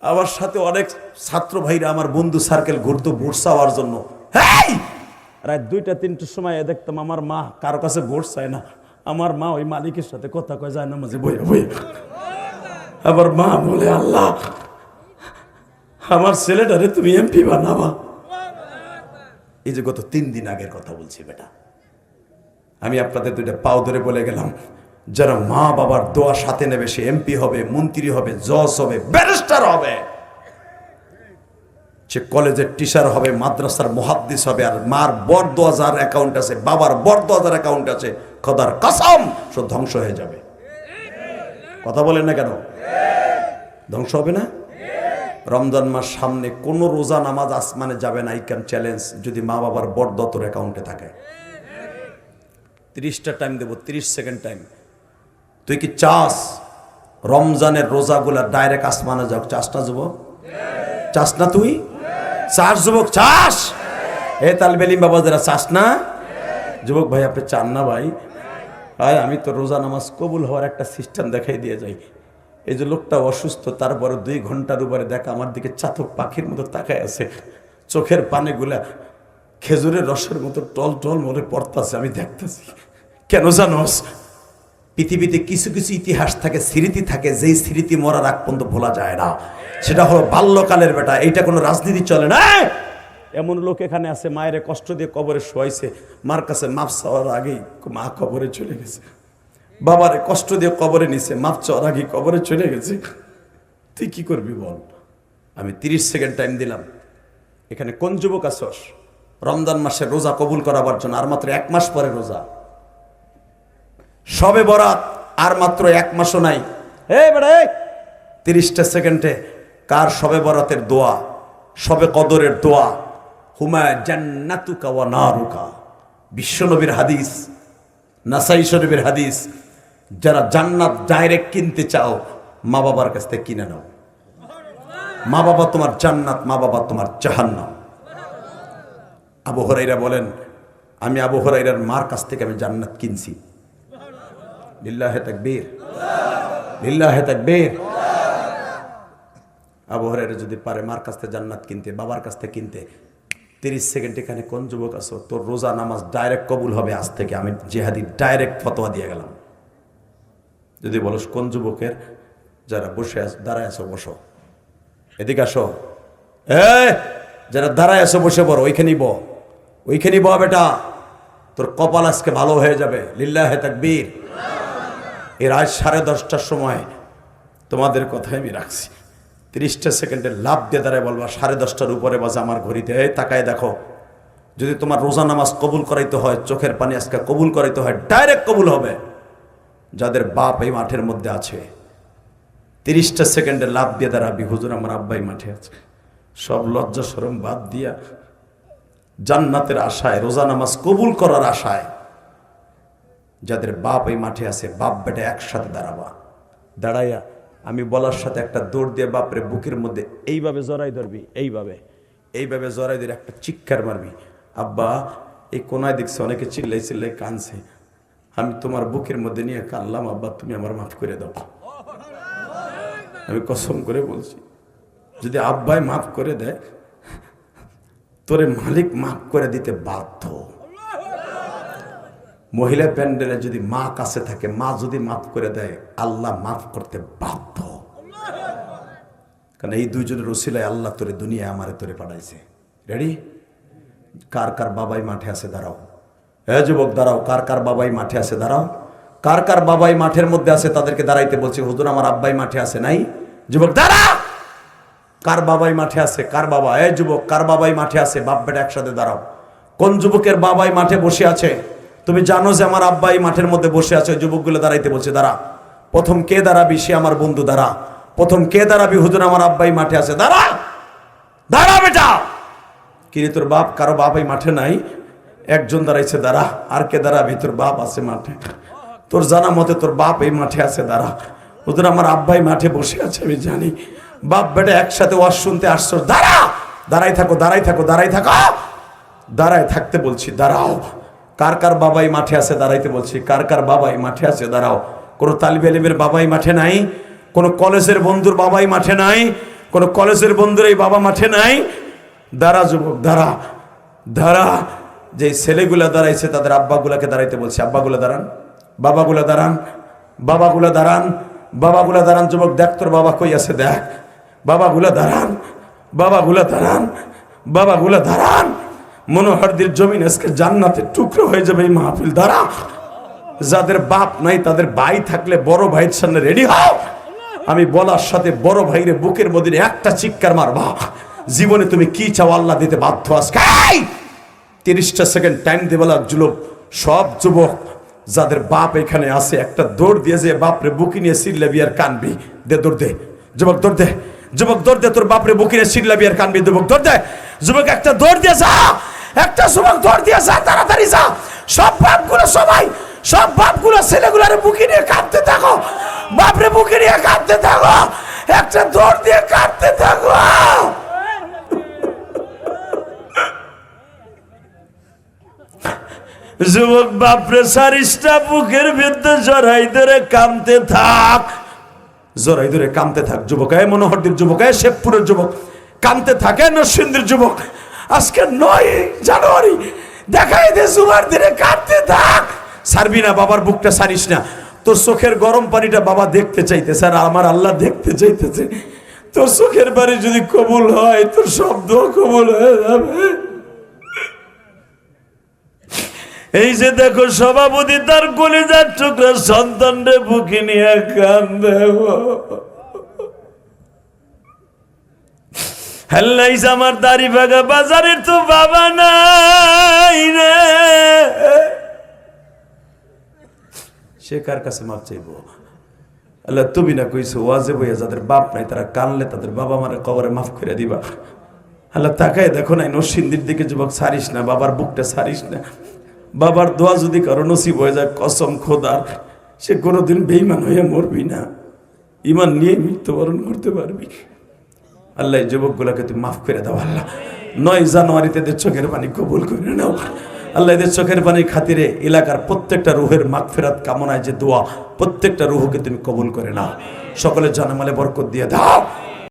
আমার সাথে অনেক ছাত্র ভাইরা, আমার বন্ধু সার্কেল ঘুরতো ভোট চাওয়ার জন্য। রাত 2টা-3টার সময় দেখতাম আমার মা কারো কাছে ভোট চায় না, আমার মা ওই মালিকের সাথে কথা কয় যায় না মাঝে বইয়া বইয়া। আমার মা বলে, আল্লাহ আমার ছেলেটারে তুমি এমপি বানাবা। এই যে গত 3 দিন আগের কথা বলছি বেটা, আমি আপনাদের 2টা পাও ধরে বলে গেলাম, যারা মা বাবার দোয়া সাথে নেবে সে এমপি হবে, মন্ত্রী হবে, জজ হবে, ব্যারিস্টার হবে, সে কলেজের টিচার হবে, মাদ্রাসার মুহাদ্দিস হবে। আর মার বরদোয়া যার অ্যাকাউন্ট আছে, বাবার বরদোয়া যার অ্যাকাউন্ট আছে, খোদার কসম সে ধ্বংস হয়ে যাবে। কথা বলেন না কেন? ধ্বংস হবে না? রমজান মাস সামনে, কোন রোজা নামাজ আসমানে যাবে না, আই ক্যান চ্যালেঞ্জ, যদি মা বাবার বরদোয়া তোর অ্যাকাউন্টে থাকে। 30টা টাইম দেবো, 30 সেকেন্ড টাইম। তুই কি চাস রমজানের রোজাগুলা ডাইরেক্ট আসমানে যাও? চাস না যুবক? চাস না তুই? চাস যুবক? চাস? এ তালবে ইলম বাবা যারা চাস না? যুবক ভাই আপনি চান না ভাই? আয় আমি তো রোজা নামাজ কবুল হওয়ার একটা সিস্টেম দেখাই দিয়ে যাই। এই যে লোকটা অসুস্থ, তারপরে 2 ঘন্টার উপরে দেখা আমার দিকে চাতক পাখির মতো তাকায় আছে, চোখের পানেগুলা খেজুরের রসের মতো টল টল মনে পড়তেছে। আমি দেখতেছি কেন জানোস? পৃথিবীতে কিছু কিছু ইতিহাস থাকে, স্মৃতি থাকে, যেই স্মৃতি মরার আগ পর্যন্ত ভোলা যায় না। সেটা হলো বাল্যকালের বেটা। এইটা কোনো রাজনীতি চলে না। এমন লোক এখানে আছে, মায়ের কষ্ট দিয়ে কবরে শোয়াইছে, মার কাছে মাপ চাওয়ার আগেই মা কবরে চলে গেছে। বাবারে কষ্ট দিয়ে কবরে নিছে, মাপ চাওয়ার আগেই কবরে চলে গেছে। তুই কি করবি বল? আমি 30 সেকেন্ড টাইম দিলাম। এখানে কোন যুবক আছস রমজান মাসে রোজা কবুল করাবার জন্য? আর মাত্র 1 মাস পরে রোজা, সবে বরাত, আর মাত্র 1 মাসও নাই। 30টা সেকেন্ডে কার সবে বরাতের দোয়া, সবে কদরের দোয়া, হুমা জান্নাতুকা ওয়া নারুকা, বিশ্বনবীর হাদিস, নাসাই শরীফের হাদিস। যারা জান্নাত ডাইরেক্ট কিনতে চাও, মা বাবার কাছ থেকে কিনে নাও। মা বাবা তোমার জান্নাত, মা বাবা তোমার জাহান্নাম। আবু হুরায়রা বলেন, আমি আবু হুরায়রার মার কাছ থেকে আমি জান্নাত কিনছি। লিল্লাহে তাকবীর, লিল্লাহে তাকবীর। আবু হুরায়রা যদি পারে মার কাছ থেকে জান্নাত কিনতে, বাবার কাছ থেকে কিনতে, 30 সেকেন্ড এখানে কোন যুবক আছো তোর রোজা নামাজ ডাইরেক্ট কবুল হবে আজ থেকে? আমি জিহাদি ডাইরেক্ট ফতোয়া দিয়ে গেলাম। যদি বলো কোন যুবকের, যারা বসে আছো, দাঁড়ায় আছো বসো, এদিকে আসো। যারা দাঁড়ায় আছো বসে পড়ো, ওইখানেই বো, ওইখানেই বো বেটা, তোর কপাল আজকে ভালো হয়ে যাবে। লিল্লাহে তাকবীর। এর আজ 10:30টার সময় তোমাদের কথাই আমি রাখছি। 30টা সেকেন্ডে লাভ দিয়ে দাঁড়ায় বলবা 10:30টার উপরে বাজে আমার ঘড়িতে, এই তাকায় দেখো। যদি তোমার রোজা নামাজ কবুল করাইতে হয়, চোখের পানি আজকে কবুল করাইতে হয়, ডাইরেক্ট কবুল হবে। যাদের বাপ এই মাঠের মধ্যে আছে, 30টা সেকেন্ডে লাভ দিয়ে দাঁড়াবি, হুজুর আমার আব্বাই মাঠে আছে। সব লজ্জা শরম বাদ দিয়া জান্নাতের আশায়, রোজা নামাজ কবুল করার আশায়, যাদের বাপ এই মাঠে আছে, বাপ বেটা একসাথে দাঁড়াবা। দাঁড়াইয়া আমি বলার সাথে একটা দৌড় দিয়ে বাপরে বুকের মধ্যে এইভাবে জড়াই ধরবি, এইভাবে এইভাবে জড়াই ধরে একটা চিৎকার মারবি, আব্বা এই কোনায় দেখছি অনেকে চিল্লাই চিল্লাই কানছে, আমি তোমার বুকের মধ্যে নিয়ে কানলাম, আব্বা তুমি আমার মাফ করে দাও। আমি কসম করে বলছি, যদি আব্বাই মাফ করে দেয়, তোরে মালিক মাফ করে দিতে বাধ্য। মহিলা প্যান্ডেলে যদি মা কাছে থাকে, মা যদি মাফ করে দেয়, আল্লাহ মাফ করতে বাধ্য। কারণ এই দুইজনের ওসিলায় আল্লাহ তোরে দুনিয়ায় আমারে তোরে পাঠাইছে। রেডি? কার কার বাবাই মাঠে আছে দাঁড়াও। হ্যাঁ যুবক দাঁড়াও। কার কার বাবাই মাঠে আছে দাঁড়াও। কার কার বাবাই মাঠের মধ্যে আছে তাদেরকে দাঁড়াইতে বলছি। হুজুর আমার আব্বাই মাঠে আছে নাই? যুবক দাঁড়া। কার বাবাই মাঠে আছে? কার বাবা? এই যুবক কার বাবাই মাঠে আছে? বাপ বেটা একসাথে দাঁড়াও। কোন যুবকের বাবাই মাঠে বসে আছে? তুমি জানো যে আমার আব্বাই মাঠের মধ্যে বসে আছে। ওই যুবকগুলো দাঁড়াইতে বলছে। দাঁড়া। প্রথম কে দাঁড়াবি? সে আমার বন্ধু। দাঁড়া। প্রথম কে দাঁড়াবি? হুজুর আমার আব্বাই মাঠে আছে। দাঁড়া। দাঁড়া বেটা। কিরে তোর বাপ? কারো বাবাই মাঠে নাই? একজন দাঁড়াইছে। দাঁড়া। আর কে দাঁড়াবি? তোর বাপ আছে মাঠে। তোর জানা মতে তোর বাপ এই মাঠে আছে। দাঁড়া। হুজুর আমার আব্বাই মাঠে বসে আছে, আমি জানি। বাপ বেটা একসাথে ওয়াজ শুনতে আসছো। দাঁড়া। দাঁড়াই থাকো, দাঁড়াই থাকো, দাঁড়াই থাকো। দাঁড়ায় থাকতে বলছি। দাঁড়াও। কার কার বাবাই মাঠে আছে? দাঁড়াইতে বলছি। কার কার বাবাই মাঠে আছে? দাঁড়াও। কোনো তালিবে ইলমের বাবাই মাঠে নাই? কোনো কলেজের বন্ধুর বাবাই মাঠে নাই? কোনো কলেজের বন্ধুর এই বাবা মাঠে নাই? দাঁড়া যুবক, দাঁড়া। দাঁড়া। যে ছেলেগুলা দাঁড়াইছে তাদের আব্বাগুলাকে দাঁড়াইতে বলছি। আব্বাগুলা দাঁড়ান, বাবাগুলা দাঁড়ান, বাবাগুলা দাঁড়ান, বাবাগুলা দাঁড়ান। যুবক দেখ তোর বাবা কই আছে, দেখ। বাবাগুলা দাঁড়ান, বাবাগুলা দাঁড়ান, বাবাগুলা দাঁড়ান। মনোহরদির জমিন আজকে জান্নাতের টুকরো হয়ে যাবে এই মাহফিল। দাঁড়া। যাদের বাপ নাই তাদের ভাই থাকলে বড় ভাইয়ের সামনে রেডি হও। আমি বলার সাথে বড় ভাইরে বুকের মধ্যে একটা চিৎকার মারবা। জীবনে তুমি কি চাও আল্লাহ দিতে বাধ্য। আজকে 30টা সেকেন্ড টাইম দেবেলা। যুবক, সব যুবক যাদের বাপ এখানে আছে একটা দৌড় দিয়ে যে বাপরে বুকি নিয়ে চিল্লাবি আর কানবি। দে দৌড় দে যুবক, দৌড় দে যুবক, দৌড় দে। তোর বাপরে বুকি নিয়ে চিল্লাবি আর কানবি। যুবক দৌড় দে। যুবক একটা দৌড় দিয়ে যা। একটা যুবক দৌড় দিয়ে যা, তাড়াতাড়ি যা। সব বাপগুলো, সবাই সব বাপগুলো ছেলেগুলার বুকি নিয়ে কাঁদতে থাকো। বাপরে বুকি নিয়ে কাঁদতে থাকো। একটা দৌড় দিয়ে কাঁদতে থাকো। যুবক বাপরে সারিসটা বুকের ভিতরে জড়াই ধরে কামতে থাক। জড়াই ধরে কামতে থাক। যুবক এ মনোহরদির যুবক, এ শেখপুরের যুবক কামতে থাকে। নরসিংদীর যুবক আজকে 9 জানুয়ারি দেখাই দে জুমার দিনে কাঁদতে থাক। সারবি না, বাবার বুকটা সারিস না। তোর চোখের গরম পানিটা বাবা দেখতে চাইতেছে আর আমার আল্লাহ দেখতে চাইতেছে। তোর চোখের পানি যদি কবুল হয় তোর শব্দ কবুল হয়ে যাবে। এই যে দেখো সভাপতি তার কলিজার টুকরা সন্তানরে বুকে নিয়ে কান্দে। হেল্লাইস আমার দাড়ি ভাগা বাজারের তো বাবা নাই রে। সে কার কাছে মাপ চাইবো? আল্লাহ তুমি না কইছো ওয়াজে বইয়া যাদের বাপ নাই তারা কানলে তাদের বাবা মারে কবরে মাফ করে দিবা। আল্লাহ তাকায় দেখো নাই নরসিংদীর দিকে যুবক ছাড়িস না, বাবার বুকটা ছাড়িস না। বাবার দোয়া যদি কারো নসিব হয়ে যায়, কসম খোদার সে কোনোদিন বেঈমান হয়ে মরবি না, ঈমান নিয়ে মৃত্যুবরণ করতে পারবি। আল্লাহ যুবকগুলোকে তুমি মাফ করে দাও। আল্লাহ 9 জানুয়ারিতে এদের চোখের পানি কবুল করে নাও। আল্লাহ এদের চোখের পানির খাতিরে এলাকার প্রত্যেকটা রুহের মাগফিরাত কামনায় যে দোয়া, প্রত্যেকটা রুহকে তুমি কবুল করে নাও। সকলের জানামালে বরকত দিয়ে দাও।